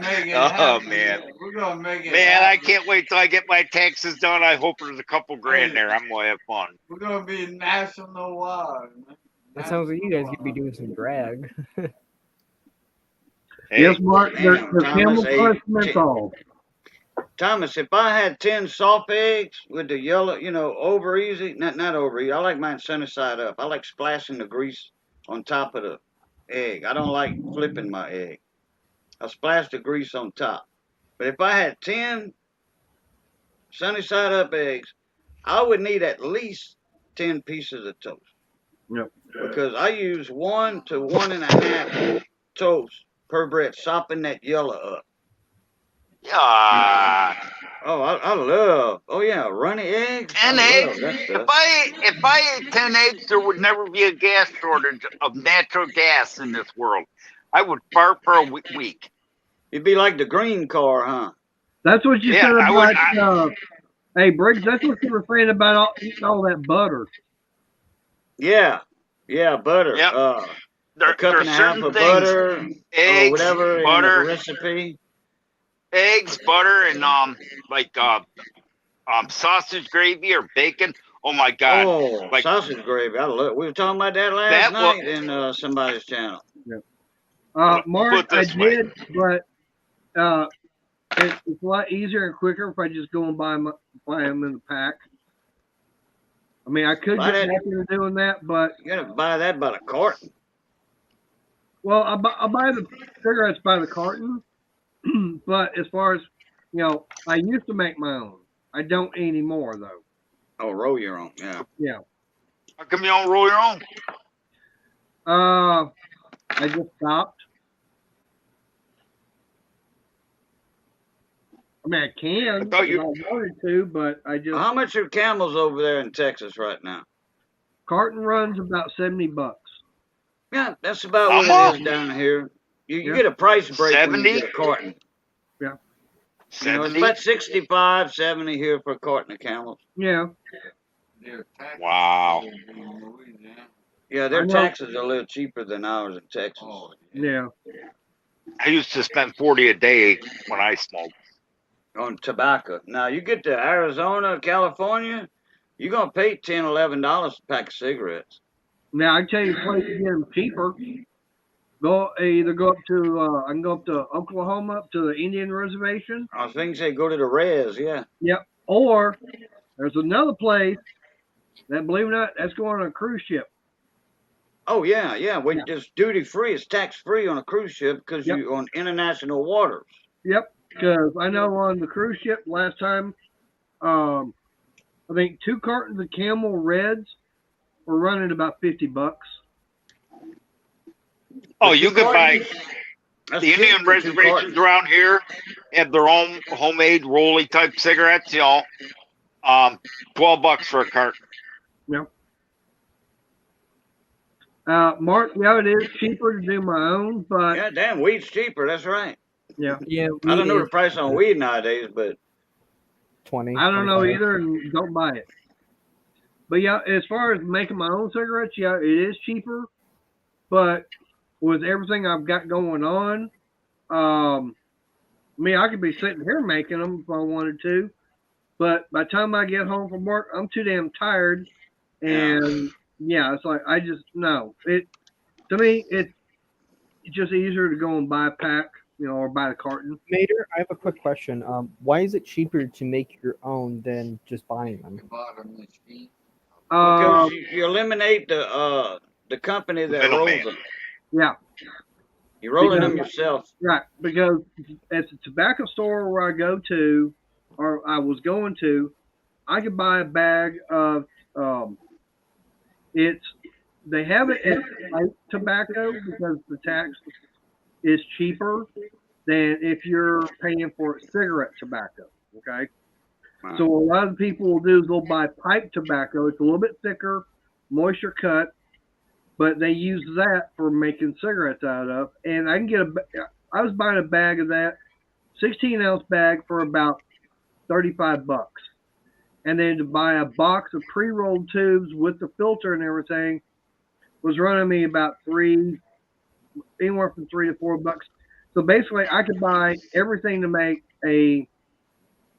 make it happen. Man. We're gonna make it Man, happen. I can't wait till I get my taxes done. I hope there's a couple grand there. I'm gonna have fun. We're gonna be nationwide, man. It sounds like you guys could be doing some drag. Hey, Yes, Mark, they're Thomas, camel hey, crust menthol. Thomas, if I had 10 soft eggs with the yellow, over easy, not over easy. I like mine sunny side up. I like splashing the grease on top of the egg. I don't like flipping my egg. I splash the grease on top. But if I had 10 sunny side up eggs, I would need at least 10 pieces of toast. Yep. Because I use 1 to 1.5 toast per bread, sopping that yellow up. Yeah. Oh, I love. Oh yeah, runny eggs. 10 I eggs. love that If stuff. I ate 10 eggs, there would never be a gas shortage of natural gas in this world. I would fart for a week. You'd be like the green car, huh? That's what you Yeah, said I would. about. Hey, Briggs, that's what you were saying about eating all that butter. Yeah, butter. Yep. A cup There's and a half certain of things: butter or eggs, whatever in the butter, recipe. butter, and sausage gravy or bacon. Oh my God! Oh, Like sausage gravy. I love. We were talking about that last that. night in somebody's channel. Mark, Put it I this way. did, but it's a lot easier and quicker if I just go and buy them in the pack. I mean, I could Buy get that- back into doing that, but You gotta buy that by the carton. well, I buy the cigarettes by the carton. But as far as I used to make my own. I don't anymore though. Oh, roll your own. Yeah. Yeah. How come you don't roll your own? I just stopped. I mean, I can. I thought you- if I wanted to, but I just How much are camels over there in Texas right now? carton runs about $70. Yeah, that's about How what much? it is down here. You Yeah. get a price break when 70? you get a carton. Yeah. You know, it's 70? about 65, 70 here for a carton of camels. Yeah. Wow. Yeah, I their know. taxes are a little cheaper than ours in Texas. Yeah. I used to spend 40 a day when I smoked. On tobacco. Now you get to Arizona, California, you're gonna pay $10, $11 a pack of cigarettes. Now I tell you, a place to get them cheaper. Either go up to I can go up to Oklahoma, up to the Indian reservation. I was thinking say go to the res, yeah. Yep. Or there's another place that, believe it or not, that's going on a cruise ship. Oh yeah. When it's duty free, it's tax free on a cruise ship because Yep. you're on international waters. Yep. Because I know on the cruise ship last time, I think 2 cartons of Camel Reds were running about $50. Oh, you could buy That's the cheap Indian for 2 reservations cartons. around here have their own homemade rolly type cigarettes, $12 for a carton. Yeah. Mark, yeah, it is cheaper to do my own, but Yeah, damn, weed's cheaper. That's right. yeah, Yeah, I don't know the weed price on weed nowadays, but is 20. I don't know 25. either, and don't buy it. But yeah, as far as making my own cigarettes, yeah, it is cheaper. But with everything I've got going on, I mean, I could be sitting here making them if I wanted to. But by the time I get home from work, I'm too damn tired. And yeah, it's like I just no. To me, it's just easier to go and buy a pack, or buy a carton. Mater, I have a quick question. Why is it cheaper to make your own than just buying them? because you eliminate the company that Middleman. rolls them. Yeah, You're rolling them Because- yourself. right. Because at the tobacco store where I go to, or I was going to, I could buy a bag of they have it as light tobacco because the tax is cheaper than if you're paying for cigarette tobacco. Okay. Wow. So a lot of people will do is they'll buy pipe tobacco. It's a little bit thicker, moisture cut, but they use that for making cigarettes out of. And I can get I was buying a bag of that, 16-ounce bag for about $35. And then to buy a box of pre-rolled tubes with the filter and everything was running me about anywhere from $3 to $4. So basically, I could buy everything to make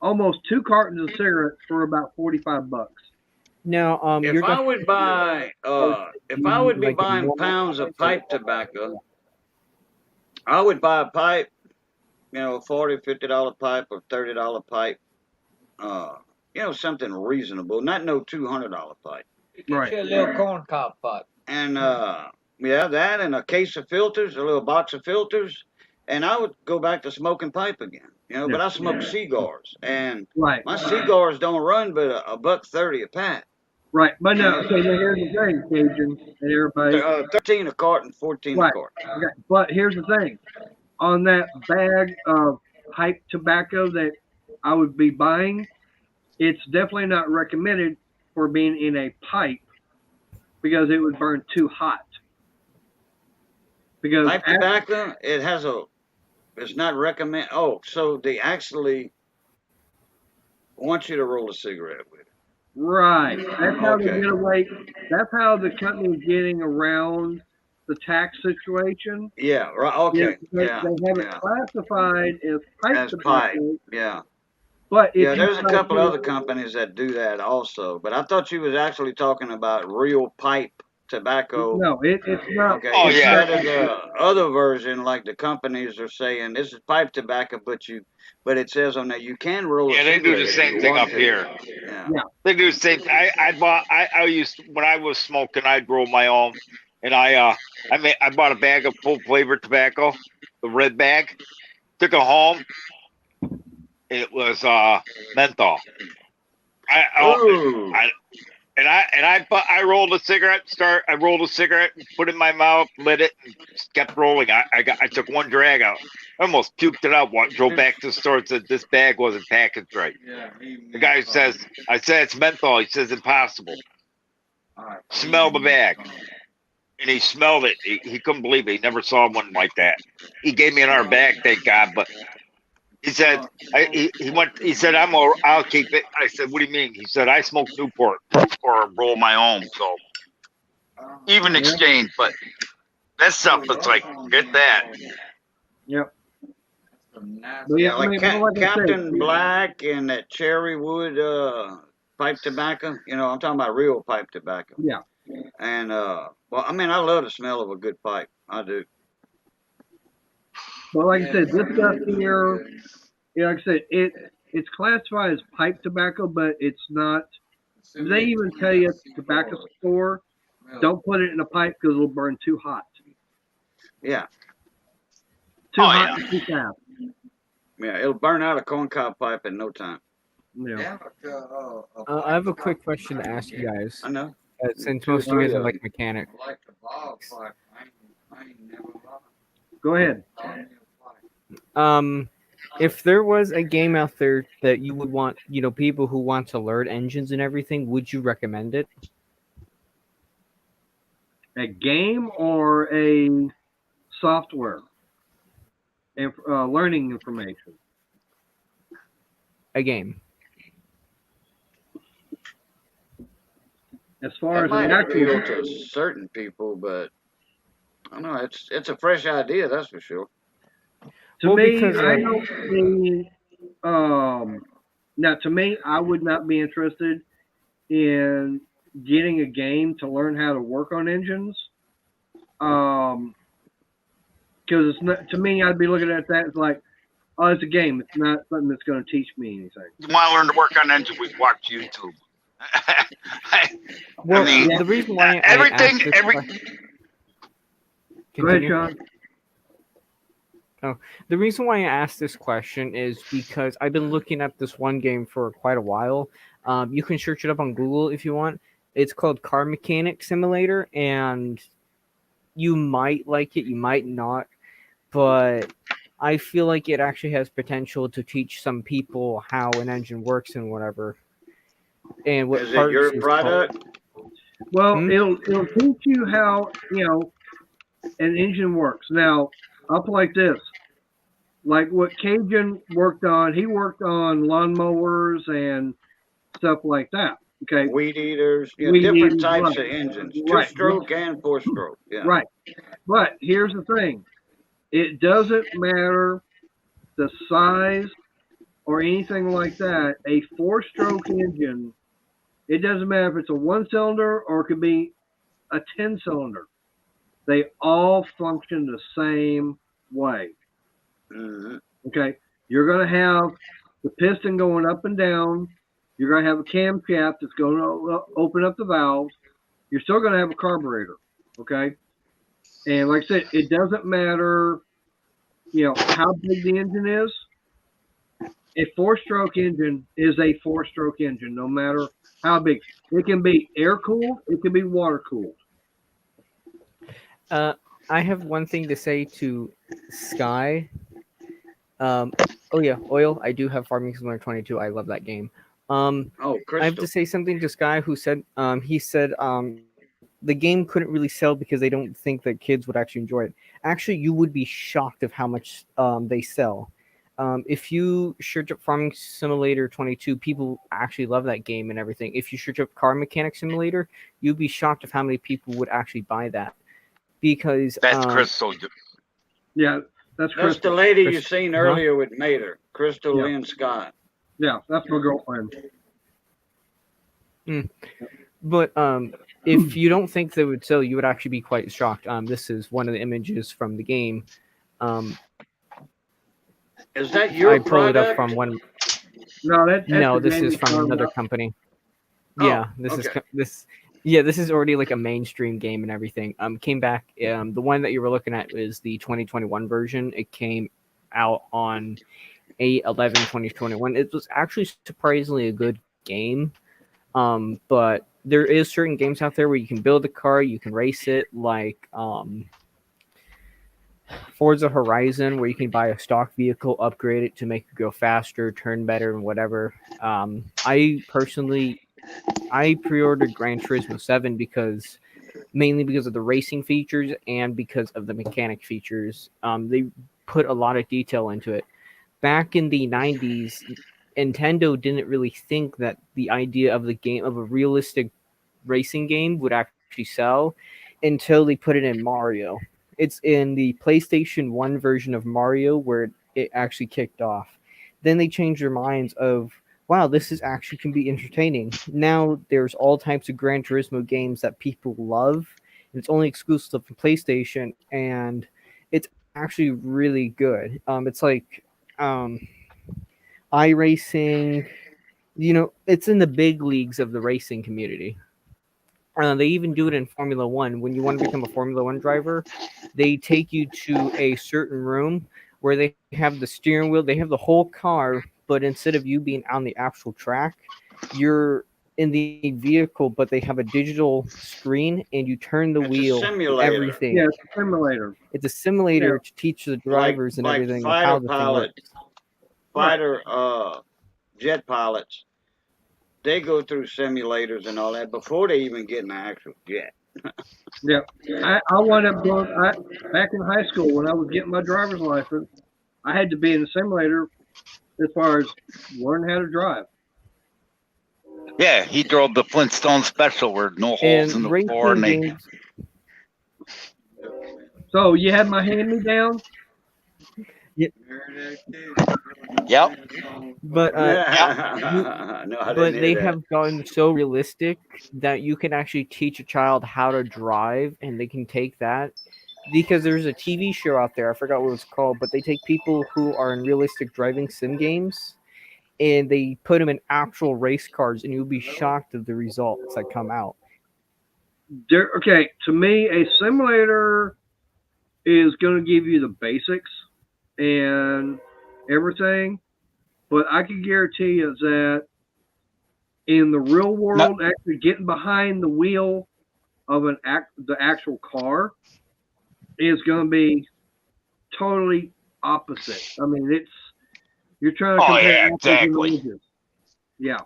almost 2 cartons of cigarettes for about $45. Now, If you're I would buy, if I would be like a buying normal pounds of pipe tobacco, I would buy a pipe, $40, $50 pipe or $30 pipe. Something reasonable, not no $200 pipe. Right. Get you a little corn cob pipe. And that and a case of filters, a little box of filters, and I would go back to smoking pipe again. But I smoke cigars, and Right. my cigars don't run but $1.30 a pack. Right. But no, okay, now here's the thing, Cajun and everybody. 13 a carton, 14 a Right. carton. Okay. But here's the thing. On that bag of pipe tobacco that I would be buying, it's definitely not recommended for being in a pipe because it would burn too hot. Because Pipe tobacco, it's not recommend. Oh, so they actually want you to roll a cigarette with it. right. That's how they Okay. get away. That's how the company is getting around the tax situation. Yeah, right. Okay. They Yeah. have it Yeah. classified as pipe As tobacco. pipe. Yeah. But if Yeah, you there's a type couple in- other companies that do that also, but I thought you was actually talking about real pipe tobacco. No, it's not. Okay, Oh, yeah. instead of the other version, like the companies are saying, this is pipe tobacco, but it says on there you can roll a Yeah, they do the cigarette if same you thing want up to. here. Yeah. Yeah. They do the same. I used when I was smoking, I'd roll my own, and I bought a bag of full flavored tobacco, the red bag. Took it home. It was menthol. Ooh. I rolled a cigarette. I rolled a cigarette, put it in my mouth, lit it, and kept rolling. I took one drag out. I almost puked it out. Drove back to the store and said this bag wasn't packaged right. The guy says, I said it's menthol. He says impossible. Smell the bag. And he smelled it. He couldn't believe it. He never saw one like that. He gave me another bag, thank God. But he said, he said, I'll keep it. I said, what do you mean? He said, I smoke Newport or roll my own. So even exchange, but that stuff, it's like, forget that. Yep. Yeah, like like I said, Captain Black and that cherry wood pipe tobacco. You know, I'm talking about real pipe tobacco. Yeah. And well, I mean, I love the smell of a good pipe. I do. But like I said, this stuff here, like I said, it's classified as pipe tobacco, but it's not. They even tell you at the tobacco store, don't put it in a pipe because it'll burn too hot. Yeah. Too Oh, hot yeah. and too fast. Yeah, it'll burn out a corncob pipe in no time. Yeah. I have a quick question to ask you guys. I know. Since most of you guys are like mechanics. Go ahead. If there was a game out there that you would want, people who want to learn engines and everything, would you recommend it? A game or a software and learning information? A game. As far That as might an actual, appeal to certain people, but I don't know. It's a fresh idea, that's for sure. to Well, me, because, I don't see. Now, to me, I would not be interested in getting a game to learn how to work on engines. Because it's not, to me, I'd be looking at that as like, oh, it's a game. It's not something that's going to teach me anything. You want to learn to work on engine? We watch YouTube. Well, I mean, the reason why everything, I asked this Go ahead, Continue. Sean. The reason why I asked this question is because I've been looking at this one game for quite a while. You can search it up on Google if you want. It's called Car Mechanic Simulator, and you might like it, you might not, but I feel like it actually has potential to teach some people how an engine works and whatever. And what Is it parts your and product? Well, Hmm? it'll teach you how an engine works. Now, up like this, like what Cajun worked on. He worked on lawnmowers and stuff like that. Okay, Weed eaters, Weed different eaters, types right. of engines, Right. 2-stroke and 4-stroke. Yeah. right. But here's the thing: it doesn't matter the size or anything like that. A 4-stroke engine, it doesn't matter if it's a 1-cylinder or it could be a 10-cylinder. They all function the same way. Mm-hmm. Okay, you're going to have the piston going up and down. You're going to have a camshaft that's going to open up the valves. You're still going to have a carburetor. Okay, and like I said, it doesn't matter, how big the engine is. a four-stroke engine is a four-stroke engine, no matter how big. It can be air-cooled. It can be water-cooled. I have one thing to say to Sky. Oh yeah, Oil. I do have Farming Simulator 22. I love that game. Oh, I have to Crystal. say something to Sky, who said he said the game couldn't really sell because they don't think that kids would actually enjoy it. Actually, you would be shocked of how much they sell. If you search up Farming Simulator 22, people actually love that game and everything. If you search up Car Mechanic Simulator, you'd be shocked of how many people would actually buy that. Because That's Crystal. Yeah, that's That's the Crystal. lady you Crystal, seen huh? earlier with Mater, Crystal Yeah. Lynn Scott. Yeah, that's my girlfriend. But if you don't think they would sell, you would actually be quite shocked. This is one of the images from the game. Is that your I pulled it up product? from one. No, that's No, the this game is he's from talking another about. company. Oh, Yeah, this is okay. this. Yeah, this is already like a mainstream game and everything. Came back. The one that you were looking at is the 2021 version. It came out on 8/11/2021. It was actually surprisingly a good game. But there is certain games out there where you can build a car, you can race it, like Forza Horizon, where you can buy a stock vehicle, upgrade it to make it go faster, turn better, and whatever. I personally, I pre-ordered Gran Turismo 7 mainly because of the racing features and because of the mechanic features. They put a lot of detail into it. Back in the 90s, Nintendo didn't really think that the idea of a realistic racing game would actually sell until they put it in Mario. It's in the PlayStation 1 version of Mario where it actually kicked off. Then they changed their minds of, wow, this is actually can be entertaining. Now there's all types of Gran Turismo games that people love. And it's only exclusive to PlayStation, and it's actually really good. It's like iRacing. It's in the big leagues of the racing community. They even do it in Formula One. When you want to become a Formula One driver, they take you to a certain room where they have the steering wheel, they have the whole car, but instead of you being on the actual track, you're in the vehicle, but they have a digital screen and you turn the It's a wheel and simulator, everything. Yeah, it's a simulator. It's a Yeah, simulator to teach the like drivers and like everything of fighter how the thing pilots, right. fighter jet pilots. They go through simulators and all that before they even get in the actual jet. Yeah, I wound up going. Back in high school when I was getting my driver's license, I had to be in the simulator as far as learning how to drive. Yeah, he drove the Flintstone Special where no holes And in the floor, racing and they. games. So you have my hand me down. Yep. But No, I didn't hear they that. have gotten so realistic that you can actually teach a child how to drive, and they can take that because there's a TV show out there. I forgot what it's called, but they take people who are in realistic driving sim games and they put them in actual race cars, and you'll be shocked of the results that come out. Okay, to me, a simulator is going to give you the basics and everything, but I can guarantee you that in the real world, actually getting behind the wheel of the actual car is going to be totally opposite. I mean, you're trying to Oh compare yeah, apples and exactly. oranges. Yeah.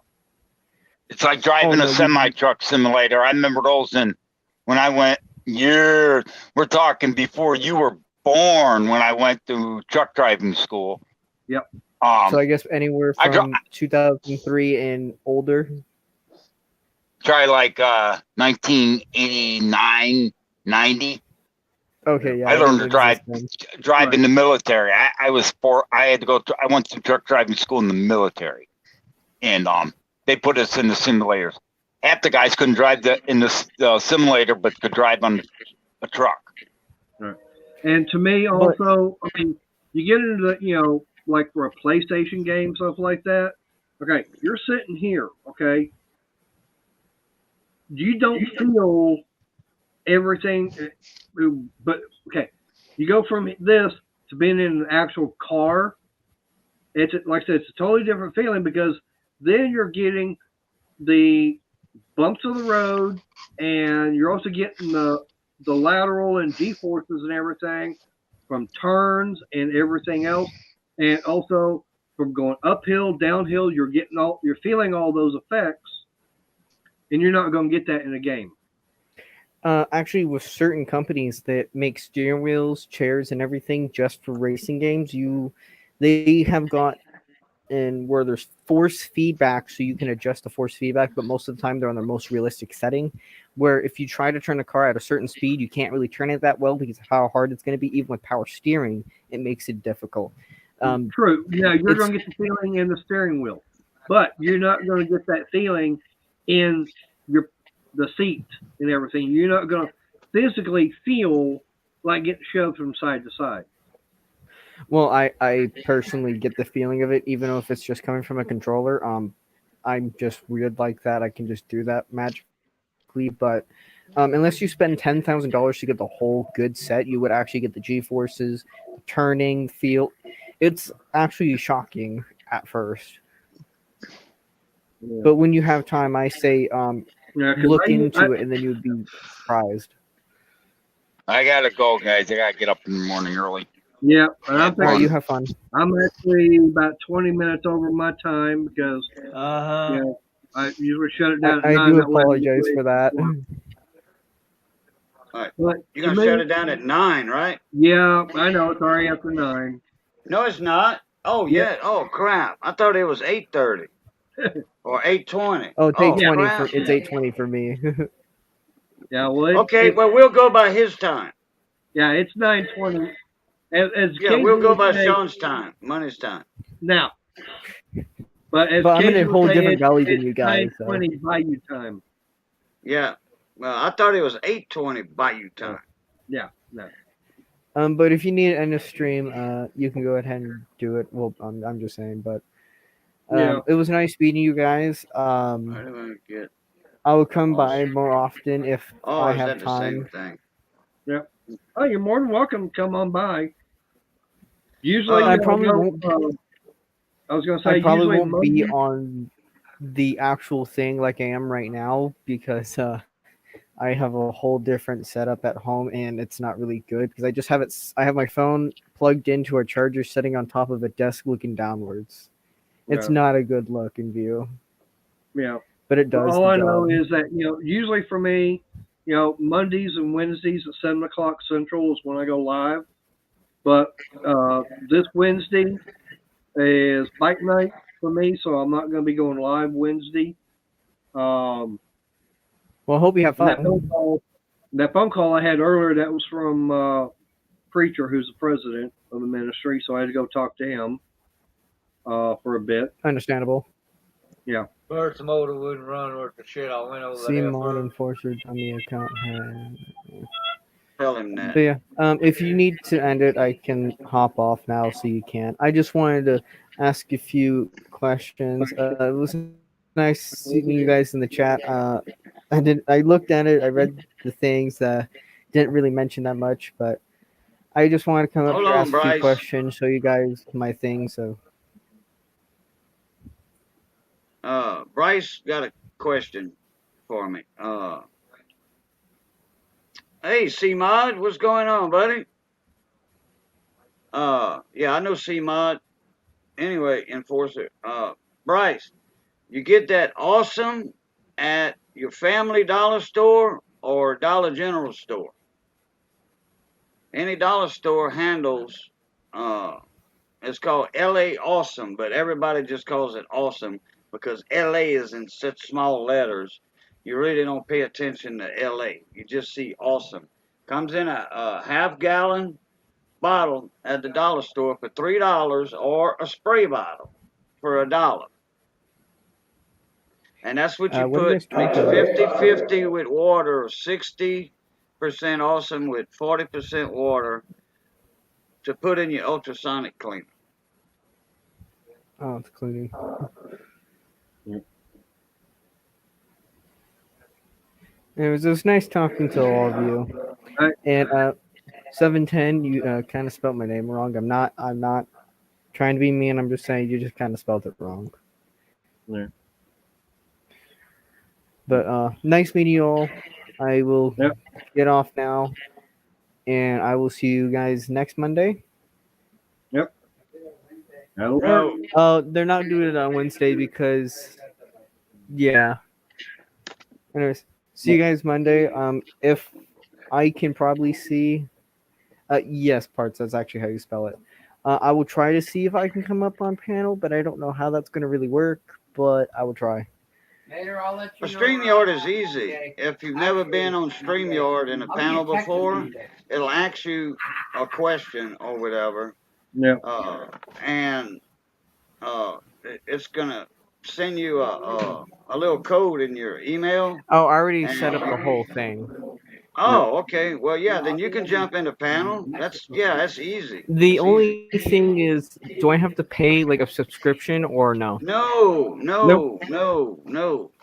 It's like driving a semi truck simulator. I remember those when I went years. We're talking before you were born when I went to truck driving school. Yep. So I guess anywhere from 2003 and older. Try like 1989, 90. Okay, yeah. I learned to drive in the military. I had to go. I went to truck driving school in the military, and they put us in the simulators. Half the guys couldn't drive in the simulator, but could drive on a truck. Right. And to me, also, I mean, you get into the, like for a PlayStation game, stuff like that. Okay, you're sitting here. Okay, you don't feel everything, but okay, you go from this to being in an actual car. It's like I said, it's a totally different feeling because then you're getting the bumps of the road, and you're also getting the lateral and G forces and everything from turns and everything else, and also from going uphill, downhill. You're feeling all those effects, and you're not going to get that in a game. Actually, with certain companies that make steering wheels, chairs, and everything just for racing games, they have got in where there's force feedback, so you can adjust the force feedback, but most of the time they're on their most realistic setting, where if you try to turn a car at a certain speed, you can't really turn it that well because of how hard it's going to be. Even with power steering, it makes it difficult. True. Yeah, you're going to get the feeling in the steering wheel, but you're not going to get that feeling in the seat and everything. You're not going to physically feel like getting shoved from side to side. Well, I personally get the feeling of it, even though if it's just coming from a controller. I'm just weird like that. I can just do that magically, but unless you spend $10,000 to get the whole good set, you would actually get the G forces, turning, feel. It's actually shocking at first, Yeah. but when you have time, I say Yeah, 'cause look into it, and then you'd be surprised. I gotta go, guys. I gotta get up in the morning early. Yeah, and I'm All right, you thinking have fun. I'm actually about 20 minutes over my time because Uh-huh. I usually shut it down at I 9. do That way I can apologize get for that. All right. But You're to gonna me, shut it down at 9, right? yeah, I know it's already after 9. No, it's not. Oh Yeah. yeah. Oh crap. I thought it was 8:30 or 8:20. Oh, it's Oh 8:20 crap. it's 8:20 for me. Yeah, well, Okay, well we'll go by his time. yeah, it's 9:20. As Yeah, Casey we'll go would by say, Sean's time, money's time. now, but as But I'm in Casey a would whole say, different valley than it's you guys. So. 9:20 Bayou time. Yeah. Well, I thought it was 8:20 Bayou time. Yeah, no. But if you need to end a stream, you can go ahead and do it. Well, I'm just saying, but Yeah. it was nice meeting you guys. I don't want to get. I will come by more often if Oh, I is have that the same time. thing? Yeah. Oh, you're more than welcome to come on by. Usually, I probably won't. I was going to say, I probably usually won't be Monday, on the actual thing like I am right now because I have a whole different setup at home and it's not really good because I just have it. I have my phone plugged into a charger sitting on top of a desk looking downwards. It's Yeah. not a good look in view, yeah. but it does All the I know job. is that, usually for me, Mondays and Wednesdays at 7 o'clock Central is when I go live. But this Wednesday is bike night for me, so I'm not going to be going live Wednesday. Well, I hope you have And fun. that phone call I had earlier, that was from Preacher, who's the president of the ministry, so I had to go talk to him for a bit. Understandable. Yeah. First motor wouldn't run worth the shit. I went over See there mod first. enforcer on the account. Tell him that. But yeah, if you need to end it, I can hop off now so you can. I just wanted to ask a few questions. It was nice seeing you guys in the chat. I looked at it. I read the things. Didn't really mention that much, but I just wanted to come up Hold here on, ask a few Bryce. questions, show you guys my thing. So Bryce got a question for me. Hey, C-Mod, what's going on, buddy? Yeah, I know C-Mod. Anyway, Enforcer. Bryce, you get that awesome at your family dollar store or Dollar General store? Any dollar store handles, it's called LA Awesome, but everybody just calls it Awesome because LA is in such small letters. You really don't pay attention to LA. You just see Awesome. Comes in a half-gallon bottle at the dollar store for $3 or a spray bottle for $1. And that's what you what are you put. guys Mix talking about? 50-50 with water, or 60% Awesome with 40% water to put in your ultrasonic cleaner. Oh, it's cleaning. It was nice talking to all of you. And 710, you kind of spelled my name wrong. I'm not trying to be mean. I'm just saying you just kind of spelled it wrong. Yeah. But nice meeting you all. I will Yep. get off now, and I will see you guys next Monday. Yep. That'll work. They're not doing it on Wednesday because, yeah. Anyways, see you guys Monday. If I can probably see, yes, parts. That's actually how you spell it. I will try to see if I can come up on panel, but I don't know how that's going to really work. But I will try. Later, I'll let you know. StreamYard is easy. If you've never been on StreamYard in a panel before, it'll ask you a question or whatever. Yeah. And it's gonna send you a little code in your email. Oh, I already And- set up the whole thing. Oh, okay. Well, yeah, then you can jump into panel. That's easy. The It's only easy. thing is, do I have to pay like a subscription or no? No.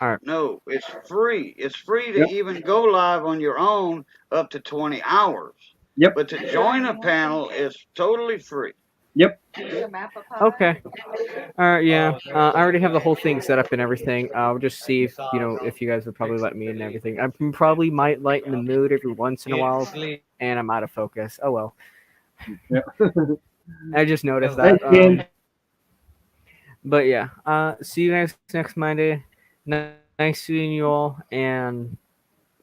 All right. No, it's free. It's free to Yep. even go live on your own up to 20 hours. Yep. But to join a panel is totally free. Yep. Okay. All right. Yeah. I already have the whole thing set up and everything. I'll just see if if you guys would probably let me in and everything. I probably might lighten the mood every once in a while, and I'm out of focus. Oh well. Yeah. I just noticed Thanks, that. Ken. But yeah. See you guys next Monday. Nice seeing you all, and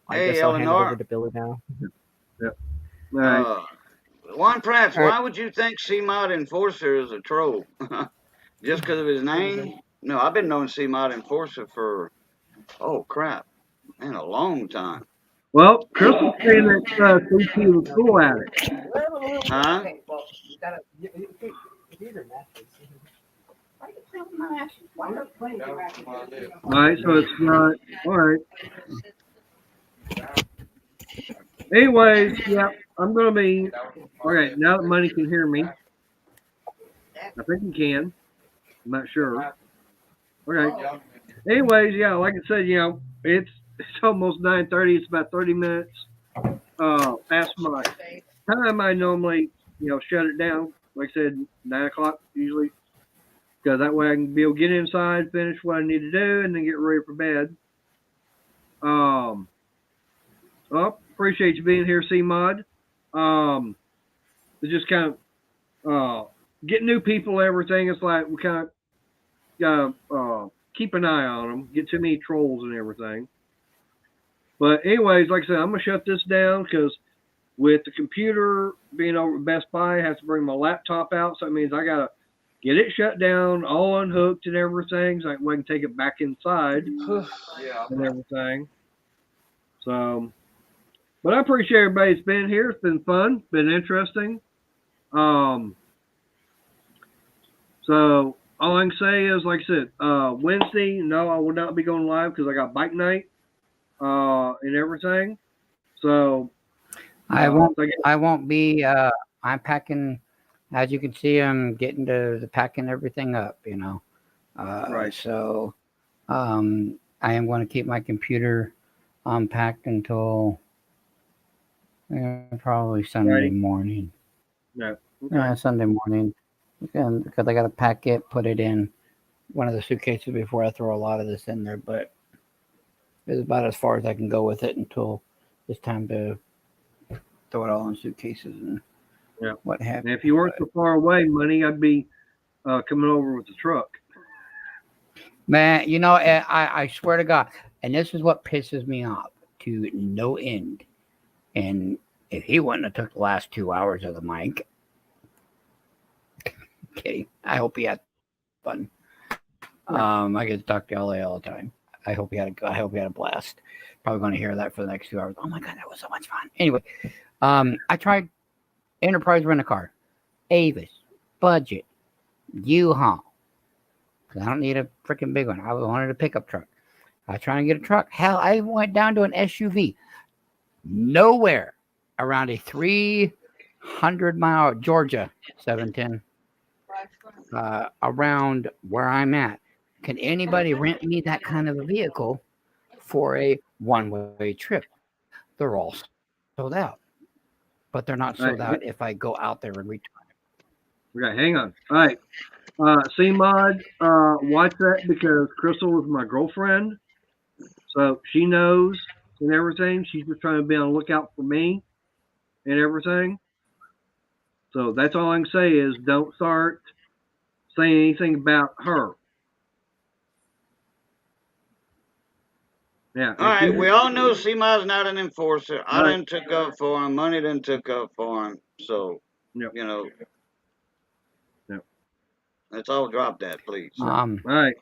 I Hey, guess I'll hand it Eleanor. over to Billy now. Yep. All right. Juan Prats, All right. why would you think CMOD Enforcer is a troll? Just because of his name? No, I've been knowing CMOD Enforcer for, oh crap, man, a long time. Well, Crystal's saying that CT was cool at it. Huh? All right, so it's not. All right. Anyways, yeah, I'm gonna be. All right, now that Money can hear me, I think he can. I'm not sure. All right. Anyways, yeah, like I said, it's almost 9:30. It's about 30 minutes past my time. I normally shut it down. Like I said, 9 o'clock usually, because that way I can be able to get inside, finish what I need to do, and then get ready for bed. Well, appreciate you being here, C-Mod. It's just kind of get new people, everything. It's like we kind of gotta keep an eye on them, get too many trolls and everything. But anyways, like I said, I'm gonna shut this down because with the computer being over at Best Buy, I have to bring my laptop out, so that means I gotta get it shut down, all unhooked and everything, so I can take it back inside and everything. So, but I appreciate everybody's been here. It's been fun, been interesting. So all I can say is, like I said, Wednesday, no, I will not be going live because I got bike night and everything. So I won't be. I'm packing. As you can see, I'm getting to the packing everything up. Right. So, I am going to keep my computer unpacked until probably Sunday morning. Yeah. Okay. Sunday morning, because I got to pack it, put it in one of the suitcases before I throw a lot of this in there. But it's about as far as I can go with it until it's time to throw it all in suitcases and what have you. And if you weren't so far away, Money, I'd be coming over with the truck. Man, I swear to God, and this is what pisses me off to no end. And if he wouldn't have took the last 2 hours of the mic, kidding. I hope he had fun. I get to talk to LA all the time. I hope he had a blast. Probably going to hear that for the next 2 hours. Oh my God, that was so much fun. Anyway, I tried Enterprise Rent-A-Car, Avis, Budget, U-Haul. I don't need a freaking big one. I wanted a pickup truck. I was trying to get a truck. Hell, I went down to an SUV. Nowhere around a 300-mile Georgia 710 around where I'm at. Can anybody rent me that kind of a vehicle for a one-way trip? They're all sold out. But they're not sold out if I go out there and return it. Okay, hang on. All right. C-Mod, watch that because Crystal is my girlfriend. So she knows and everything. She's just trying to be on the lookout for me and everything. So that's all I can say is don't start saying anything about her. Yeah. All right, we all know Seema's not an enforcer. I Right. done took up for him. Money done took up for him. So, Yep. you know, Yep. let's all drop that, please. All right.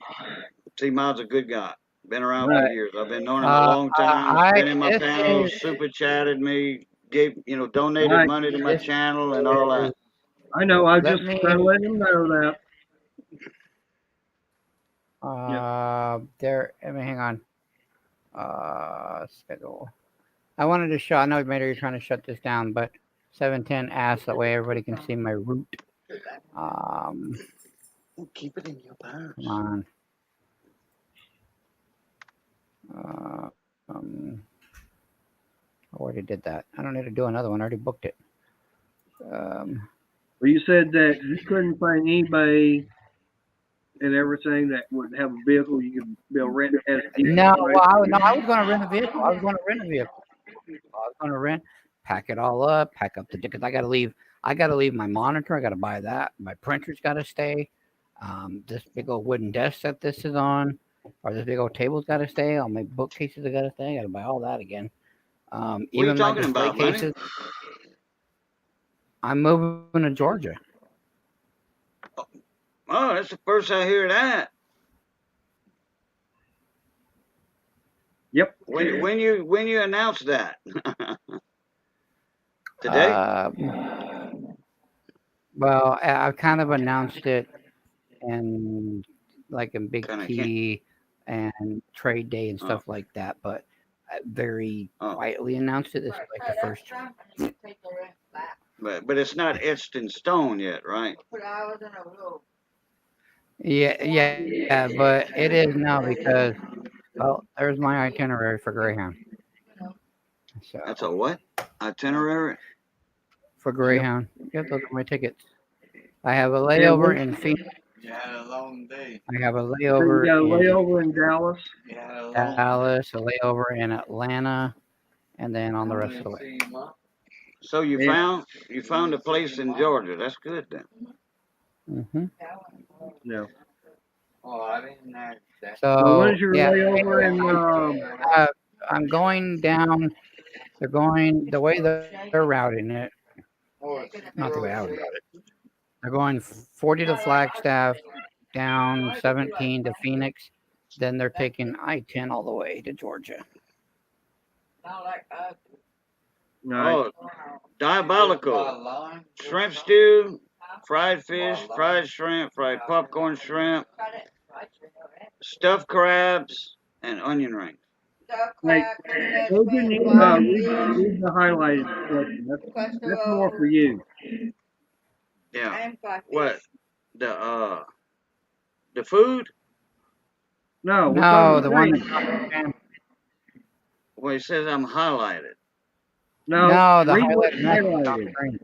Seema's a good guy. Been around Right. for years. I've been knowing him a long time. Been in my panels, super chatted me, gave, donated Right. money to my channel and all that. I know. I Let just me- trying to let him know that. There. I mean, hang on. Schedule. I wanted to show. I know, Mater, you're trying to shut this down, but 710 asks that way everybody can see my route. Keep it in your purse. Come on. I already did that. I don't need to do another one. I already booked it. Well, you said that you couldn't find anybody and everything that would have a vehicle you could be able to rent as a No, right? well, I was going to rent a vehicle. I was going to rent, pack it all up, pack up the because I got to leave. I got to leave my monitor. I got to buy that. My printer's got to stay. This big old wooden desk that this is on, or this big old table's got to stay. All my bookcases have got to stay. I got to buy all that again. Even my talking display about, money? cases. I'm moving to Georgia. Oh, that's the first I hear that. Yep. When you announced that? Today? Well, I've kind of announced it in Big T and Trade Day and stuff like that, but I very quietly announced it. This is like the first. But it's not etched in stone yet, right? Yeah, but it is now because, well, there's my itinerary for Greyhound. So That's a what? Itinerary? for Greyhound. Yep, those are my tickets. I have a layover in Phoenix. You had a long day. I have a So layover you got a in layover in Dallas. Dallas, a layover in Atlanta, and then on the rest of the way. So you found a place in Georgia. That's good then. Mm-hmm. No. Oh, I didn't know that. So when is your layover in? I'm going down. They're going the way they're routing it. Not the way I would route it. They're going 40 to Flagstaff, down 17 to Phoenix. Then they're taking I-10 all the way to Georgia. Oh, diabolical. Shrimp stew, fried fish, fried shrimp, fried popcorn shrimp, stuffed crabs, and onion rings. Like, those didn't read the highlighted section. That's more for you. Yeah. What? The food? No, we're No, talking the the one thing. that's Well, it says I'm highlighted. no, the read what's highlighted message on highlighted. screen.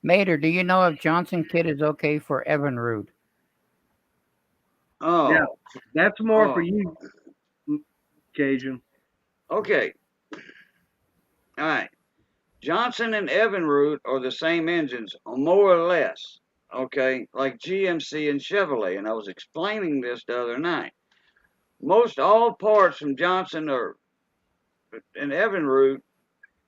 Mater, do you know if Johnson Kid is okay for Evinrude? Oh. Yeah, that's more for you, Cajun. Okay. All right. Johnson and Evinrude are the same engines, more or less. Okay, like GMC and Chevrolet, and I was explaining this the other night. Most all parts from Johnson and Evinrude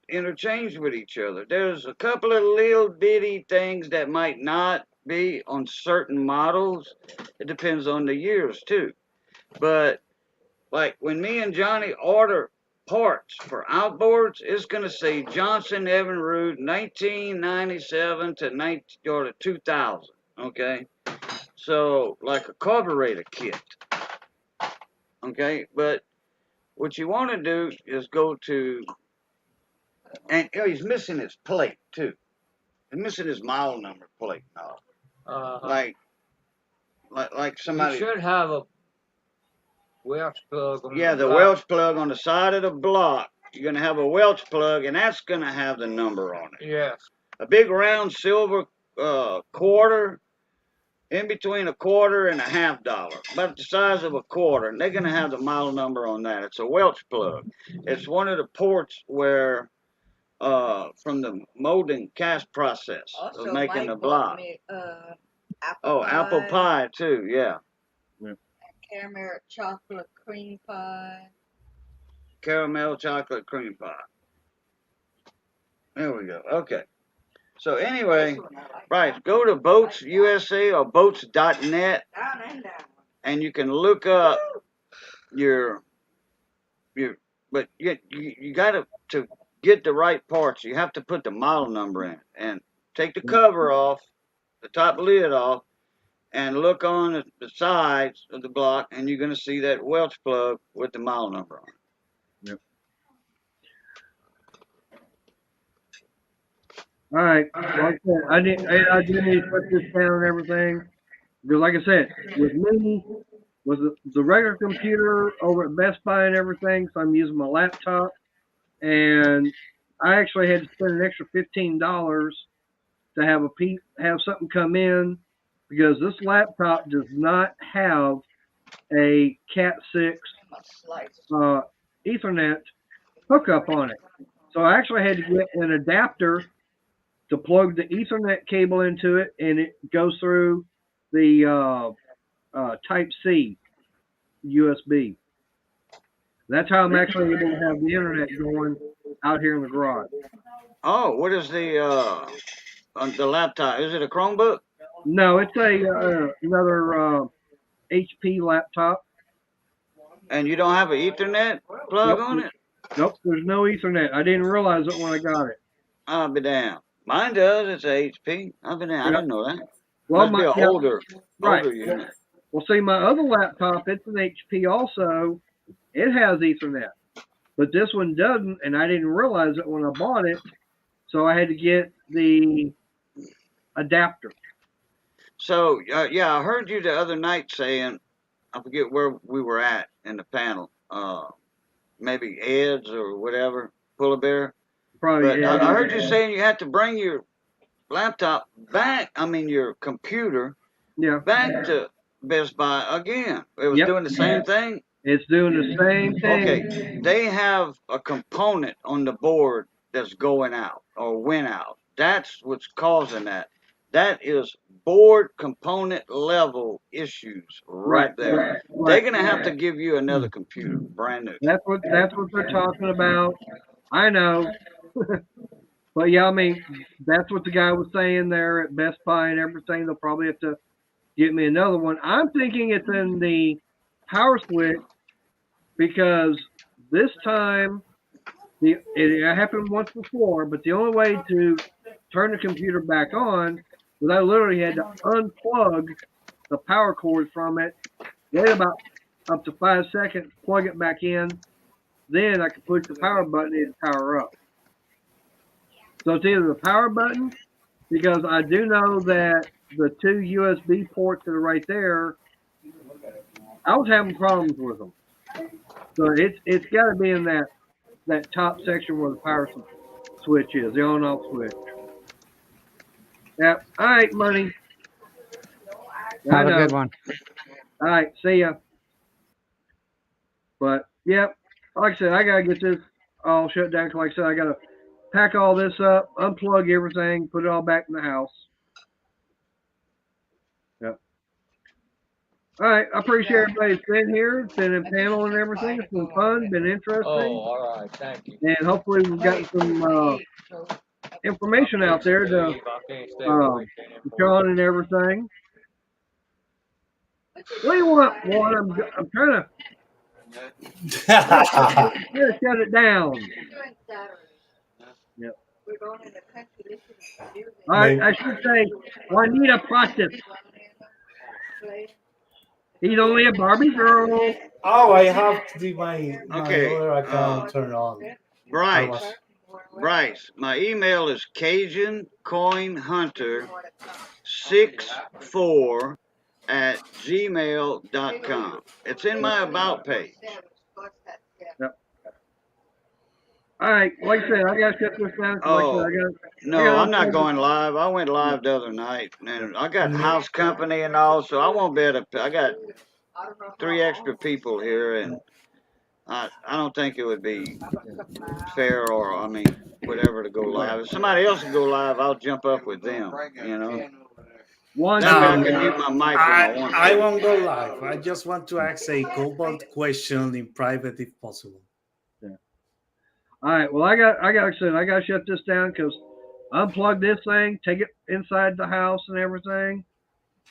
interchange with each other. There's a couple of little bitty things that might not be on certain models. It depends on the years too. But like when me and Johnny order parts for outboards, it's going to say Johnson Evinrude 1997 to 2000. Okay, so like a carburetor kit. Okay, but what you want to do is go to, and he's missing his plate too. He's missing his model number plate now. Like somebody. You should have a Welch plug on the Welch plug on the side of the block. You're going to have a Welch plug, and that's going to have the number on it. Yes. A big round silver quarter, in between a quarter and a $1/2, about the size of a quarter, and they're going to have the model number on that. It's a Welch plug. It's one of the ports where, from the molding cast process Also, of making Mike the bought block. me Apple pie too, yeah. caramel chocolate cream pie. Caramel chocolate cream pie. There we go. Okay. So anyway, right, go to Boats USA or boats.net, and you can look up your but you got to get the right parts. You have to put the model number in and take the cover off, the top lid off, and look on the sides of the block, and you're going to see that Welch plug with the model number on it. Yep. All right. Like I said, I do need to put this down and everything. Because like I said, with me, with the regular computer over at Best Buy and everything, so I'm using my laptop. And I actually had to spend an extra $15 to have something come in, because this laptop does not have a Cat 6 Ethernet hookup on it. So I actually had to get an adapter to plug the Ethernet cable into it, and it goes through the Type C USB. That's how I'm actually able to have the internet going out here in the garage. Oh, what is the laptop? Is it a Chromebook? No, it's another HP laptop. And you don't have an Ethernet plug on it? Nope, there's no Ethernet. I didn't realize it when I got it. I'll be damned. Mine does. It's a HP. I'll be damned. I didn't know that. Well, Must be an older right. unit. Well, see, my other laptop, it's an HP also. It has Ethernet, but this one doesn't, and I didn't realize it when I bought it. So I had to get the adapter. So, yeah, I heard you the other night saying, I forget where we were at in the panel, maybe Ed's or whatever, Pull a Bear. Probably. But I heard you saying you had to bring your laptop back, your computer, back to Best Buy again. It was doing the same thing? It's doing the same thing. Okay, they have a component on the board that's going out or went out. That's what's causing that. That is board component level issues right there. Right. They're gonna have to give you another computer, brand new. That's what they're talking about. I know. But yeah, that's what the guy was saying there at Best Buy and everything. They'll probably have to get me another one. I'm thinking it's in the power switch, because this time it happened once before, but the only way to turn the computer back on was I literally had to unplug the power cord from it, wait about up to 5 seconds, plug it back in, then I could push the power button and power up. So it's either the power button, because I do know that the 2 USB ports that are right there, I was having problems with them. So it's got to be in that top section where the power switch is, the on-off switch. Yep. All right, money. Have a good one. All right, see ya. But yep, like I said, I gotta get this all shut down. Like I said, I gotta pack all this up, unplug everything, put it all back in the house. Yep. All right, I appreciate everybody sitting here. It's been in panel and everything. It's been fun, been interesting. Oh, all right, thank you. And hopefully we've got some information out there to John and everything. What do you want, Juan? I'm trying to shut it down. Yep. All right, I should say Juanita Practice. He's only a Barbie girl. Oh, I have to do my Okay, other account turn on. Bryce, my email is CajunCoinHunter64@gmail.com. It's in my about page. Yep. All right, like I said, I gotta shut this down. 'Cause like I said, Oh, I got no, I'm not unplug going live. I went live the other night, and I got No. house company and all, so I won't be able to. I got 3 extra people here, and I don't think it would be fair, or I mean, whatever, to go live. If somebody else will go live, I'll jump up with them. You know, one. that way I No, can mute my mic when I want I to. won't go live. I just want to ask a cobalt question in private if possible. All right. Well, like I said, I gotta shut this down because unplug this thing, take it inside the house and everything.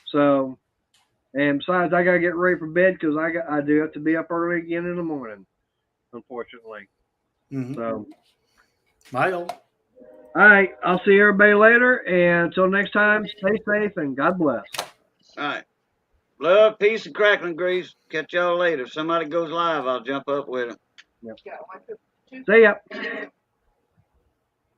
So, and besides, I gotta get ready for bed because I do have to be up early again in the morning, unfortunately. Mm-hmm. So, Bye all. all right. I'll see everybody later, and until next time, stay safe and God bless. All right. Love, peace, and crackling grease. Catch y'all later. If somebody goes live, I'll jump up with them. Yep. See ya.